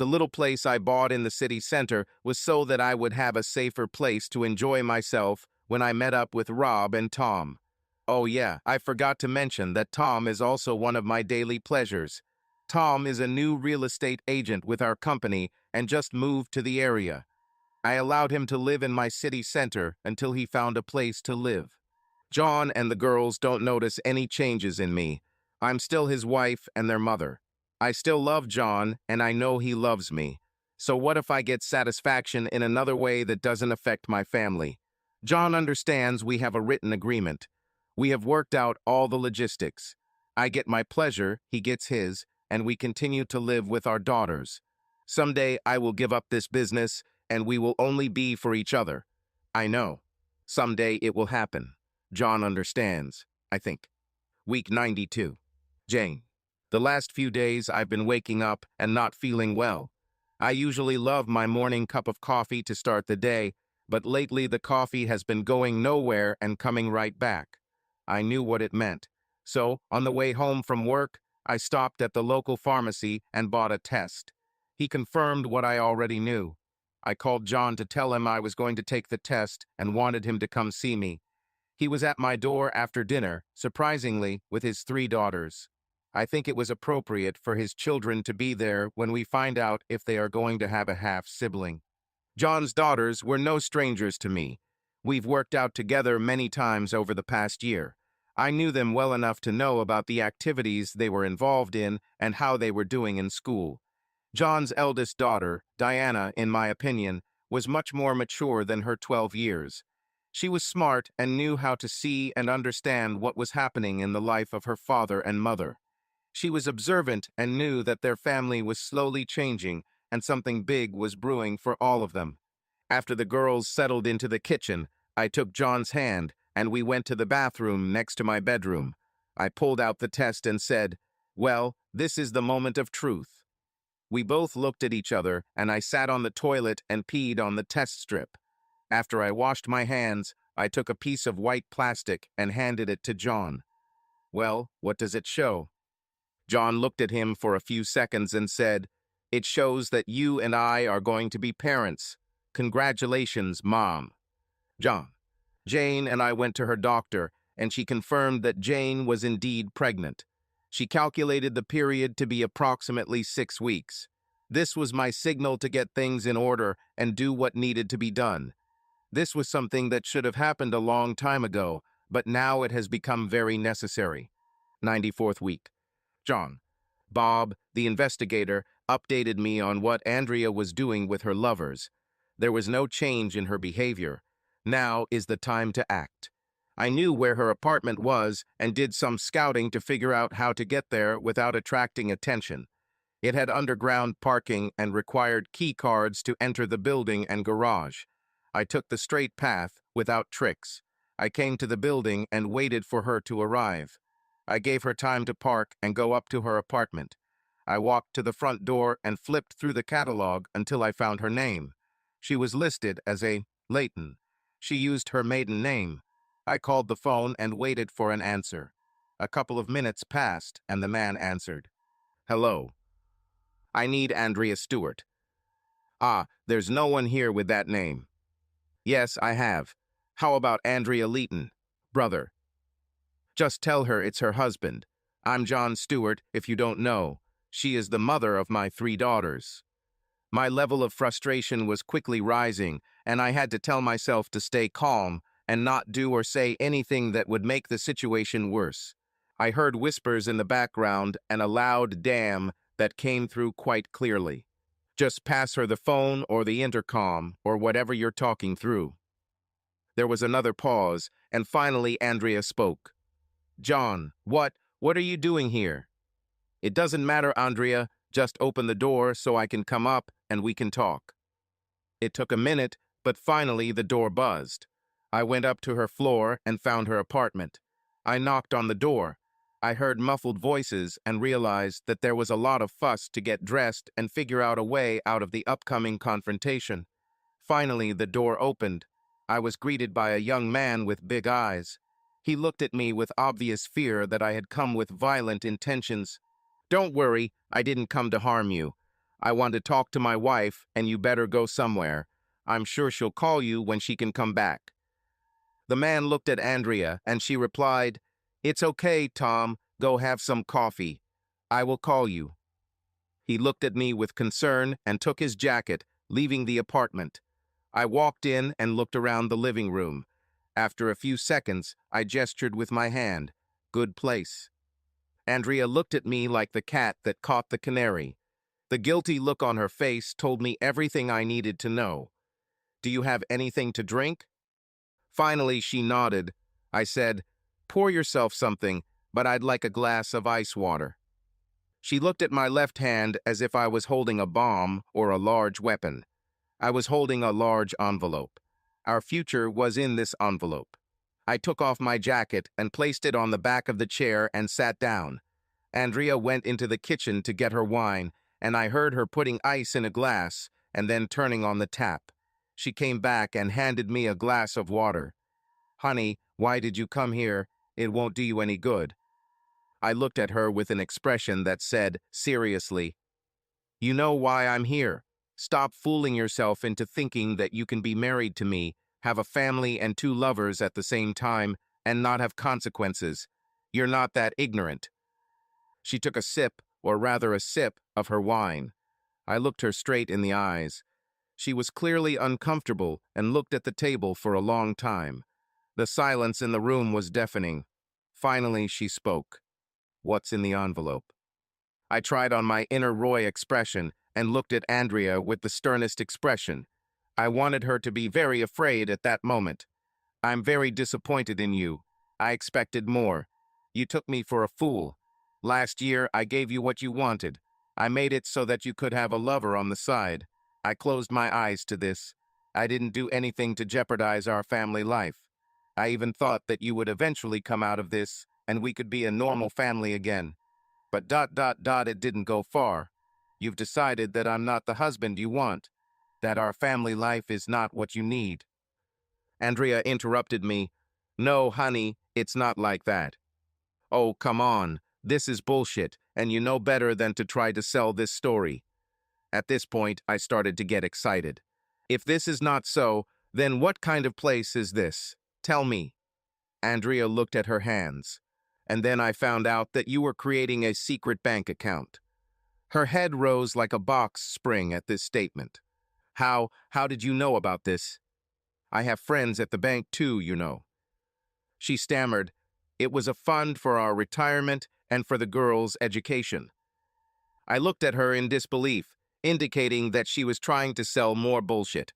The little place I bought in the city center was so that I would have a safer place to enjoy myself when I met up with Rob and Tom. Oh yeah, I forgot to mention that Tom is also one of my daily pleasures. Tom is a new real estate agent with our company and just moved to the area. I allowed him to live in my city center until he found a place to live. John and the girls don't notice any changes in me. I'm still his wife and their mother. I still love John, and I know he loves me. So what if I get satisfaction in another way that doesn't affect my family? John understands we have a written agreement. We have worked out all the logistics. I get my pleasure, he gets his, and we continue to live with our daughters. Someday I will give up this business, and we will only be for each other. I know. Someday it will happen. John understands, I think. Week 92. Jane. The last few days I've been waking up and not feeling well. I usually love my morning cup of coffee to start the day, but lately the coffee has been going nowhere and coming right back. I knew what it meant. So, on the way home from work, I stopped at the local pharmacy and bought a test. He confirmed what I already knew. I called John to tell him I was going to take the test and wanted him to come see me. He was at my door after dinner, surprisingly, with his 3 daughters. I think it was appropriate for his children to be there when we find out if they are going to have a half-sibling. John's daughters were no strangers to me. We've worked out together many times over the past year. I knew them well enough to know about the activities they were involved in and how they were doing in school. John's eldest daughter, Diana, in my opinion, was much more mature than her 12 years. She was smart and knew how to see and understand what was happening in the life of her father and mother. She was observant and knew that their family was slowly changing and something big was brewing for all of them. After the girls settled into the kitchen, I took John's hand and we went to the bathroom next to my bedroom. I pulled out the test and said, "Well, this is the moment of truth." We both looked at each other and I sat on the toilet and peed on the test strip. After I washed my hands, I took a piece of white plastic and handed it to John. "Well, what does it show?" John looked at him for a few seconds and said, "It shows that you and I are going to be parents. Congratulations, Mom." John. Jane and I went to her doctor, and she confirmed that Jane was indeed pregnant. She calculated the period to be approximately 6 weeks. This was my signal to get things in order and do what needed to be done. This was something that should have happened a long time ago, but now it has become very necessary. 94th week. John. Bob, the investigator, updated me on what Andrea was doing with her lovers. There was no change in her behavior. Now is the time to act. I knew where her apartment was and did some scouting to figure out how to get there without attracting attention. It had underground parking and required key cards to enter the building and garage. I took the straight path without tricks. I came to the building and waited for her to arrive. I gave her time to park and go up to her apartment. I walked to the front door and flipped through the catalog until I found her name. She was listed as a Leighton. She used her maiden name. I called the phone and waited for an answer. A couple of minutes passed and the man answered. "Hello. I need Andrea Stewart." "Ah, there's no one here with that name." "Yes, I have. How about Andrea Leighton, brother?" "Just tell her it's her husband. I'm John Stewart, if you don't know. She is the mother of my 3 daughters." My level of frustration was quickly rising, and I had to tell myself to stay calm and not do or say anything that would make the situation worse. I heard whispers in the background and a loud damn that came through quite clearly. "Just pass her the phone or the intercom or whatever you're talking through." There was another pause, and finally Andrea spoke. "John, what are you doing here?" "It doesn't matter, Andrea. Just open the door so I can come up and we can talk." It took a minute, but finally the door buzzed. I went up to her floor and found her apartment. I knocked on the door. I heard muffled voices and realized that there was a lot of fuss to get dressed and figure out a way out of the upcoming confrontation. Finally, the door opened. I was greeted by a young man with big eyes. He looked at me with obvious fear that I had come with violent intentions. "Don't worry, I didn't come to harm you. I want to talk to my wife, and you better go somewhere. I'm sure she'll call you when she can come back." The man looked at Andrea, and she replied, "It's okay, Tom. Go have some coffee. I will call you." He looked at me with concern and took his jacket, leaving the apartment. I walked in and looked around the living room. After a few seconds, I gestured with my hand. "Good place." Andrea looked at me like the cat that caught the canary. The guilty look on her face told me everything I needed to know. "Do you have anything to drink?" Finally, she nodded. I said, "Pour yourself something, but I'd like a glass of ice water." She looked at my left hand as if I was holding a bomb or a large weapon. I was holding a large envelope. Our future was in this envelope. I took off my jacket and placed it on the back of the chair and sat down. Andrea went into the kitchen to get her wine, and I heard her putting ice in a glass and then turning on the tap. She came back and handed me a glass of water. "Honey, why did you come here? It won't do you any good." I looked at her with an expression that said, seriously, "You know why I'm here. Stop fooling yourself into thinking that you can be married to me, have a family and two lovers at the same time, and not have consequences. You're not that ignorant." She took a sip, or rather a sip, of her wine. I looked her straight in the eyes. She was clearly uncomfortable and looked at the table for a long time. The silence in the room was deafening. Finally, she spoke. "What's in the envelope?" I tried on my inner Roy expression and looked at Andrea with the sternest expression. I wanted her to be very afraid at that moment. "I'm very disappointed in you. I expected more. You took me for a fool. Last year, I gave you what you wanted. I made it so that you could have a lover on the side. I closed my eyes to this. I didn't do anything to jeopardize our family life. I even thought that you would eventually come out of this and we could be a normal family again. But ... it didn't go far. You've decided that I'm not the husband you want, that our family life is not what you need." Andrea interrupted me. "No, honey, it's not like that." "Oh, come on. This is bullshit, and you know better than to try to sell this story." At this point, I started to get excited. "If this is not so, then what kind of place is this? Tell me." Andrea looked at her hands. "And then I found out that you were creating a secret bank account." Her head rose like a box spring at this statement. How did you know about this?" "I have friends at the bank too, you know." She stammered, "It was a fund for our retirement and for the girls' education." I looked at her in disbelief, indicating that she was trying to sell more bullshit.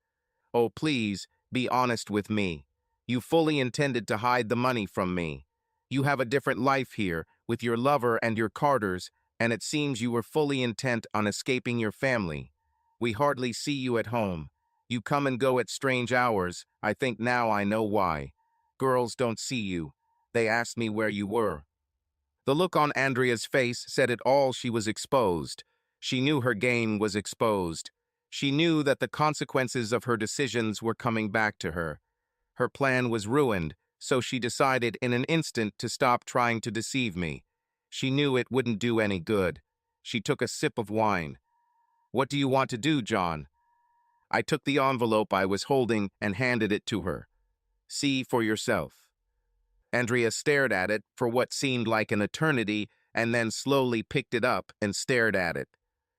"Oh, please, be honest with me. You fully intended to hide the money from me. You have a different life here, with your lover and your Carters, and it seems you were fully intent on escaping your family. We hardly see you at home. You come and go at strange hours. I think now I know why. Girls don't see you. They asked me where you were." The look on Andrea's face said it all. She was exposed. She knew her game was exposed. She knew that the consequences of her decisions were coming back to her. Her plan was ruined, so she decided in an instant to stop trying to deceive me. She knew it wouldn't do any good. She took a sip of wine. "What do you want to do, John?" I took the envelope I was holding and handed it to her. "See for yourself." Andrea stared at it for what seemed like an eternity and then slowly picked it up and stared at it.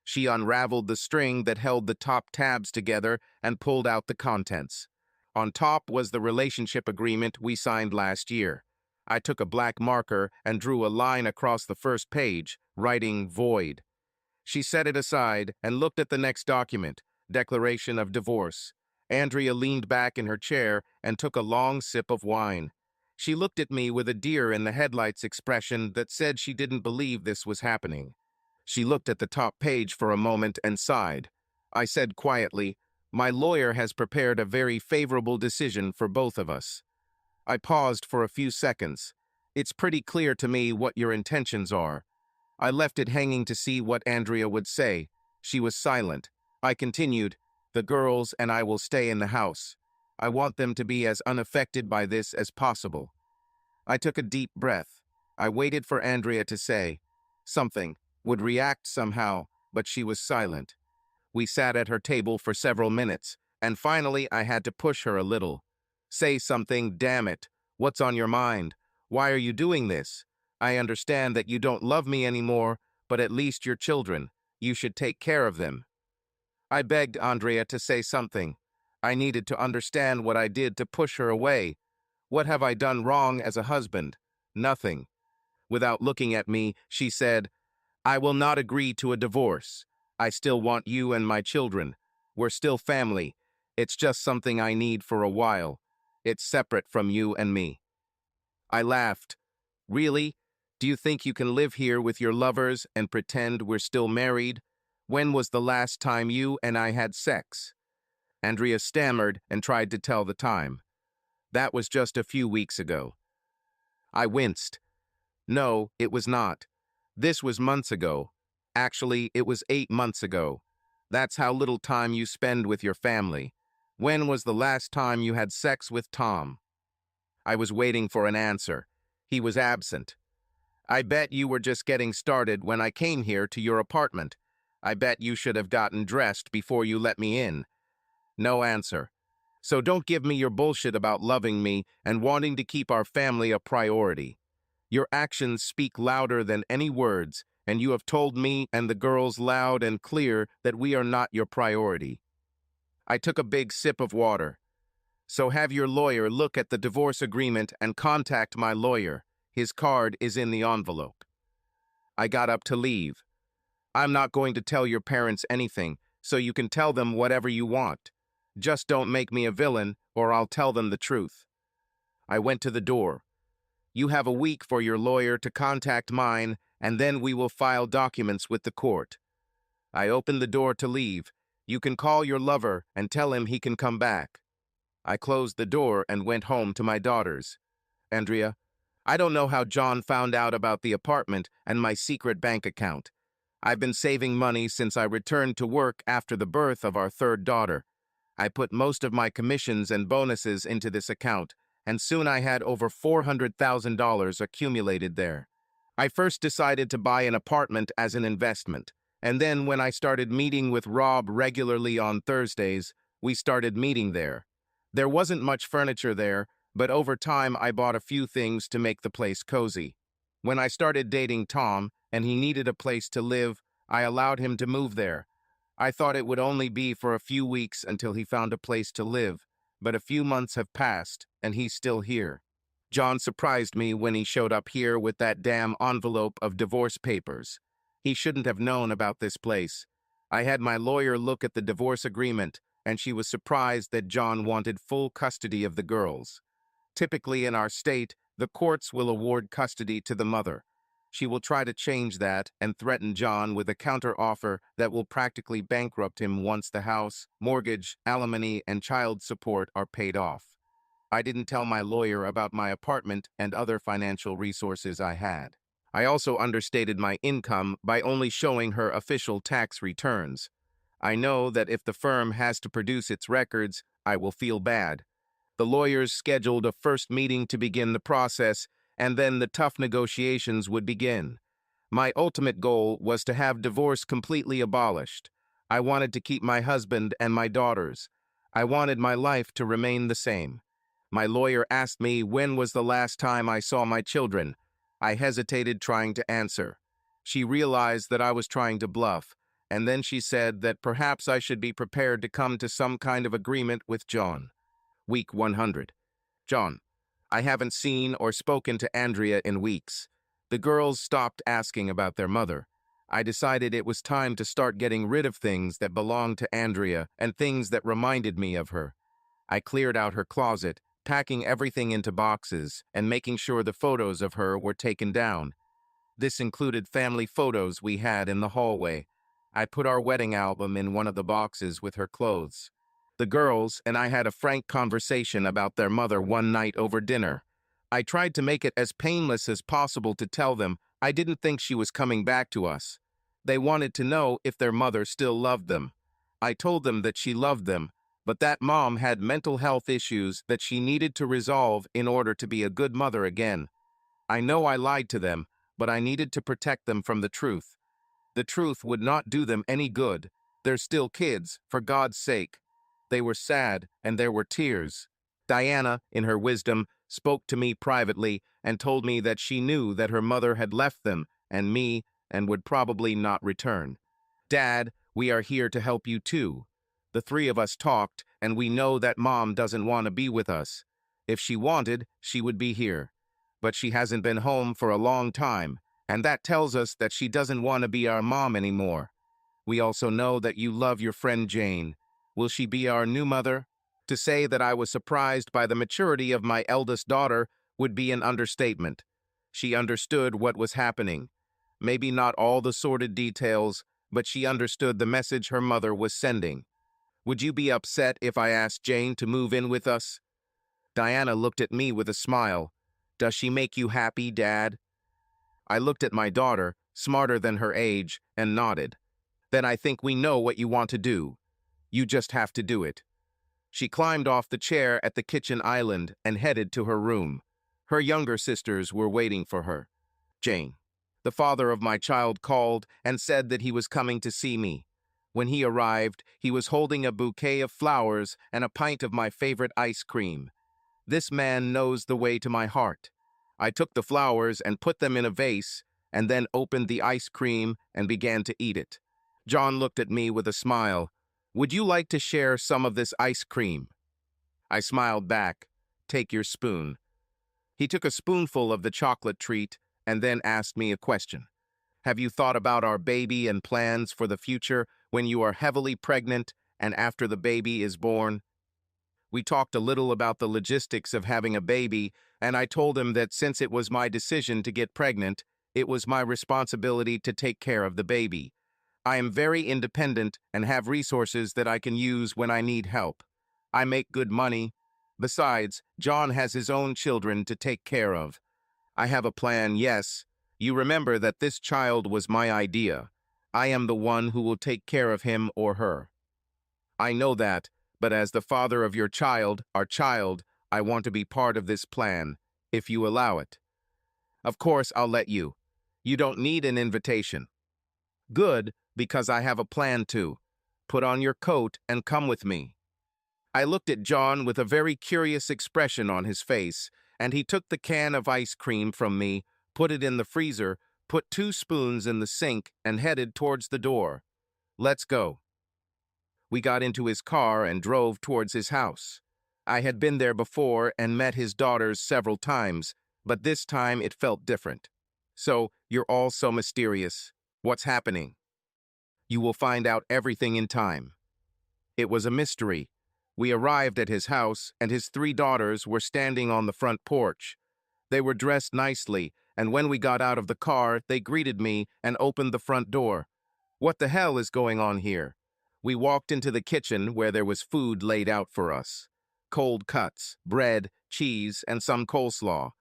She unraveled the string that held the top tabs together and pulled out the contents. On top was the relationship agreement we signed last year. I took a black marker and drew a line across the first page, writing void. She set it aside and looked at the next document, Declaration of Divorce. Andrea leaned back in her chair and took a long sip of wine. She looked at me with a deer in the headlights expression that said she didn't believe this was happening. She looked at the top page for a moment and sighed. I said quietly, "My lawyer has prepared a very favorable decision for both of us." I paused for a few seconds. "It's pretty clear to me what your intentions are." I left it hanging to see what Andrea would say. She was silent. I continued, "The girls and I will stay in the house. I want them to be as unaffected by this as possible." I took a deep breath. I waited for Andrea to say something, would react somehow, but she was silent. We sat at her table for several minutes, and finally I had to push her a little. Say something, damn it. What's on your mind? Why are you doing this? I understand that you don't love me anymore, but at least you're children. You should take care of them. I begged Andrea to say something. I needed to understand what I did to push her away. What have I done wrong as a husband? Nothing. Without looking at me, she said, I will not agree to a divorce. I still want you and my children. We're still family. It's just something I need for a while. It's separate from you and me. I laughed. Really? Do you think you can live here with your lovers and pretend we're still married? When was the last time you and I had sex? Andrea stammered and tried to tell the time. That was just a few weeks ago. I winced. No, it was not. This was months ago. Actually, it was 8 months ago. That's how little time you spend with your family. When was the last time you had sex with Tom? I was waiting for an answer. He was absent. I bet you were just getting started when I came here to your apartment. I bet you should have gotten dressed before you let me in. No answer. So don't give me your bullshit about loving me and wanting to keep our family a priority. Your actions speak louder than any words, and you have told me and the girls loud and clear that we are not your priority. I took a big sip of water. So have your lawyer look at the divorce agreement and contact my lawyer. His card is in the envelope. I got up to leave. I'm not going to tell your parents anything, so you can tell them whatever you want. Just don't make me a villain, or I'll tell them the truth. I went to the door. You have a week for your lawyer to contact mine, and then we will file documents with the court. I opened the door to leave. You can call your lover and tell him he can come back. I closed the door and went home to my daughters. Andrea, I don't know how John found out about the apartment and my secret bank account. I've been saving money since I returned to work after the birth of our third daughter. I put most of my commissions and bonuses into this account, and soon I had over $400,000 accumulated there. I first decided to buy an apartment as an investment, and then when I started meeting with Rob regularly on Thursdays, we started meeting there. There wasn't much furniture there, but over time I bought a few things to make the place cozy. When I started dating Tom, and he needed a place to live, I allowed him to move there. I thought it would only be for a few weeks until he found a place to live, but a few months have passed, and he's still here. John surprised me when he showed up here with that damn envelope of divorce papers. He shouldn't have known about this place. I had my lawyer look at the divorce agreement, and she was surprised that John wanted full custody of the girls. Typically in our state, the courts will award custody to the mother. She will try to change that and threaten John with a counteroffer that will practically bankrupt him once the house, mortgage, alimony, and child support are paid off. I didn't tell my lawyer about my apartment and other financial resources I had. I also understated my income by only showing her official tax returns. I know that if the firm has to produce its records, I will feel bad. The lawyers scheduled a first meeting to begin the process, and then the tough negotiations would begin. My ultimate goal was to have divorce completely abolished. I wanted to keep my husband and my daughters. I wanted my life to remain the same. My lawyer asked me when was the last time I saw my children. I hesitated trying to answer. She realized that I was trying to bluff, and then she said that perhaps I should be prepared to come to some kind of agreement with John. Week 100. John, I haven't seen or spoken to Andrea in weeks. The girls stopped asking about their mother. I decided it was time to start getting rid of things that belonged to Andrea and things that reminded me of her. I cleared out her closet, packing everything into boxes and making sure the photos of her were taken down. This included family photos we had in the hallway. I put our wedding album in one of the boxes with her clothes. The girls and I had a frank conversation about their mother one night over dinner. I tried to make it as painless as possible to tell them I didn't think she was coming back to us. They wanted to know if their mother still loved them. I told them that she loved them, but that mom had mental health issues that she needed to resolve in order to be a good mother again. I know I lied to them, but I needed to protect them from the truth. The truth would not do them any good. They're still kids, for God's sake. They were sad, and there were tears. Diana, in her wisdom, spoke to me privately and told me that she knew that her mother had left them and me and would probably not return. Dad, we are here to help you too. The three of us talked, and we know that Mom doesn't want to be with us. If she wanted, she would be here. But she hasn't been home for a long time, and that tells us that she doesn't want to be our mom anymore. We also know that you love your friend Jane. Will she be our new mother? To say that I was surprised by the maturity of my eldest daughter would be an understatement. She understood what was happening. Maybe not all the sordid details, but she understood the message her mother was sending. Would you be upset if I asked Jane to move in with us? Diana looked at me with a smile. Does she make you happy, Dad? I looked at my daughter, smarter than her age, and nodded. Then I think we know what you want to do. You just have to do it. She climbed off the chair at the kitchen island and headed to her room. Her younger sisters were waiting for her. Jane. The father of my child called and said that he was coming to see me. When he arrived, he was holding a bouquet of flowers and a pint of my favorite ice cream. This man knows the way to my heart. I took the flowers and put them in a vase, and then opened the ice cream and began to eat it. John looked at me with a smile. Would you like to share some of this ice cream? I smiled back. Take your spoon. He took a spoonful of the chocolate treat and then asked me a question. Have you thought about our baby and plans for the future when you are heavily pregnant and after the baby is born? We talked a little about the logistics of having a baby, and I told him that since it was my decision to get pregnant, it was my responsibility to take care of the baby. I am very independent and have resources that I can use when I need help. I make good money. Besides, John has his own children to take care of. I have a plan, yes. You remember that this child was my idea. I am the one who will take care of him or her. I know that, but as the father of your child, our child, I want to be part of this plan, if you allow it. Of course, I'll let you. You don't need an invitation. Good, because I have a plan too. Put on your coat and come with me. I looked at John with a very curious expression on his face, and he took the can of ice cream from me, put it in the freezer, put 2 spoons in the sink, and headed towards the door. Let's go. We got into his car and drove towards his house. I had been there before and met his daughters several times, but this time it felt different. So, you're all so mysterious. What's happening? You will find out everything in time. It was a mystery. We arrived at his house, and his 3 daughters were standing on the front porch. They were dressed nicely, and when we got out of the car, they greeted me and opened the front door. What the hell is going on here? We walked into the kitchen where there was food laid out for us. Cold cuts, bread, cheese, and some coleslaw.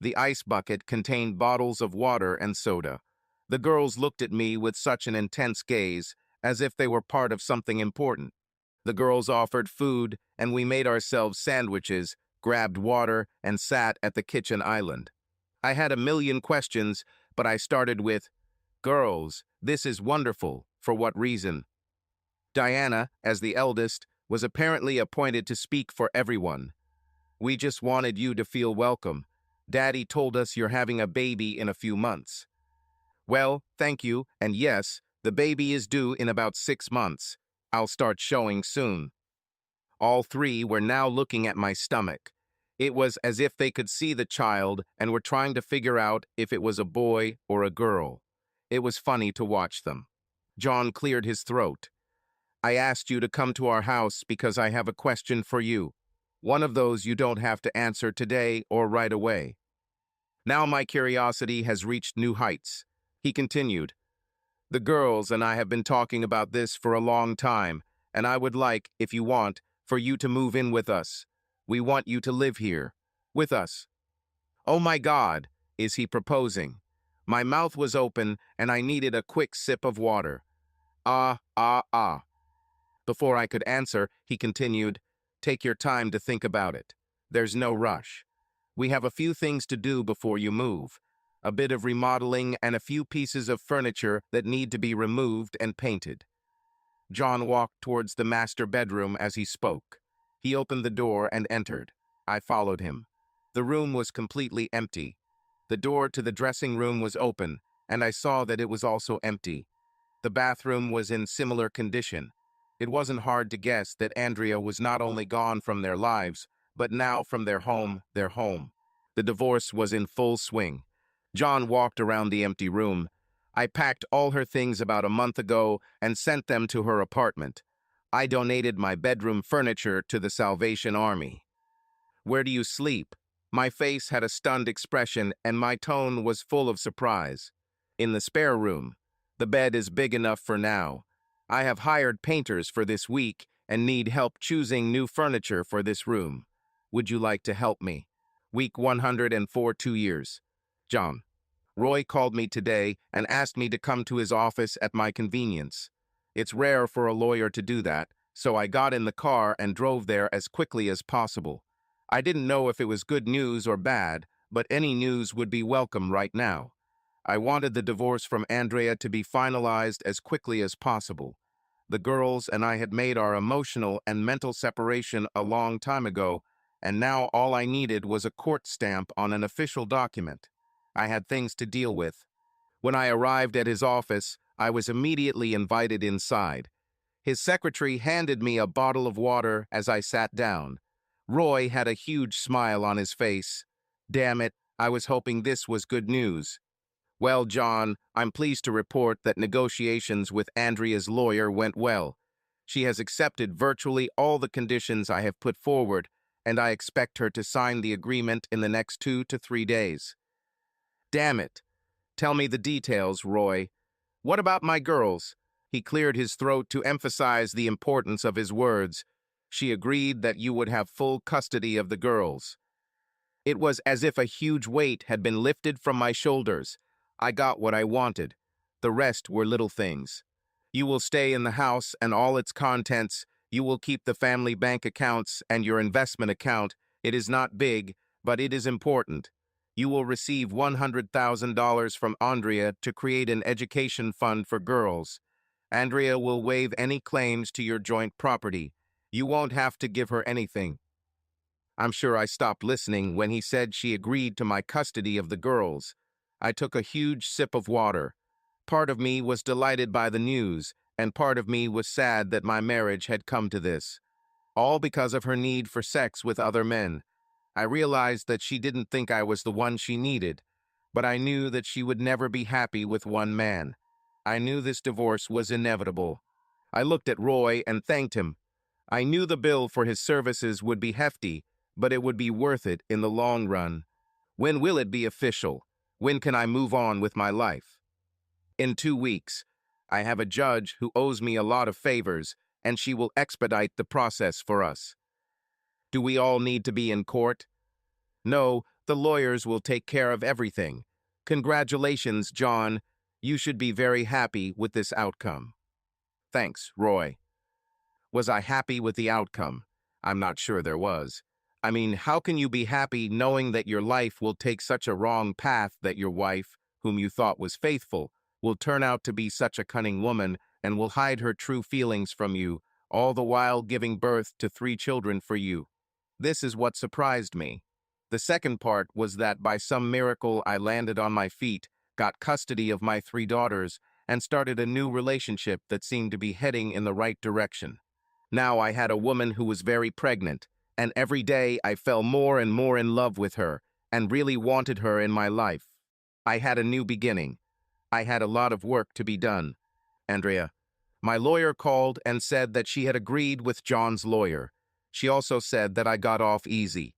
The ice bucket contained bottles of water and soda. The girls looked at me with such an intense gaze, as if they were part of something important. The girls offered food, and we made ourselves sandwiches, grabbed water, and sat at the kitchen island. I had a million questions, but I started with, "Girls, this is wonderful. For what reason?" Diana, as the eldest, was apparently appointed to speak for everyone. "We just wanted you to feel welcome. Daddy told us you're having a baby in a few months." "Well, thank you, and yes, the baby is due in about 6 months. I'll start showing soon." All 3 were now looking at my stomach. It was as if they could see the child and were trying to figure out if it was a boy or a girl. It was funny to watch them. John cleared his throat. "I asked you to come to our house because I have a question for you. One of those you don't have to answer today or right away." Now my curiosity has reached new heights. He continued, "The girls and I have been talking about this for a long time, and I would like, if you want, for you to move in with us. We want you to live here, with us." Oh my God, is he proposing? My mouth was open, and I needed a quick sip of water. Ah. Before I could answer, he continued, "Take your time to think about it. There's no rush. We have a few things to do before you move. A bit of remodeling and a few pieces of furniture that need to be removed and painted." John walked towards the master bedroom as he spoke. He opened the door and entered. I followed him. The room was completely empty. The door to the dressing room was open, and I saw that it was also empty. The bathroom was in similar condition. It wasn't hard to guess that Andrea was not only gone from their lives, but now from their home, their home. The divorce was in full swing. John walked around the empty room. I packed all her things about a month ago and sent them to her apartment. I donated my bedroom furniture to the Salvation Army. Where do you sleep? My face had a stunned expression and my tone was full of surprise. In the spare room. The bed is big enough for now. I have hired painters for this week and need help choosing new furniture for this room. Would you like to help me? Week 104, 2 years. John. Roy called me today and asked me to come to his office at my convenience. It's rare for a lawyer to do that, so I got in the car and drove there as quickly as possible. I didn't know if it was good news or bad, but any news would be welcome right now. I wanted the divorce from Andrea to be finalized as quickly as possible. The girls and I had made our emotional and mental separation a long time ago, and now all I needed was a court stamp on an official document. I had things to deal with. When I arrived at his office, I was immediately invited inside. His secretary handed me a bottle of water as I sat down. Roy had a huge smile on his face. Damn it, I was hoping this was good news. Well, John, I'm pleased to report that negotiations with Andrea's lawyer went well. She has accepted virtually all the conditions I have put forward, and I expect her to sign the agreement in the next 2 to 3 days. Damn it. Tell me the details, Roy. What about my girls? He cleared his throat to emphasize the importance of his words. She agreed that you would have full custody of the girls. It was as if a huge weight had been lifted from my shoulders. I got what I wanted. The rest were little things. You will stay in the house and all its contents. You will keep the family bank accounts and your investment account. It is not big, but it is important. You will receive $100,000 from Andrea to create an education fund for girls. Andrea will waive any claims to your joint property. You won't have to give her anything. I'm sure I stopped listening when he said she agreed to my custody of the girls. I took a huge sip of water. Part of me was delighted by the news, and part of me was sad that my marriage had come to this. All because of her need for sex with other men. I realized that she didn't think I was the one she needed, but I knew that she would never be happy with one man. I knew this divorce was inevitable. I looked at Roy and thanked him. I knew the bill for his services would be hefty, but it would be worth it in the long run. When will it be official? When can I move on with my life? In 2 weeks. I have a judge who owes me a lot of favors, and she will expedite the process for us. Do we all need to be in court? No, the lawyers will take care of everything. Congratulations, John. You should be very happy with this outcome. Thanks, Roy. Was I happy with the outcome? I'm not sure there was. I mean, how can you be happy knowing that your life will take such a wrong path, that your wife, whom you thought was faithful, will turn out to be such a cunning woman and will hide her true feelings from you, all the while giving birth to 3 children for you? This is what surprised me. The second part was that by some miracle I landed on my feet, got custody of my 3 daughters, and started a new relationship that seemed to be heading in the right direction. Now I had a woman who was very pregnant, and every day I fell more and more in love with her and really wanted her in my life. I had a new beginning. I had a lot of work to be done. Andrea. My lawyer called and said that she had agreed with John's lawyer. She also said that I got off easy.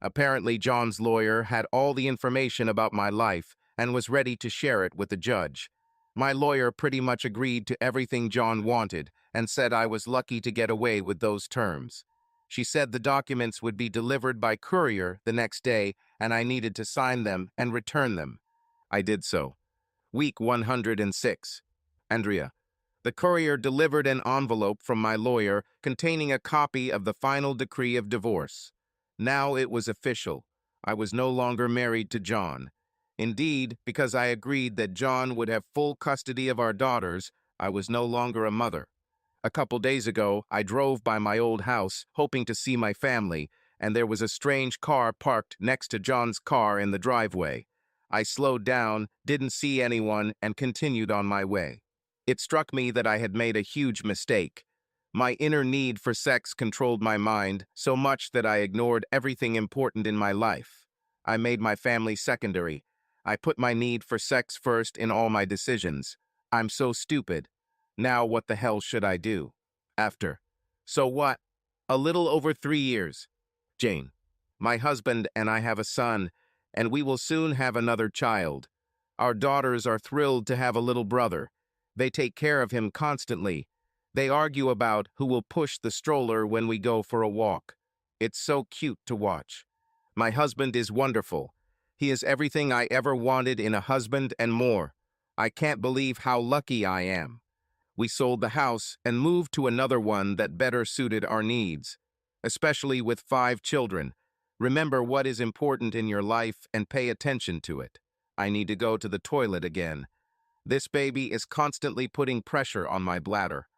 Apparently, John's lawyer had all the information about my life and was ready to share it with the judge. My lawyer pretty much agreed to everything John wanted and said I was lucky to get away with those terms. She said the documents would be delivered by courier the next day and I needed to sign them and return them. I did so. Week 106. Andrea. The courier delivered an envelope from my lawyer containing a copy of the final decree of divorce. Now it was official. I was no longer married to John. Indeed, because I agreed that John would have full custody of our daughters, I was no longer a mother. A couple days ago, I drove by my old house, hoping to see my family, and there was a strange car parked next to John's car in the driveway. I slowed down, didn't see anyone, and continued on my way. It struck me that I had made a huge mistake. My inner need for sex controlled my mind so much that I ignored everything important in my life. I made my family secondary. I put my need for sex first in all my decisions. I'm so stupid. Now what the hell should I do? After. So what? A little over 3 years. Jane. My husband and I have a son, and we will soon have another child. Our daughters are thrilled to have a little brother. They take care of him constantly. They argue about who will push the stroller when we go for a walk. It's so cute to watch. My husband is wonderful. He is everything I ever wanted in a husband and more. I can't believe how lucky I am. We sold the house and moved to another one that better suited our needs, especially with 5 children. Remember what is important in your life and pay attention to it. I need to go to the toilet again. This baby is constantly putting pressure on my bladder.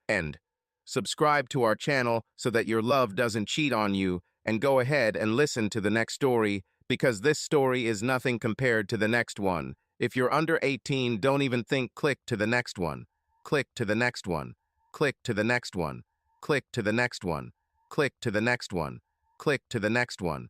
End. Subscribe to our channel so that your love doesn't cheat on you, and go ahead and listen to the next story, because this story is nothing compared to the next one. If you're under 18, don't even think. Click to the next one. Click to the next one. Click to the next one. Click to the next one. Click to the next one. Click to the next one.